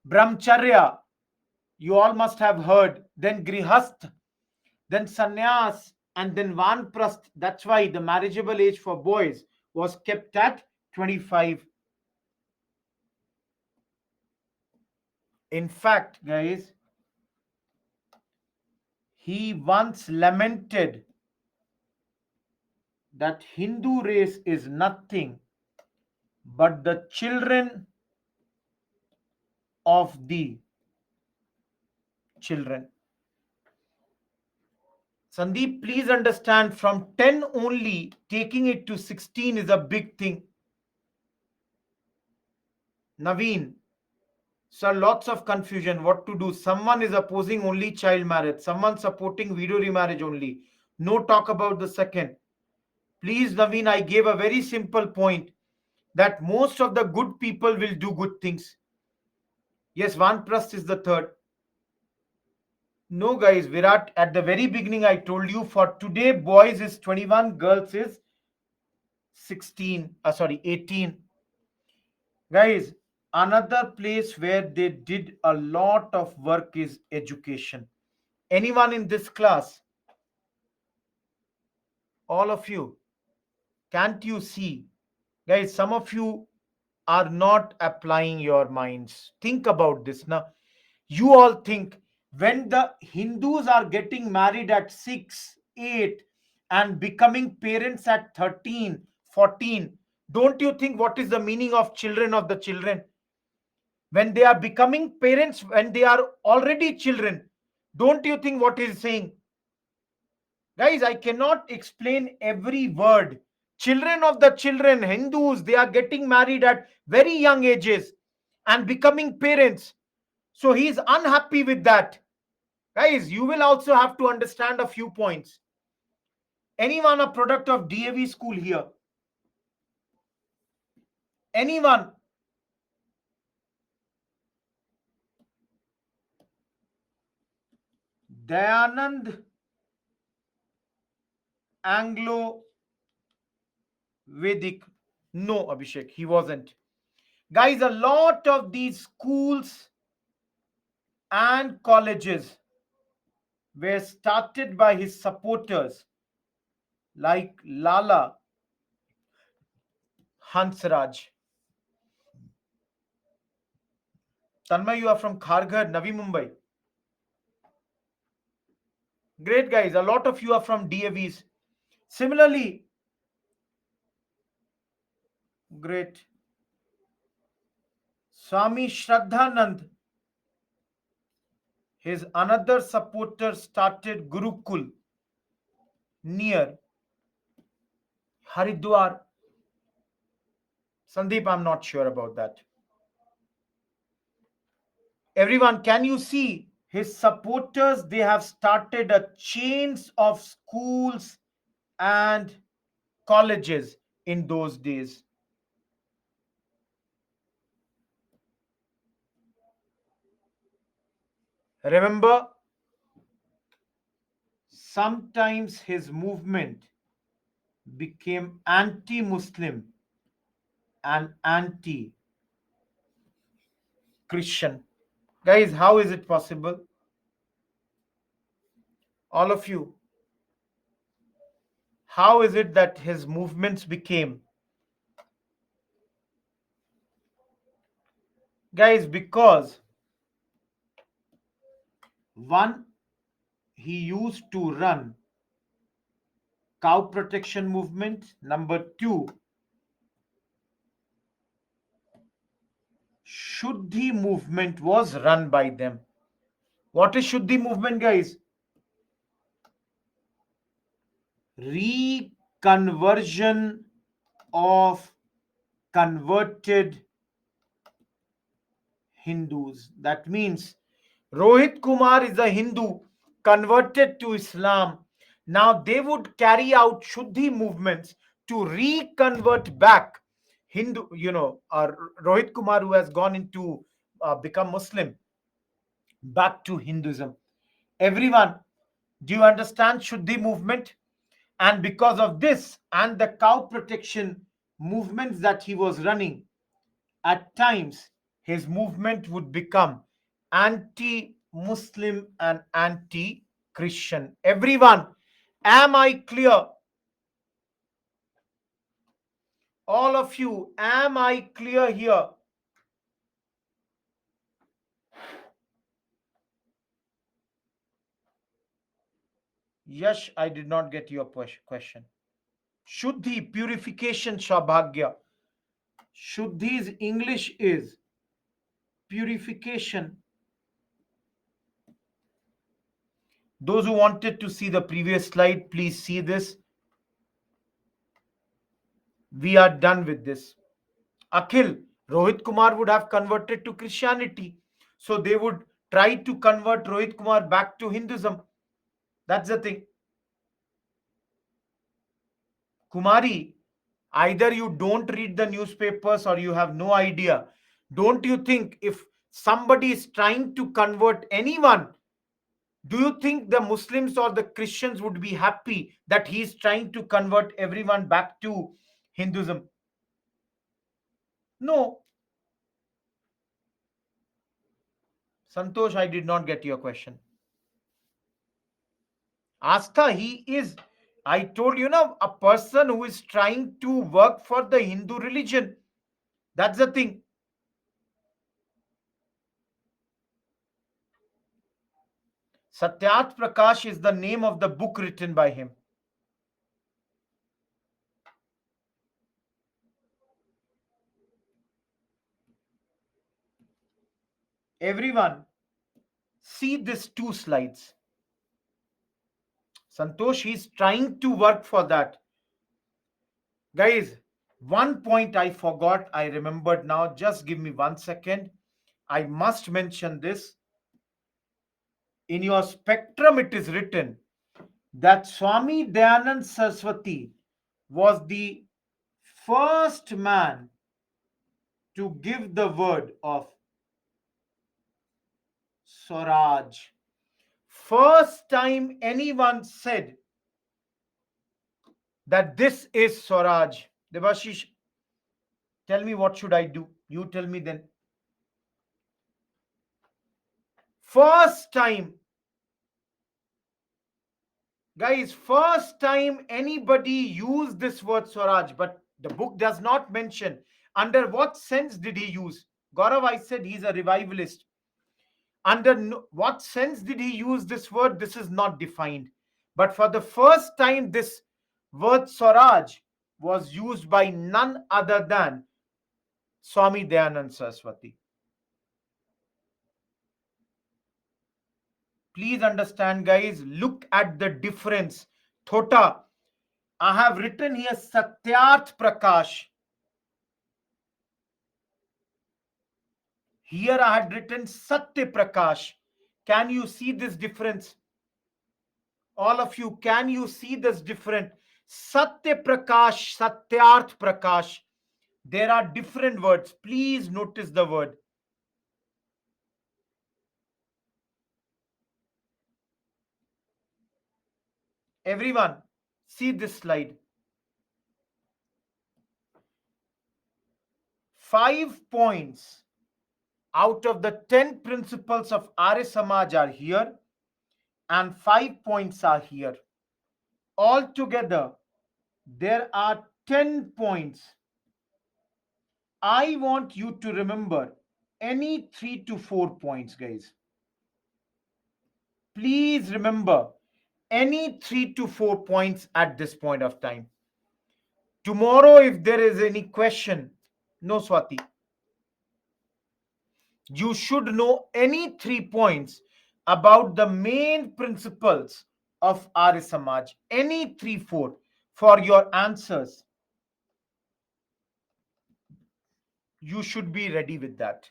Brahmacharya, you all must have heard, then Grihast, then Sannyas, and then Vanprasth. That's why the marriageable age for boys was kept at 25. In fact, guys, he once lamented that Hindu race is nothing but the children of the children. Sandeep, please understand from 10 only, taking it to 16 is a big thing. Naveen, sir, lots of confusion. What to do? Someone is opposing only child marriage, someone supporting widow remarriage only. No talk about the second. Please, Naveen, I gave a very simple point that most of the good people will do good things. Yes, Vanprast is the third. No, guys, Virat, at the very beginning, I told you for today, boys is 21, girls is 16, sorry, 18. Guys, another place where they did a lot of work is education. Anyone in this class, all of you, can't you see? Guys, some of you are not applying your minds. Think about this now. You all think when the Hindus are getting married at 6, 8 and becoming parents at 13, 14, don't you think what is the meaning of children of the children? When they are becoming parents, when they are already children, don't you think what is saying? Guys, I cannot explain every word. Children of the children, Hindus, they are getting married at very young ages and becoming parents. So he is unhappy with that. Guys, you will also have to understand a few points. Anyone a product of DAV school here? Anyone? Dayanand Anglo Vedic? No, Abhishek, he wasn't. Guys, a lot of these schools and colleges were started by his supporters like Lala Hansraj. Tanmay, you are from Kharghar, Navi Mumbai. Great, guys. A lot of you are from DAVs. Similarly, great. Swami Shraddhanand, his another supporter, started Gurukul near Haridwar. Sandeep, I'm not sure about that. Everyone, can you see his supporters? They have started a chains of schools and colleges in those days. Remember, sometimes his movement became anti Muslim and anti Christian. Guys, how is it possible? All of you, how is it that his movements became? Guys, because one, he used to run cow protection movement. Number two, Shuddhi movement was run by them. What is Shuddhi movement, guys? Reconversion of converted Hindus. That means Rohit Kumar is a Hindu converted to Islam. Now they would carry out Shuddhi movements to reconvert back Hindu, Rohit Kumar who has gone into become Muslim back to Hinduism. Everyone, do you understand Shuddhi movement? And because of this and the cow protection movements that he was running, at times his movement would become anti Muslim and anti Christian. Everyone, am I clear? All of you, am I clear here? Yes, I did not get your question. Shuddhi, purification, Shabhagya. Shuddhi's English is purification. Those who wanted to see the previous slide, please see this. We are done with this. Akhil, Rohit Kumar would have converted to Christianity. So they would try to convert Rohit Kumar back to Hinduism. That's the thing. Kumari, either you don't read the newspapers or you have no idea. Don't you think if somebody is trying to convert anyone, do you think the Muslims or the Christians would be happy that he is trying to convert everyone back to Hinduism? No. Santosh, I did not get your question. Astha, he is, I told you now, a person who is trying to work for the Hindu religion. That's the thing. Satyat Prakash is the name of the book written by him. Everyone, see these two slides. Santosh, he's trying to work for that. Guys, one point I forgot, I remembered now. Just give me 1 second. I must mention this. In your spectrum, it is written that Swami Dayanand Saraswati was the first man to give the word of Swaraj. First time anyone said that this is Swaraj. Devashish, tell me what should I do? You tell me then. First time, guys, first time anybody used this word Swaraj, but the book does not mention under what sense did he use. Gaurav, I said he's a revivalist. Under what sense did he use this word? This is not defined. But for the first time, this word Swaraj was used by none other than Swami Dayanand Saraswati. Please understand, guys, look at the difference. Thota, I have written here Satyarth Prakash. Here I had written Satya Prakash. Can you see this difference? All of you, can you see this different? Satya Prakash, Satyarth Prakash. There are different words. Please notice the word. Everyone, see this slide. 5 points out of the 10 principles of Arya Samaj are here, and 5 points are here. Altogether, there are 10 points. I want you to remember any 3 to 4 points, guys. Please remember any 3 to 4 points at this point of time. Tomorrow, if there is any question, no, Swati, you should know any 3 points about the main principles of Arya Samaj. Any 3, 4 for your answers. You should be ready with that.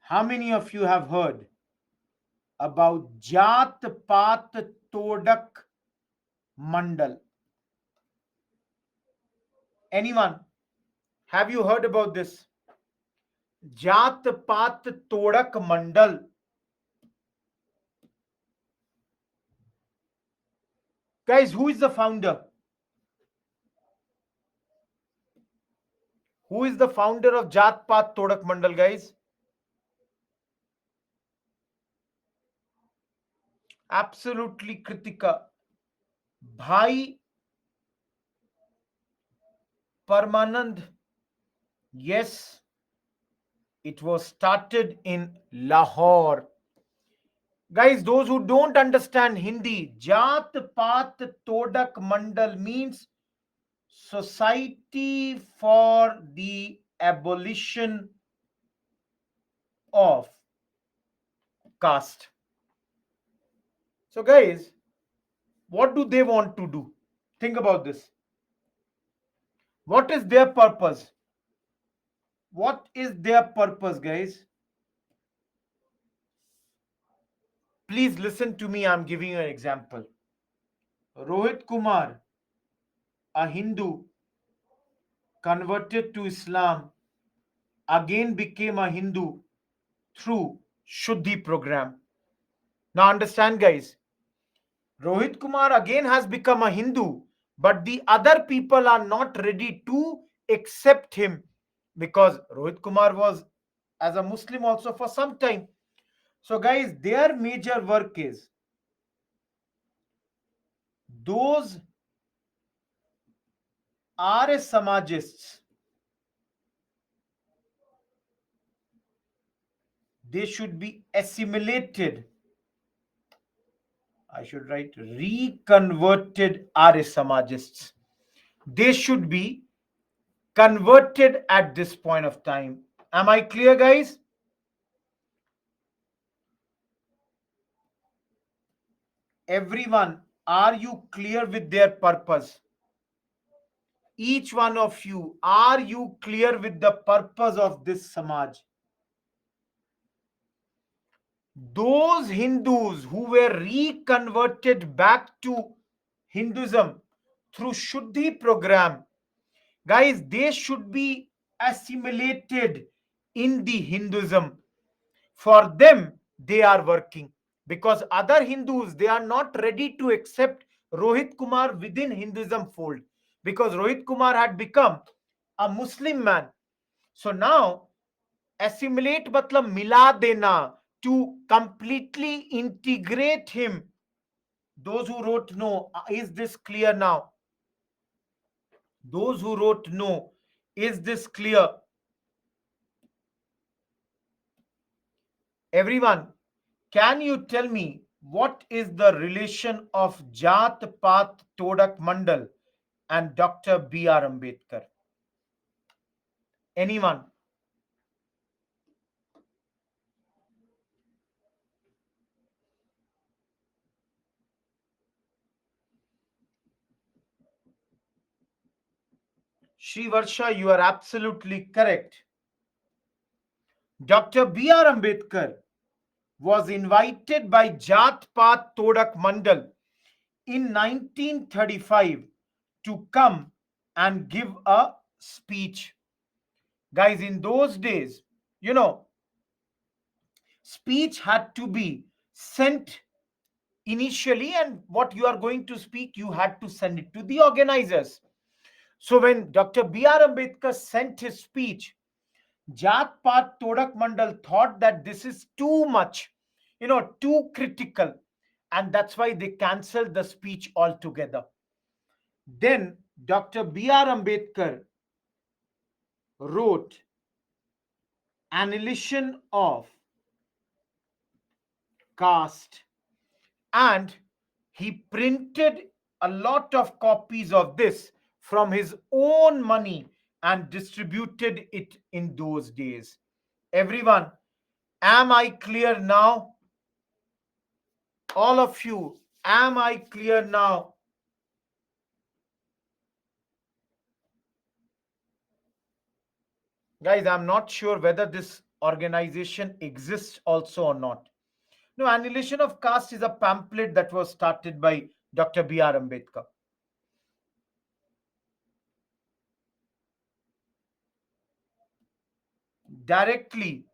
How many of you have heard about Jat Pat Todak Mandal? Anyone? Have you heard about this? Jat Pat Todak Mandal. Guys, who is the founder? Who is the founder of Jat Pat Todak Mandal, guys? Absolutely, Kritika. Bhai Parmanand. Yes, it was started in Lahore. Guys, those who don't understand Hindi, Jat Pat Todak Mandal means Society for the Abolition of Caste. So, guys, What do they want to do? Think about this. What is their purpose? What is their purpose, guys? Please listen to me. I'm giving you an example. Rohit Kumar, a Hindu, converted to Islam, again became a Hindu through Shuddhi program. Now understand, guys. Rohit Kumar again has become a Hindu, but the other people are not ready to accept him because Rohit Kumar was as a Muslim also for some time. So, guys, their major work is those Arya Samajists, they should be assimilated. I should write reconverted Arya Samajists. They should be converted at this point of time. Am I clear, guys? Everyone, are you clear with their purpose? Each one of you, are you clear with the purpose of this Samaj? Those Hindus who were reconverted back to Hinduism through Shuddhi program, guys, they should be assimilated in the Hinduism. For them, they are working because other Hindus, they are not ready to accept Rohit Kumar within Hinduism fold because Rohit Kumar had become a Muslim man. So now assimilate matlab mila dena, to completely integrate him. Those who wrote no, is this clear now? Those who wrote no, is this clear? Everyone, can you tell me what is the relation of Jat Pat Todak Mandal and Dr. B.R. Ambedkar? Anyone? Shri Varsha, you are absolutely correct. Dr. B.R. Ambedkar was invited by Jat Pat Todak Mandal in 1935 to come and give a speech. Guys, in those days, you know, speech had to be sent initially, and what you are going to speak, you had to send it to the organizers. So when Dr. B.R. Ambedkar sent his speech, Jat Pat Todak Mandal thought that this is too much, too critical, and that's why they cancelled the speech altogether. Then Dr. B.R. Ambedkar wrote Annihilation of Caste, and he printed a lot of copies of this from his own money and distributed it in those days. Everyone, am I clear now? All of you, am I clear now? Guys, I'm not sure whether this organization exists also or not. No, Annihilation of Caste is a pamphlet that was started by Dr. B.R. Ambedkar. Directly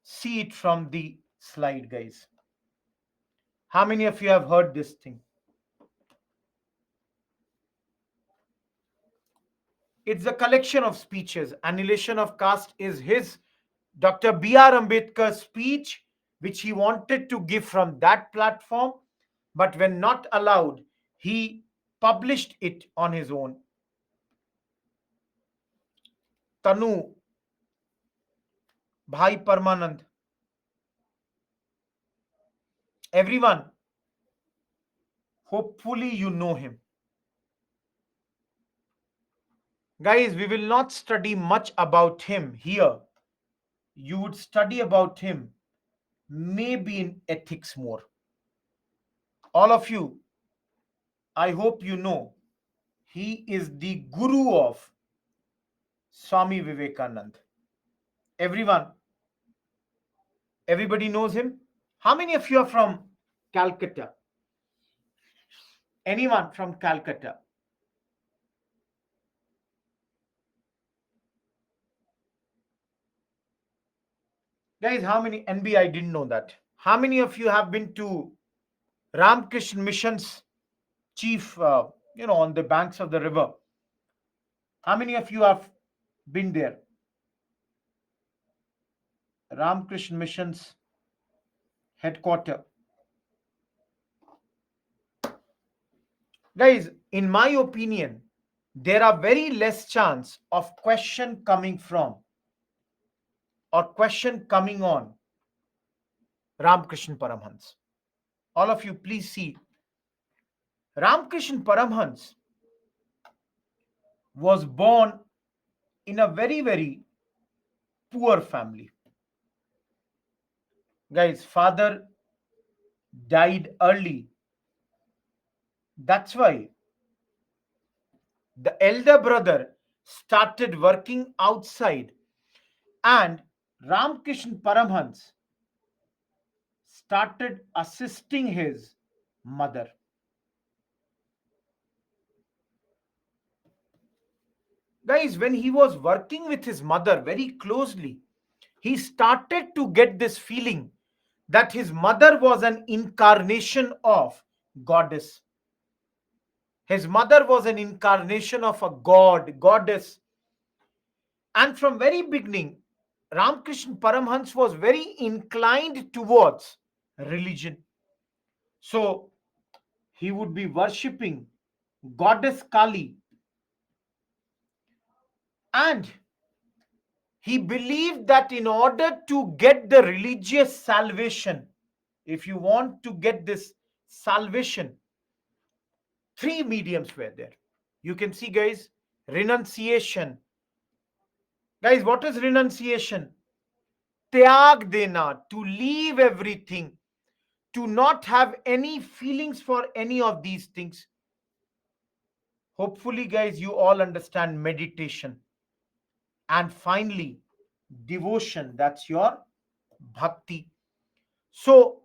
see it from the slide, guys. How many of you have heard this thing? It's a collection of speeches. Annihilation of Caste is his Dr. B.R. Ambedkar's speech, which he wanted to give from that platform, but when not allowed, he published it on his own. Tanu, Bhai Parmanand, everyone, hopefully you know him. Guys, we will not study much about him here. You would study about him maybe in ethics more. All of you, I hope you know he is the guru of Swami Vivekanand. Everyone, everybody knows him. How many of you are from Calcutta? Anyone from Calcutta? Guys, how many? NB, I didn't know that. How many of you have been to Ramkrishna Mission's chief, on the banks of the river? How many of you have been there? Ramkrishna Mission's headquarter. Guys, in my opinion, there are very less chance of question coming from or question coming on Ramkrishna Paramhans. All of you, please see. Ramkrishna Paramhans was born in a very, very poor family. Guys, father died early. That's why the elder brother started working outside, and Ramkrishna Paramhans started assisting his mother. Guys, when he was working with his mother very closely, he started to get this feeling that his mother was an incarnation of goddess. His mother was an incarnation of a god, goddess. And from very beginning, Ramakrishna Paramhans was very inclined towards religion. So he would be worshipping goddess Kali, and he believed that in order to get the religious salvation, if you want to get this salvation, three mediums were there. You can see, guys, renunciation. Guys, what is renunciation? Tyag dena, to leave everything, to not have any feelings for any of these things. Hopefully, guys, you all understand meditation. And finally, devotion. That's your bhakti. So,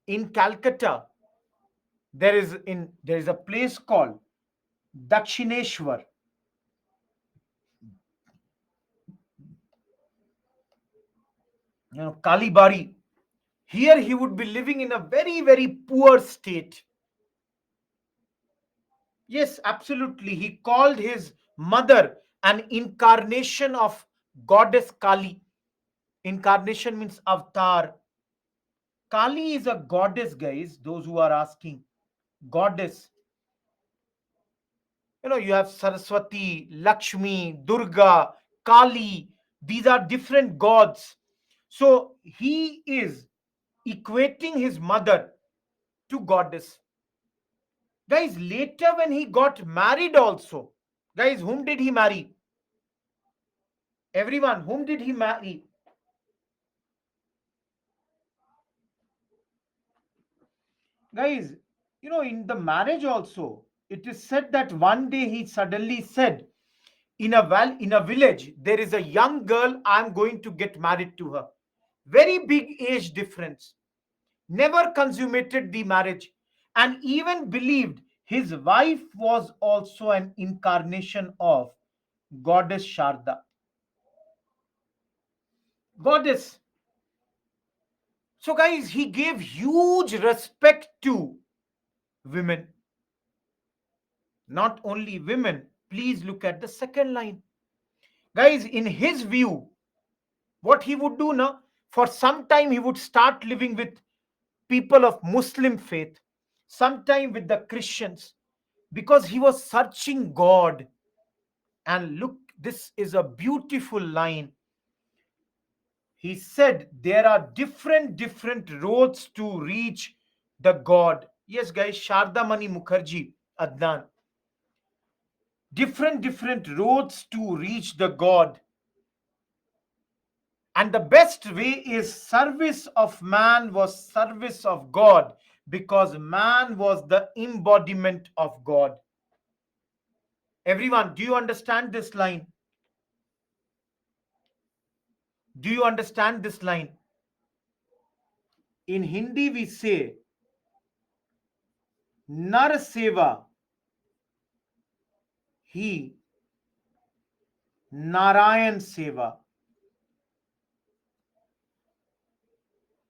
in Calcutta, there is a place called Dakshineshwar. Kalibari. Here he would be living in a very, very poor state. Yes, absolutely. He called his mother an incarnation of goddess Kali. Incarnation means avatar. Kali is a goddess, guys, those who are asking. Goddess. You have Saraswati, Lakshmi, Durga, Kali. These are different gods. So he is equating his mother to goddess. Guys, later when he got married also, guys, whom did he marry? Everyone, whom did he marry? Guys, in the marriage also, it is said that one day he suddenly said, in a village, there is a young girl, I'm going to get married to her. Very big age difference. Never consummated the marriage, and even believed his wife was also an incarnation of goddess Sharda. Goddess. So, guys, he gave huge respect to women. Not only women, please look at the second line. Guys, in his view, what he would do now, for some time, he would start living with people of Muslim faith, sometime with the Christians, because he was searching God. And look, this is a beautiful line. He said there are different roads to reach the God. Yes, guys, Sharda Mani Mukherjee, Adnan. Different roads to reach the God. And the best way is service of man was service of God. because man was the embodiment of God. Everyone, do you understand this line? Do you understand this line? In Hindi, we say, Nar Seva, he, Narayan Seva.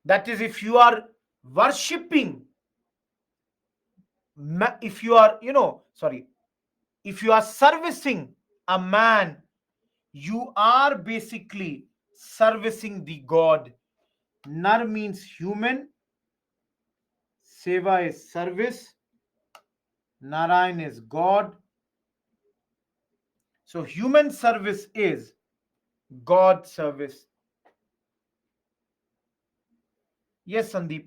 That is, if you are worshipping, if you are, sorry, if you are servicing a man, you are basically servicing the God. Nar means human, Seva is service, Narayan is God. So human service is God service. Yes, Sandeep,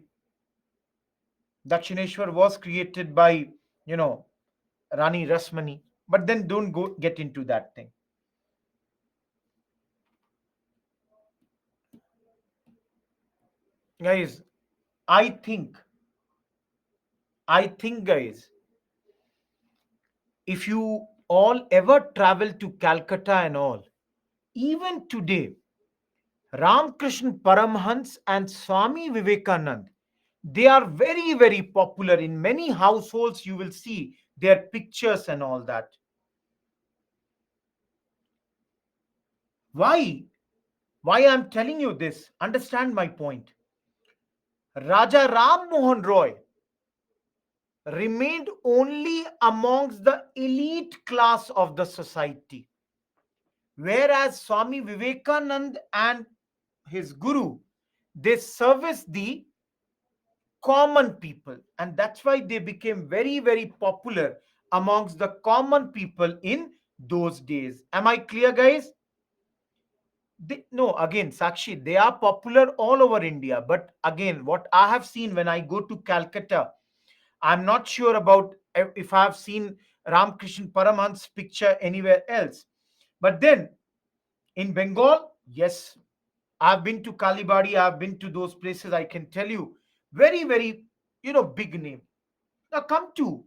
Dakshineshwar was created by, you know, Rani Rasmani. But then don't go get into that thing. Guys, I think, guys, if you all ever travel to Calcutta and all, even today, Ramakrishna Paramhans and Swami Vivekanand, they are very, very popular. In many households, you will see their pictures and all that. Why? Why I'm telling you this? Understand my point. Raja Ram Mohan Roy remained only amongst the elite class of the society, whereas Swami Vivekanand and his guru, they service the common people, and that's why they became very, very popular amongst the common people in those days. Am I clear, guys? No, again, Sakshi, they are popular all over India. But again, what I have seen when I go to Calcutta, I'm not sure about if I have seen Ramakrishna Paramhans picture anywhere else. But then in Bengal, yes, I've been to Kalibadi, I've been to those places. I can tell you, very, very, big name. Now come to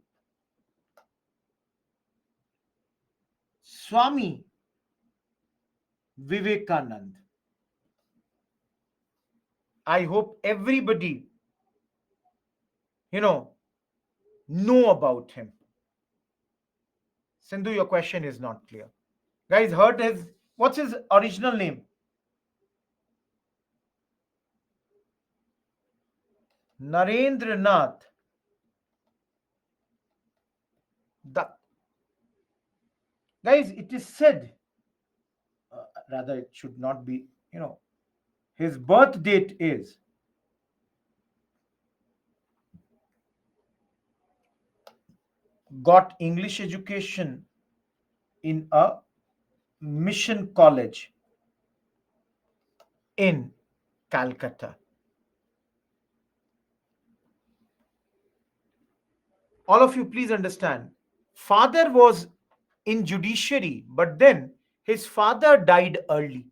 Swami Vivekanand. I hope everybody, you know, know about him. Sindhu, your question is not clear. Guys, heard what's his original name? Narendranath Dutt. Guys, it is said, rather, it should not be, his birth date is got English education in a mission college in Calcutta. All of you, please understand. Father was in judiciary, but then his father died early.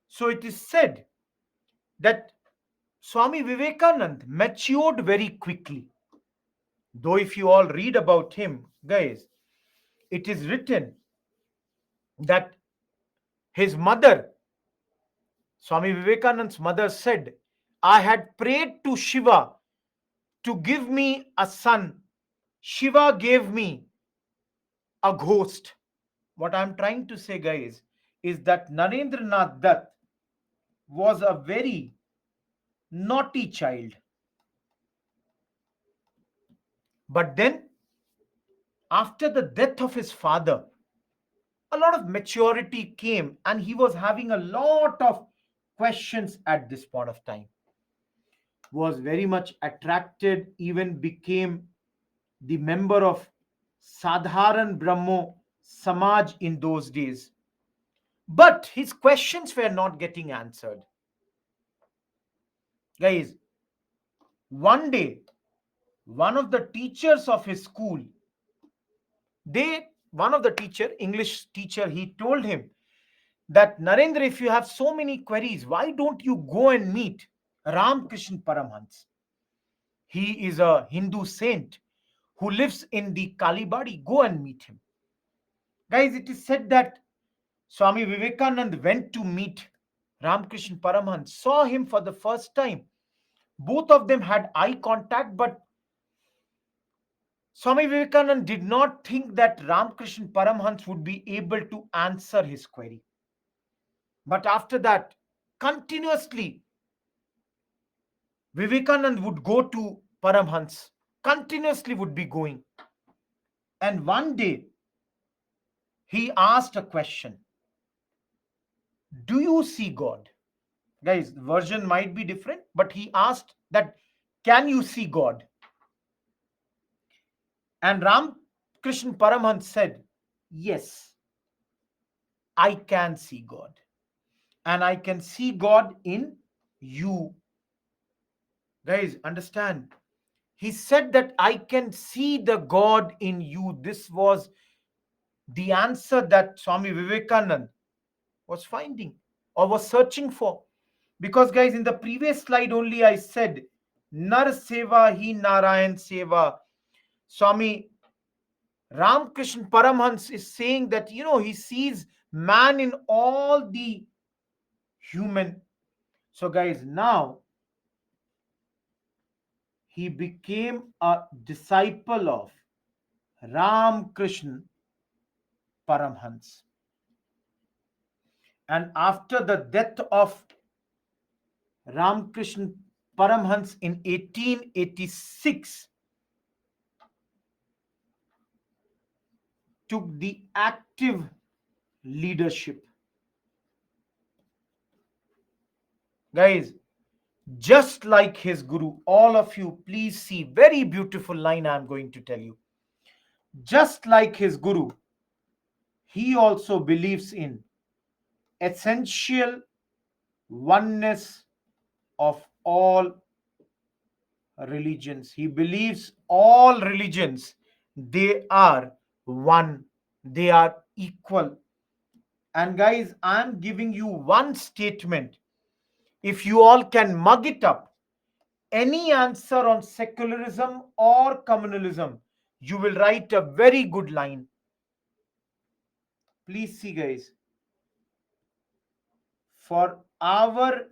So it is said that Swami Vivekanand matured very quickly. Though, if you all read about him, guys, it is written that his mother, Swami Vivekanand's mother, said, I had prayed to Shiva to give me a son. Shiva gave me a ghost. What I'm trying to say, guys, is that Narendranath Dutt was a very naughty child. But then, after the death of his father, a lot of maturity came and he was having a lot of questions at this point of time. Was very much attracted, even became the member of Sadharan Brahmo Samaj in those days. But his questions were not getting answered. Guys, one day, one of the teachers of his school, one of the teacher, English teacher, he told him that Narendra, if you have so many queries, why don't you go and meet Ramakrishna Paramhans? He is a Hindu saint who lives in the Kalibadi. Go and meet him. Guys, it is said that Swami Vivekanand went to meet Ramakrishna Paramhans, saw him for the first time. Both of them had eye contact, but Swami Vivekanand did not think that Ramakrishna Paramhans would be able to answer his query. But after that, continuously, Vivekanand would go to Paramhans, continuously would be going. And one day, he asked a question: do you see God? Guys, the version might be different, but he asked that, can you see God? And Ram Krishna Paramhans said, yes, I can see God. And I can see God in you. Guys, understand? He said that I can see the God in you. This was the answer that Swami Vivekanand was finding or was searching for. Because, guys, in the previous slide only I said, Nar Seva Hi Narayan Seva. Swami Ramkrishna Paramhans is saying that, he sees man in all the human. So, guys, now he became a disciple of Ramkrishna Paramhans. And after the death of Ramkrishna Paramhans in 1886, took the active leadership. Guys, just like his guru, all of you, please see, very beautiful line I am going to tell you. Just like his guru, he also believes in essential oneness of all religions. He believes all religions, they are one, they are equal. And guys, I am giving you one statement. If you all can mug it up, any answer on secularism or communalism, you will write a very good line. Please see, guys. For our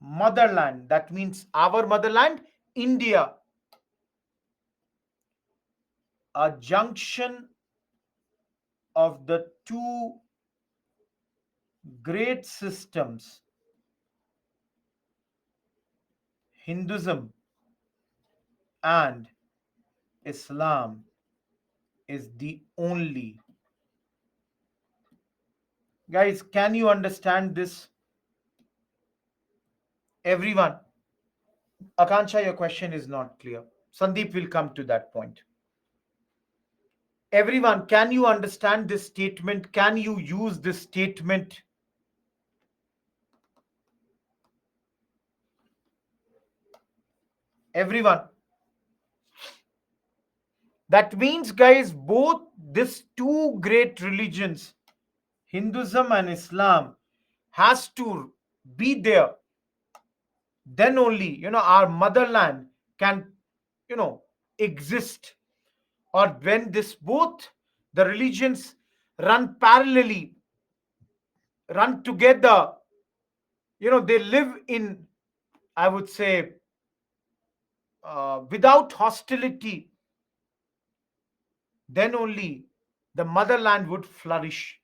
motherland, that means our motherland, India, a junction of the two great systems, Hinduism and Islam, is the only. Guys, can you understand this? Everyone, Akansha, your question is not clear. Sandeep will come to that point. Everyone, can you understand this statement? Can you use this statement? Everyone. That means, guys, both these two great religions, Hinduism and Islam, has to be there. Then only, our motherland can, exist. Or when this both the religions run parallelly, run together, they live in, I would say, without hostility, then only the motherland would flourish.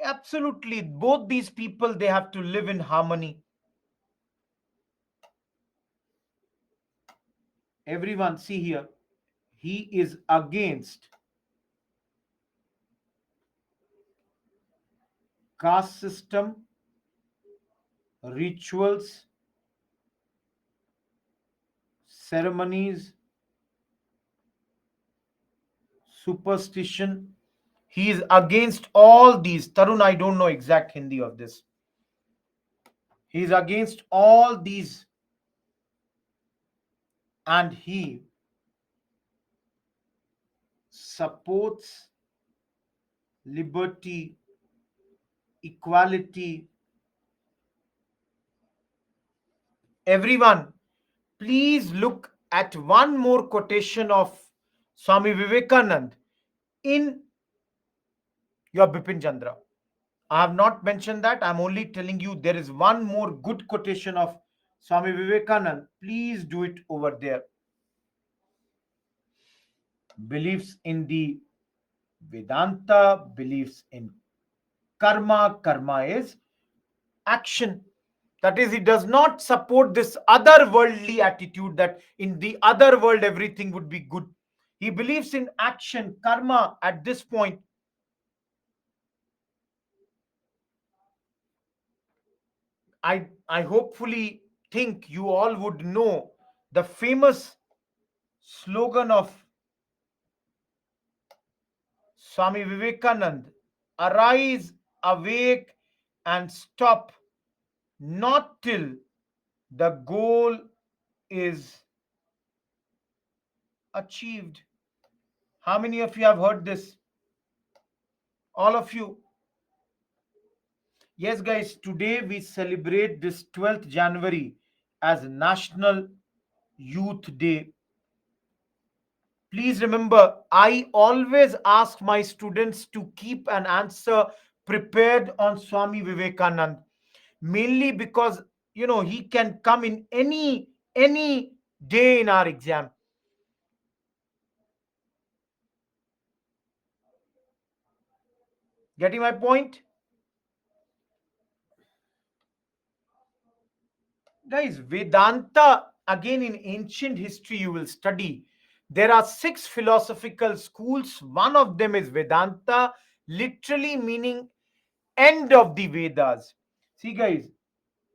Absolutely, both these people, they have to live in harmony. Everyone, see here, he is against caste system, rituals, ceremonies, superstition. He is against all these. Tarun, I don't know exact Hindi of this. He is against all these, and he supports liberty equality. Everyone, please look at one more quotation of Swami Vivekanand in your Bipin Chandra. I have not mentioned that. I'm only telling you there is one more good quotation of Swami Vivekanand. Please do it over there. Beliefs in the Vedanta, beliefs in karma. Karma is action. That is, he does not support this otherworldly attitude that in the other world everything would be good. He believes in action, karma at this point. I hopefully think you all would know the famous slogan of Swami Vivekanand: arise, awake, and stop, not till the goal is achieved. How many of you have heard this? All of you. Yes, guys, today we celebrate this 12th January as National Youth Day. Please remember, I always ask my students to keep an answer prepared on Swami Vivekanand, mainly because he can come in any day in our exam. Getting my point? Guys, Vedanta, again in ancient history, you will study. There are six philosophical schools. One of them is Vedanta, literally meaning end of the Vedas. See, guys,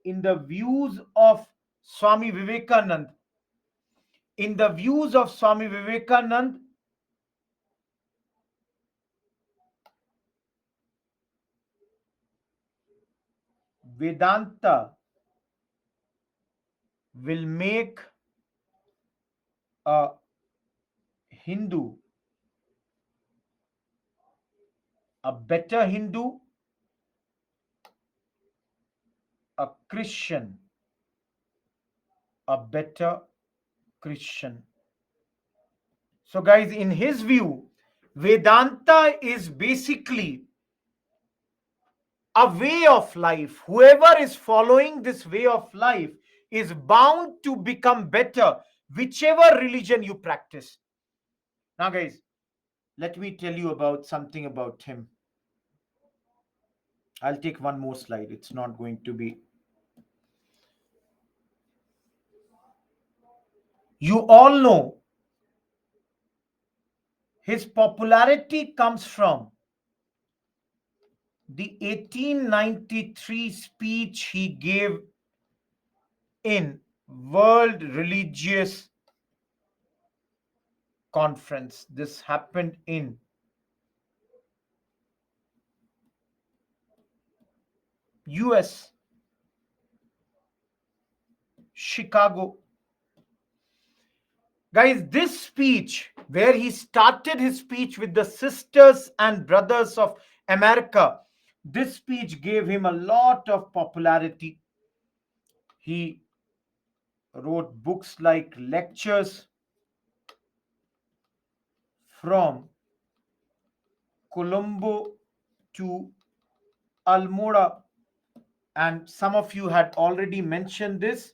in the views of Swami Vivekanand, in the views of Swami Vivekanand, Vedanta will make a Hindu a better Hindu, a Christian a better Christian. So, guys, in his view, Vedanta is basically a way of life. Whoever is following this way of life is bound to become better, whichever religion you practice. Now, guys, let me tell you about something about him. I'll take one more slide. It's not going to be. You all know his popularity comes from the 1893 speech he gave in World Religious Conference. This happened in US, Chicago. Guys, this speech, where he started his speech with the sisters and brothers of America, this speech gave him a lot of popularity. He wrote books like Lectures from Colombo to Almora, and some of you had already mentioned this.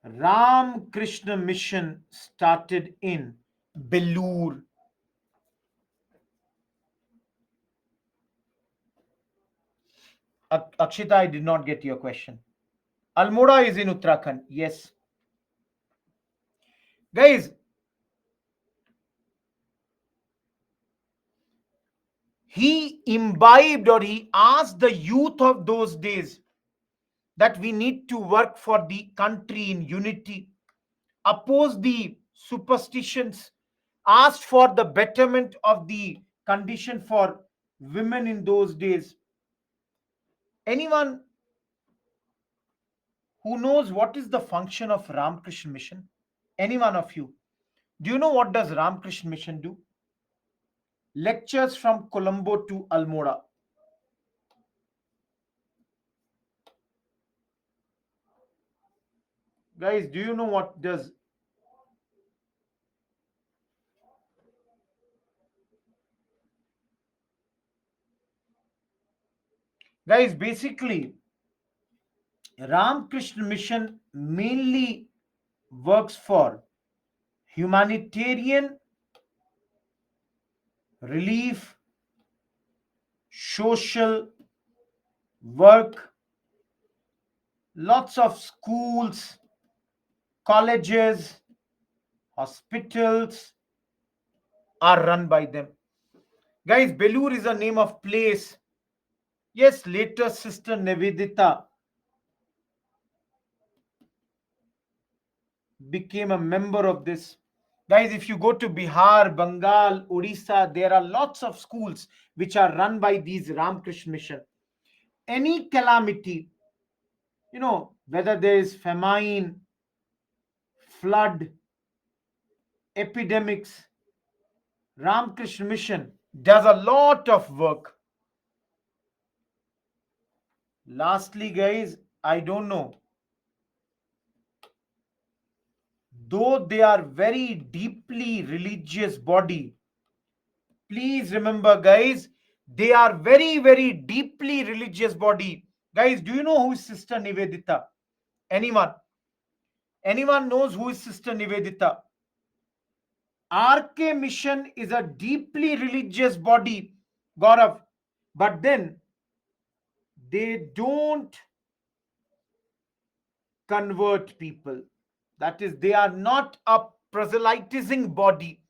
Ram Krishna mission started in Belur. Akshita, I did not get your question. Almora is in Uttarakhand. Yes. Guys, he imbibed or he asked the youth of those days that we need to work for the country in unity, oppose the superstitions, asked for the betterment of the condition for women in those days. Anyone who knows what is the function of Ramakrishna mission? Any one of you? Do you know what does Ramakrishna mission do? Lectures from Colombo to Almora. Guys, do you know what does? Guys, basically, Ramakrishna Mission mainly works for humanitarian relief, social work, lots of schools, colleges, hospitals are run by them. Guys, Belur is a name of place. Yes, later Sister Nivedita became a member of this. Guys, if you go to Bihar, Bengal, Odisha, there are lots of schools which are run by these Ramakrishna Mission. Any calamity, whether there is famine, flood, epidemics, Ramakrishna Mission does a lot of work. Lastly, guys, I don't know, though they are very deeply religious body, please remember, guys, they are very, very deeply religious body. Guys, do you know who is Sister Nivedita? Anyone? Anyone knows who is Sister Nivedita? RK Mission is a deeply religious body, Gaurav. But then they don't convert people. That is, they are not a proselytizing body.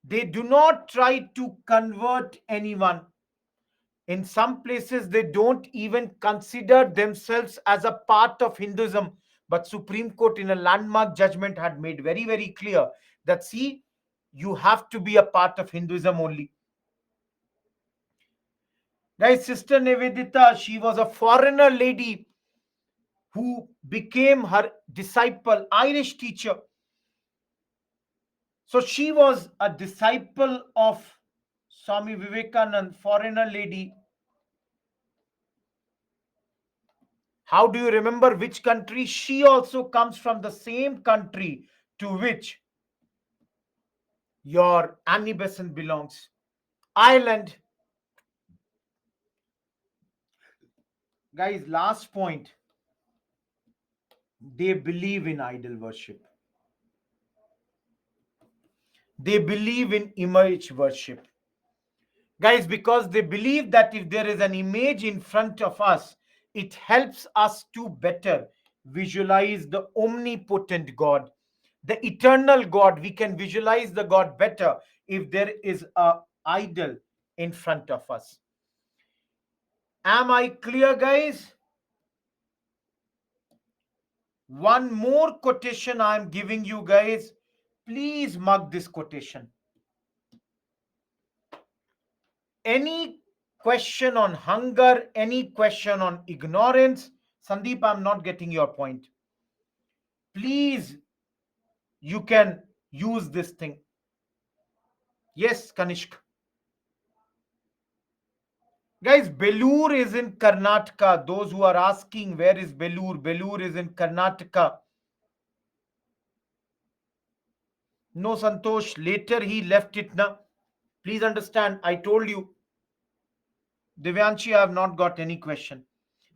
They do not try to convert anyone. In some places, they don't even consider themselves as a part of Hinduism. But Supreme Court, in a landmark judgment, had made very, very clear that, see, you have to be a part of Hinduism only. Guys, Sister Nivedita, she was a foreigner lady who became her disciple, Irish teacher. So she was a disciple of Swami Vivekanand, foreigner lady. How do you remember which country? She also comes from the same country to which your Annie Besant belongs. Ireland. Guys, last point. They believe in idol worship. They believe in image worship. Guys, because they believe that if there is an image in front of us, it helps us to better visualize the omnipotent God, the eternal God. We can visualize the God better if there is a idol in front of us. Am I clear, guys? One more quotation I'm giving you, guys. Please mark this quotation. Any question on hunger, any question on ignorance? Sandeep, I'm not getting your point. Please, you can use this thing. Yes, Kanishk. Guys, Belur is in Karnataka. Those who are asking where is Belur, Belur is in Karnataka. No, Santosh, later he left it now. Please understand, I told you. Divyanshi, I have not got any question.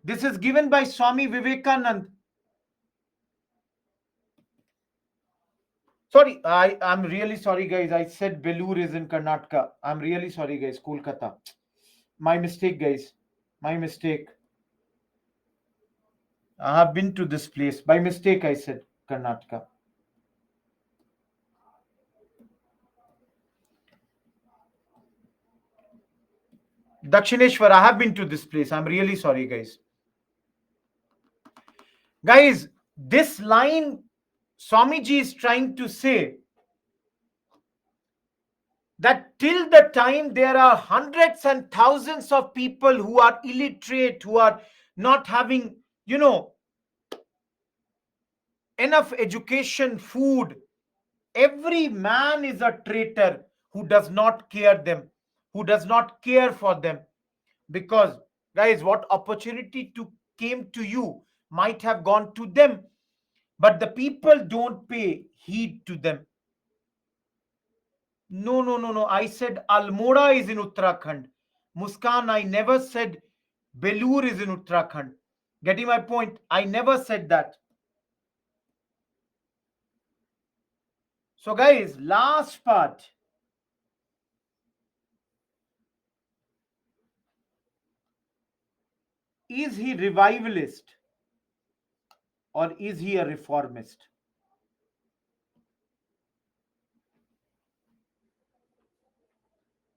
This is given by Swami Vivekanand. Sorry, I'm really sorry, guys. I said Belur is in Karnataka. I'm really sorry, guys. Kolkata. My mistake, guys. My mistake. I have been to this place. By mistake, I said Karnataka. Dakshineshwar, I have been to this place. I'm really sorry, guys. Guys, this line Swamiji is trying to say that till the time there are hundreds and thousands of people who are illiterate, who are not having, enough education, food, every man is a traitor who does not care them. who does not care for them. Because, guys, what opportunity to came to you might have gone to them, but the people don't pay heed to them. No, no, no, no. I said Almora is in Uttarakhand. Muskan, I never said Belur is in Uttarakhand. Getting my point? I never said that. So, guys, last part. Is he revivalist or is he a reformist?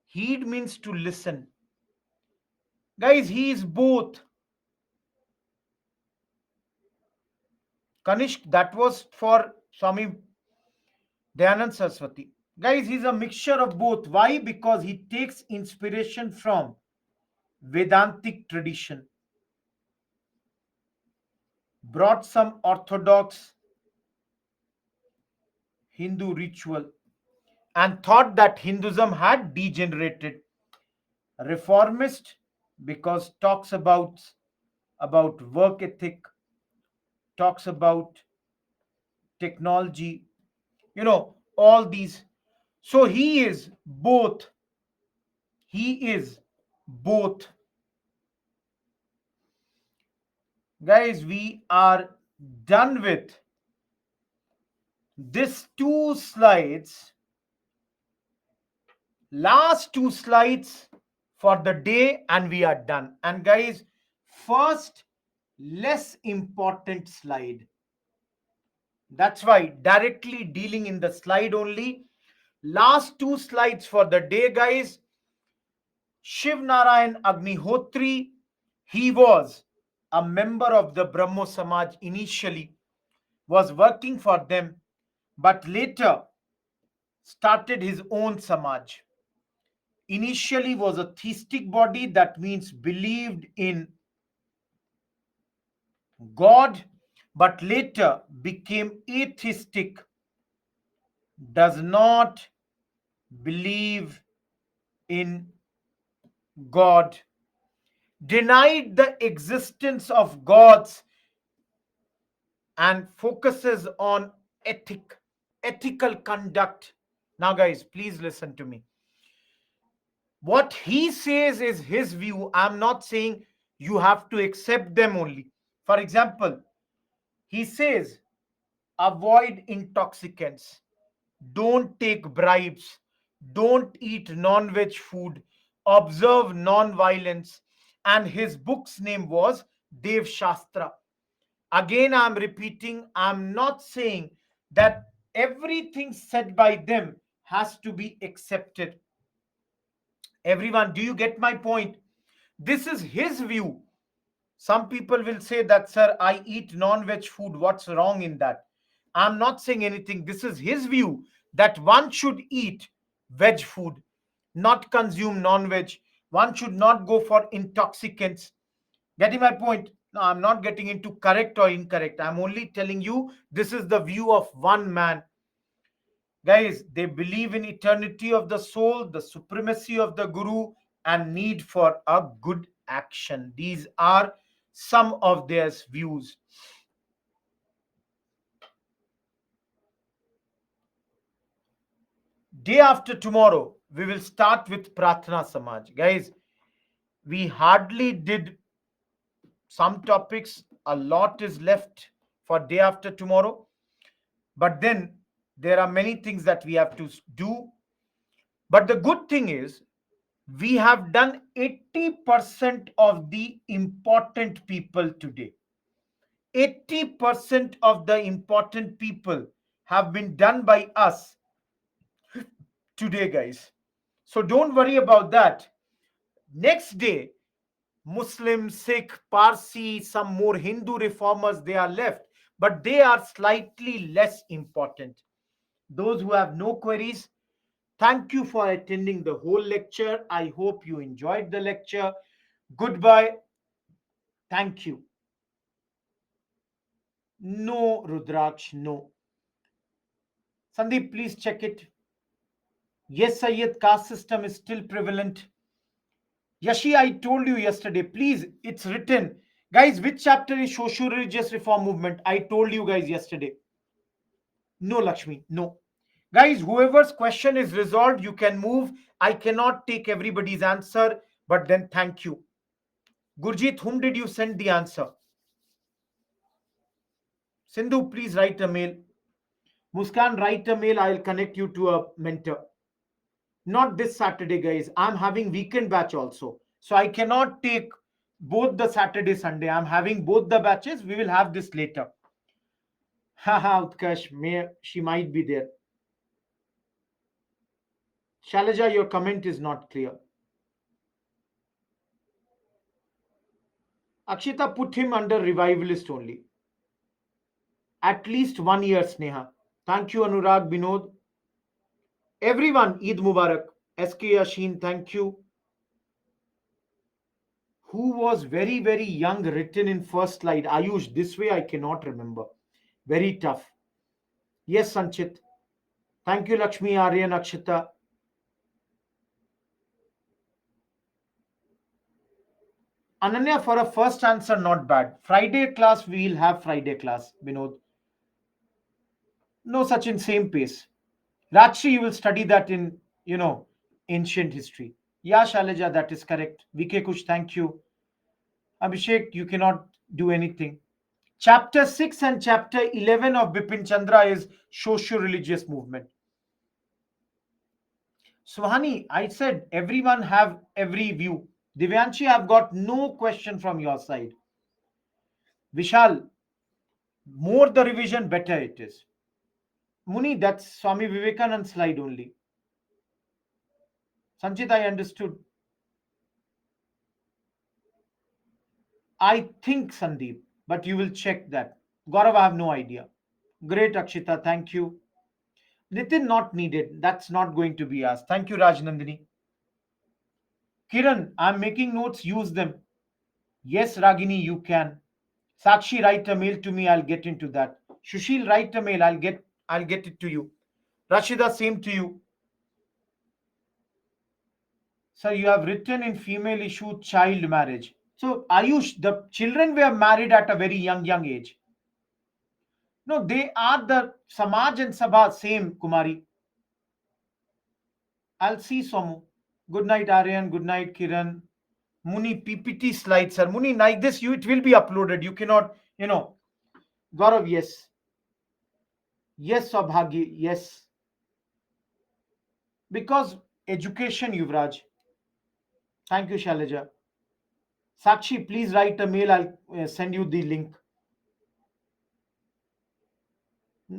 Heed means to listen. Guys, he is both. Kanishk, that was for Swami Dayanand Saraswati. Guys, he's a mixture of both. Why? Because he takes inspiration from Vedantic tradition, brought some orthodox Hindu ritual, and thought that Hinduism had degenerated. Reformist because talks about work ethic, talks about technology, all these. So he is both. He is both. Guys, we are done with this two slides, last two slides for the day, and we are done. And guys, first less important slide. That's why directly dealing in the slide only. Last two slides for the day, guys. Shiv Narayan Agnihotri, he was a member of the Brahmo Samaj initially, was working for them, but later started his own Samaj. Initially was a theistic body, that means believed in God, but later became atheistic, does not believe in God, denied the existence of gods, and focuses on ethical conduct. Now, guys, please listen to me. What he says is his view. I'm not saying you have to accept them only. For example, he says avoid intoxicants, don't take bribes, don't eat non veg food, observe non violence. And his book's name was Dev Shastra. Again, I'm repeating, I'm not saying that everything said by them has to be accepted. Everyone, do you get my point? This is his view. Some people will say that, sir, I eat non veg food. What's wrong in that? I'm not saying anything. This is his view that one should eat veg food, not consume non veg. One should not go for intoxicants. Getting my point? No, I'm not getting into correct or incorrect. I'm only telling you this is the view of one man. Guys, they believe in eternity of the soul, the supremacy of the guru, and need for a good action. These are some of their views. Day after tomorrow, we will start with Prathna Samaj. Guys, we hardly did some topics, a lot is left for day after tomorrow. But then there are many things that we have to do. But the good thing is, we have done 80% of the important people today. 80% of the important people have been done by us today, guys. So don't worry about that. Next day, Muslim, Sikh, Parsi, some more Hindu reformers, they are left, but they are slightly less important. Those who have no queries, thank you for attending the whole lecture. I hope you enjoyed the lecture. Goodbye. Thank you. No, Rudraksh, no. Sandeep, please check it. Yes, Sayyid, caste system is still prevalent. Yashi, I told you yesterday, please, it's written. Guys, which chapter is socio religious reform movement? I told you guys yesterday. No, Lakshmi, no. Guys, whoever's question is resolved, you can move. I cannot take everybody's answer, but then thank you. Gurjit, whom did you send the answer? Sindhu, please write a mail. Muskan, write a mail. I'll connect you to a mentor. Not this Saturday, guys. I'm having weekend batch also. So I cannot take both the Saturday, Sunday. I'm having both the batches. We will have this later. Haha, Utkash, she might be there. Shalaja, your comment is not clear. Akshita, put him under revivalist only. At least 1 year, Sneha. Thank you, Anurag, Binod. Everyone, Eid Mubarak. SK Yashin, thank you. Who was very, very young, written in first slide? Ayush, this way I cannot remember. Very tough. Yes, Sanchit. Thank you, Lakshmi, Aryan, Akshita. Ananya, for a first answer, not bad. Friday class, we'll have Friday class, Binod. No such in same pace. Rajshri, you will study that in, ancient history. Yeah, Shailaja, that is correct. VK Kush, thank you. Abhishek, you cannot do anything. Chapter 6 and chapter 11 of Bipin Chandra is socio-religious movement. Swahani, I said everyone have every view. Divyanshi, I've got no question from your side. Vishal, more the revision, better it is. Muni, that's Swami Vivekanand slide only. Sanchit, I understood. I think Sandeep, but you will check that. Gaurav, I have no idea. Great, Akshita, thank you. Nitin, not needed. That's not going to be asked. Thank you, Rajnandini. Kiran, I'm making notes, use them. Yes, Ragini, you can. Sakshi, write a mail to me, I'll get into that. Shushil, write a mail, I'll get it to you. Rashida, same to you. Sir, you have written in female issue child marriage. So Ayush, the children were married at a very young age. No, they are the Samaj and Sabha same, Kumari. I'll see Somu. Good night, Aryan. Good night, Kiran. Muni PPT slides, sir. Muni, like this, it will be uploaded. You cannot, Gaurav, yes. Yes, Sabhagi, yes. Because education, Yuvraj. Thank you, Shailaja. Sakshi, please write a mail. I'll send you the link.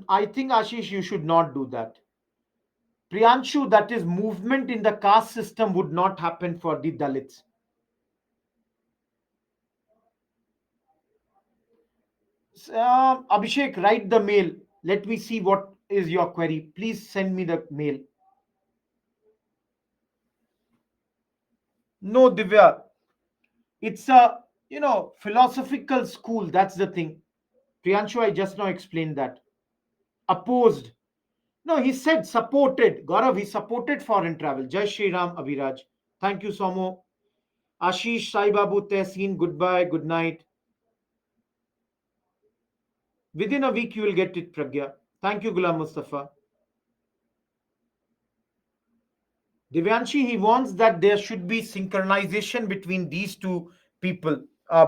I think, Ashish, you should not do that. Priyanshu, that is movement in the caste system would not happen for the Dalits. Abhishek, write the mail. Let me see what is your query. Please send me the mail. No, Divya. It's a, philosophical school. That's the thing. Priyanshu, I just now explained that. Opposed. No, he said supported. Gaurav, he supported foreign travel. Jai Shri Ram, Abhiraj. Thank you, Somo. Ashish, Sai Babu, Tehseen, goodbye, good night. Within a week, you will get it, Pragya. Thank you, Ghulam Mustafa. Divyanshi, he wants that there should be synchronization between these two people,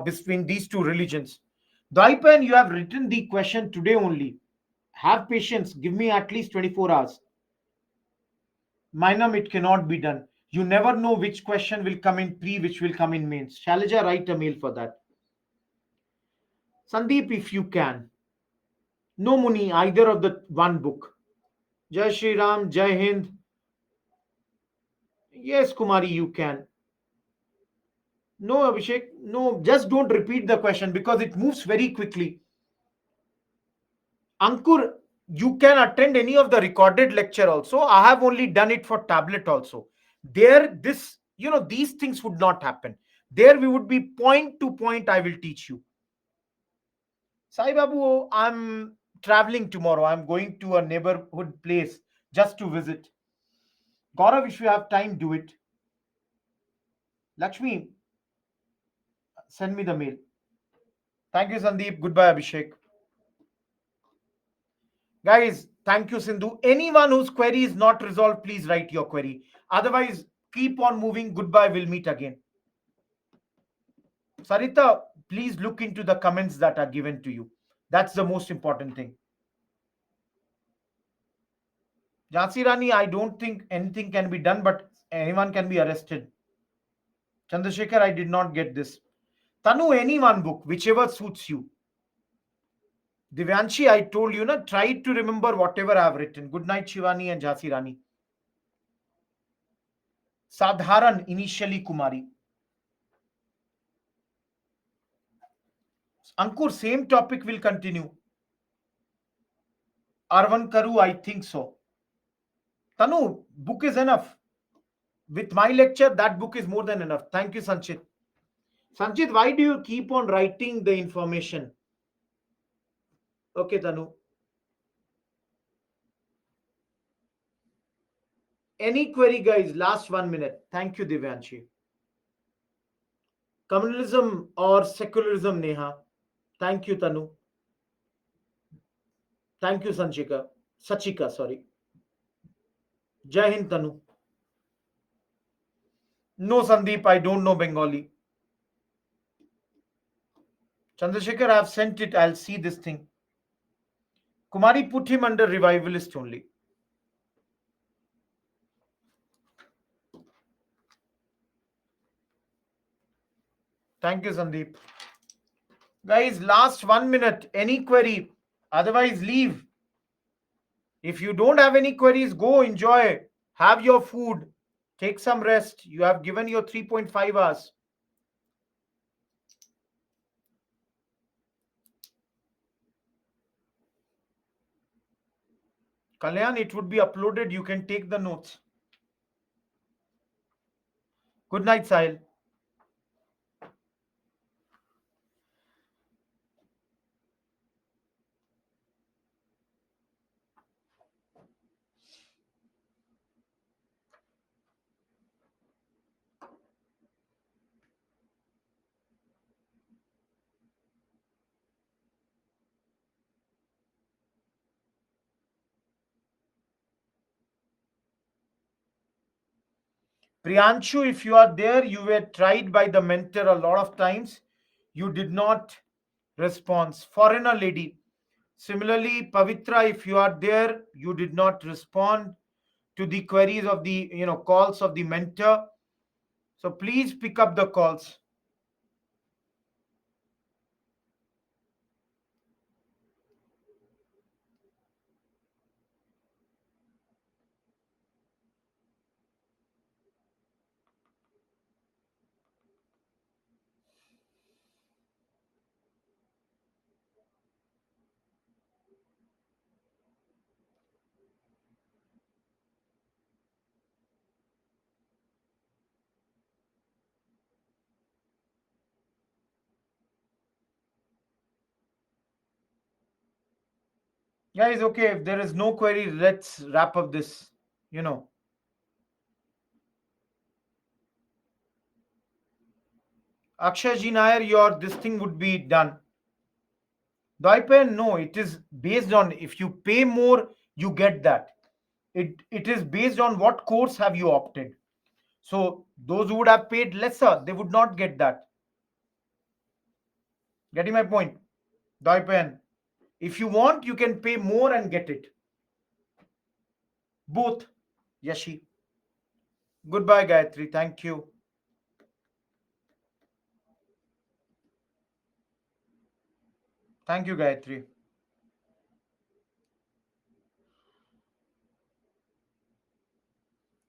between these two religions. Daipan, you have written the question today only. Have patience. Give me at least 24 hours. Minam, it cannot be done. You never know which question will come in pre, which will come in mains. Shalaja, write a mail for that. Sandeep, if you can. No Muni, either of the one book. Jai Shri Ram, Jai Hind. Yes, Kumari, you can. No, Abhishek, no, just don't repeat the question because it moves very quickly. Ankur, you can attend any of the recorded lecture also. I have only done it for tablet also. There, these things would not happen. There, we would be point to point, I will teach you. Sai Babu, I'm traveling tomorrow. I'm going to a neighborhood place just to visit. Gaurav, if you have time, do it. Lakshmi, send me the mail. Thank you, Sandeep. Goodbye, Abhishek. Guys, thank you, Sindhu. Anyone whose query is not resolved, please write your query. Otherwise, keep on moving. Goodbye. We'll meet again. Sarita, please look into the comments that are given to you. That's the most important thing. Jhansi Rani, I don't think anything can be done, but anyone can be arrested. Chandrasekhar, I did not get this. Tanu, any one book, whichever suits you. Divyanshi, I told you, na, try to remember whatever I have written. Good night, Shivani and Jhansi Rani. Sadharan, initially Kumari. Ankur, same topic will continue. Arvan Karu, I think so. Tanu, book is enough. With my lecture, that book is more than enough. Thank you, Sanchit. Sanchit, why do you keep on writing the information? Okay, Tanu. Any query, guys? Last 1 minute. Thank you, Divyanshi. Communalism or secularism, Neha? Thank you, Tanu. Thank you, Sanchika. Sachika, sorry. Jai Hind, Tanu. No, Sandeep, I don't know Bengali. Chandrasekhar, I have sent it. I'll see this thing. Kumari put him under revivalist only. Thank you, Sandeep. Guys, last 1 minute. Any query? Otherwise, leave. If you don't have any queries, go enjoy. Have your food. Take some rest. You have given your 3.5 hours. Kalyan, it would be uploaded. You can take the notes. Good night, Sahil. Priyanshu, if you are there, you were tried by the mentor a lot of times. You did not respond. Foreigner lady. Similarly, Pavitra, if you are there, you did not respond to the queries of the calls of the mentor. So please pick up the calls. Guys, okay, if there is no query, let's wrap up this. You know, Akshay Ji Nair, your this thing would be done. Daipen, no, it is based on if you pay more, you get that. It is based on what course have you opted. So those who would have paid lesser, they would not get that. Getting my point? Daipen. If you want, you can pay more and get it. Both. Yashi. Goodbye, Gayatri. Thank you. Thank you, Gayatri.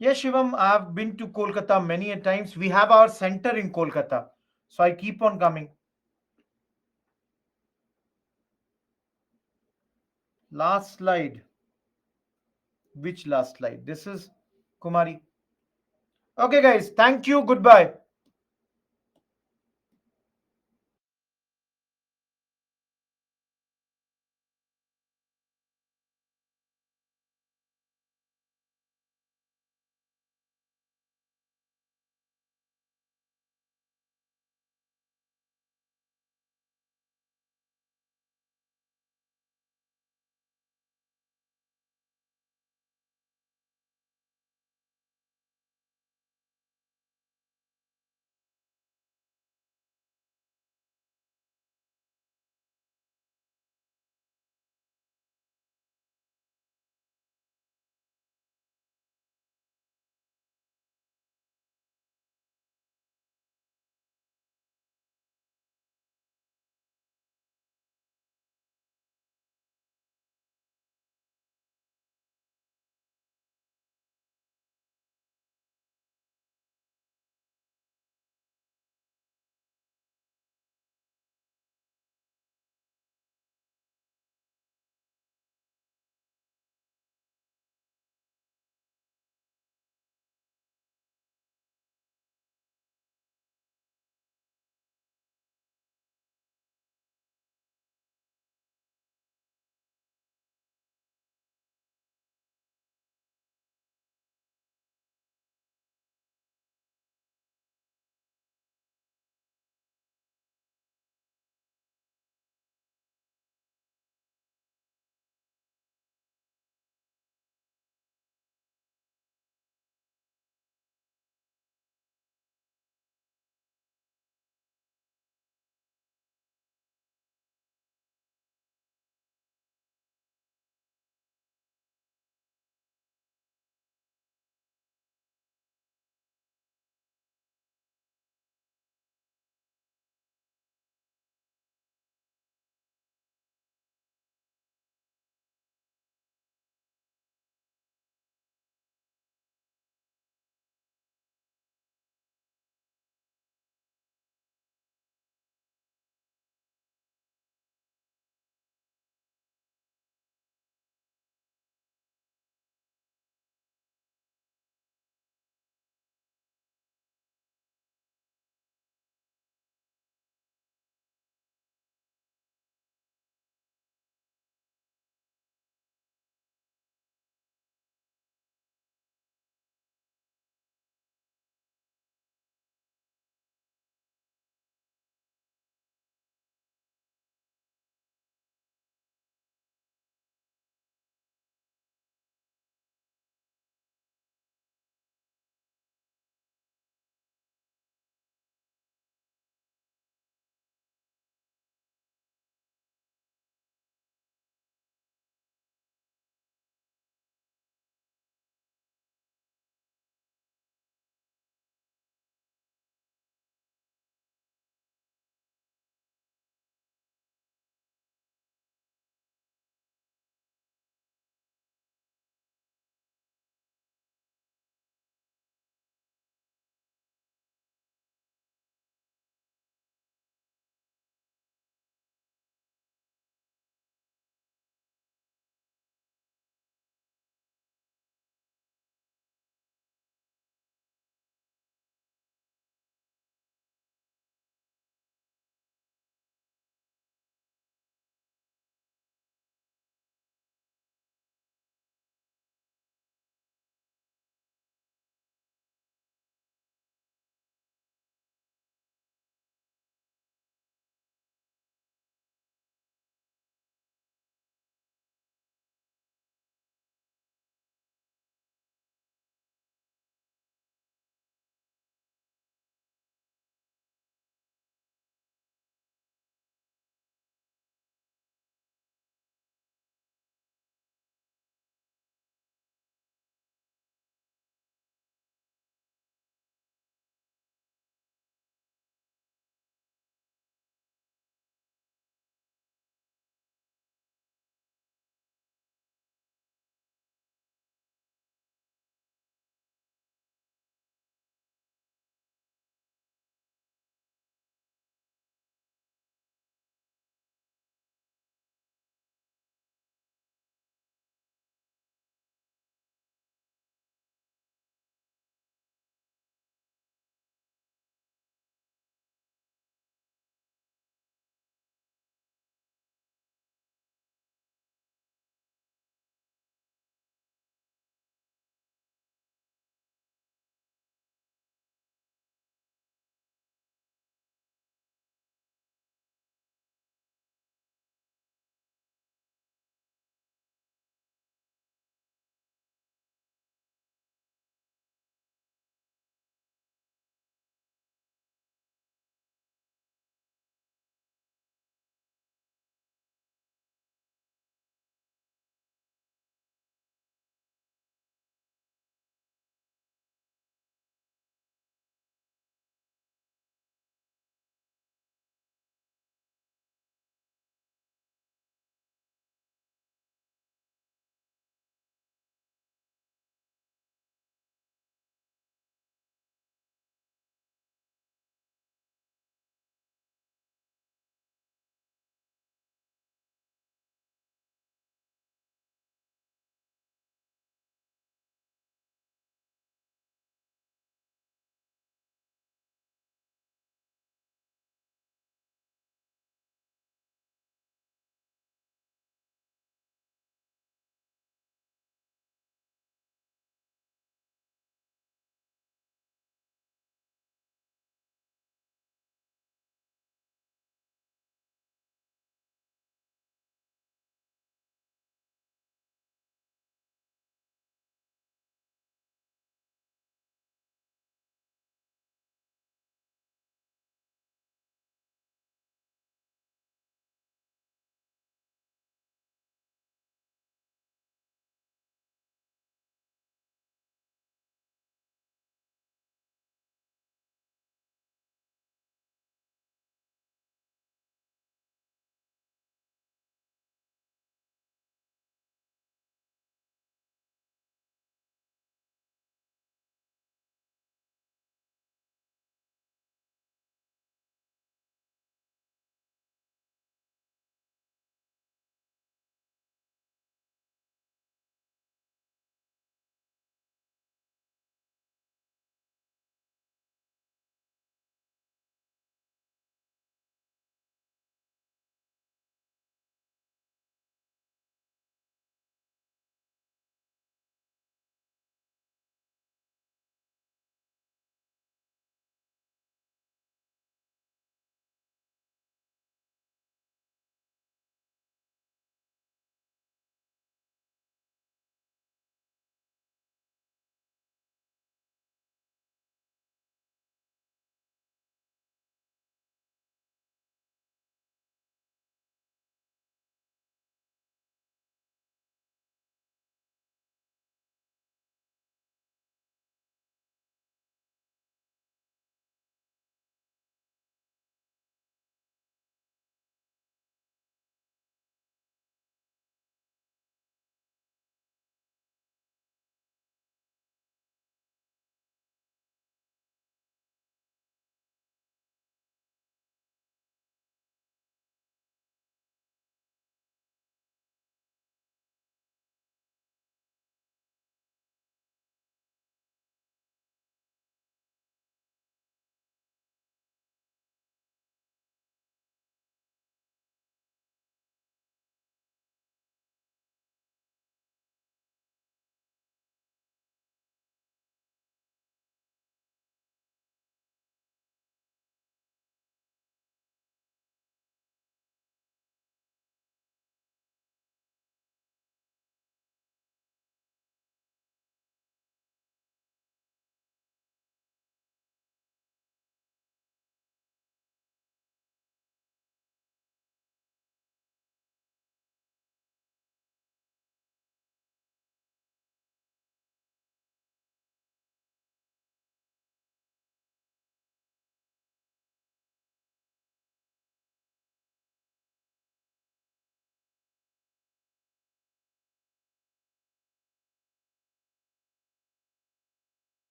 Yes, Shivam, I have been to Kolkata many a times. We have our center in Kolkata. So I keep on coming. Last slide. Which last slide? This is Kumari. Okay, guys. Thank you. Goodbye.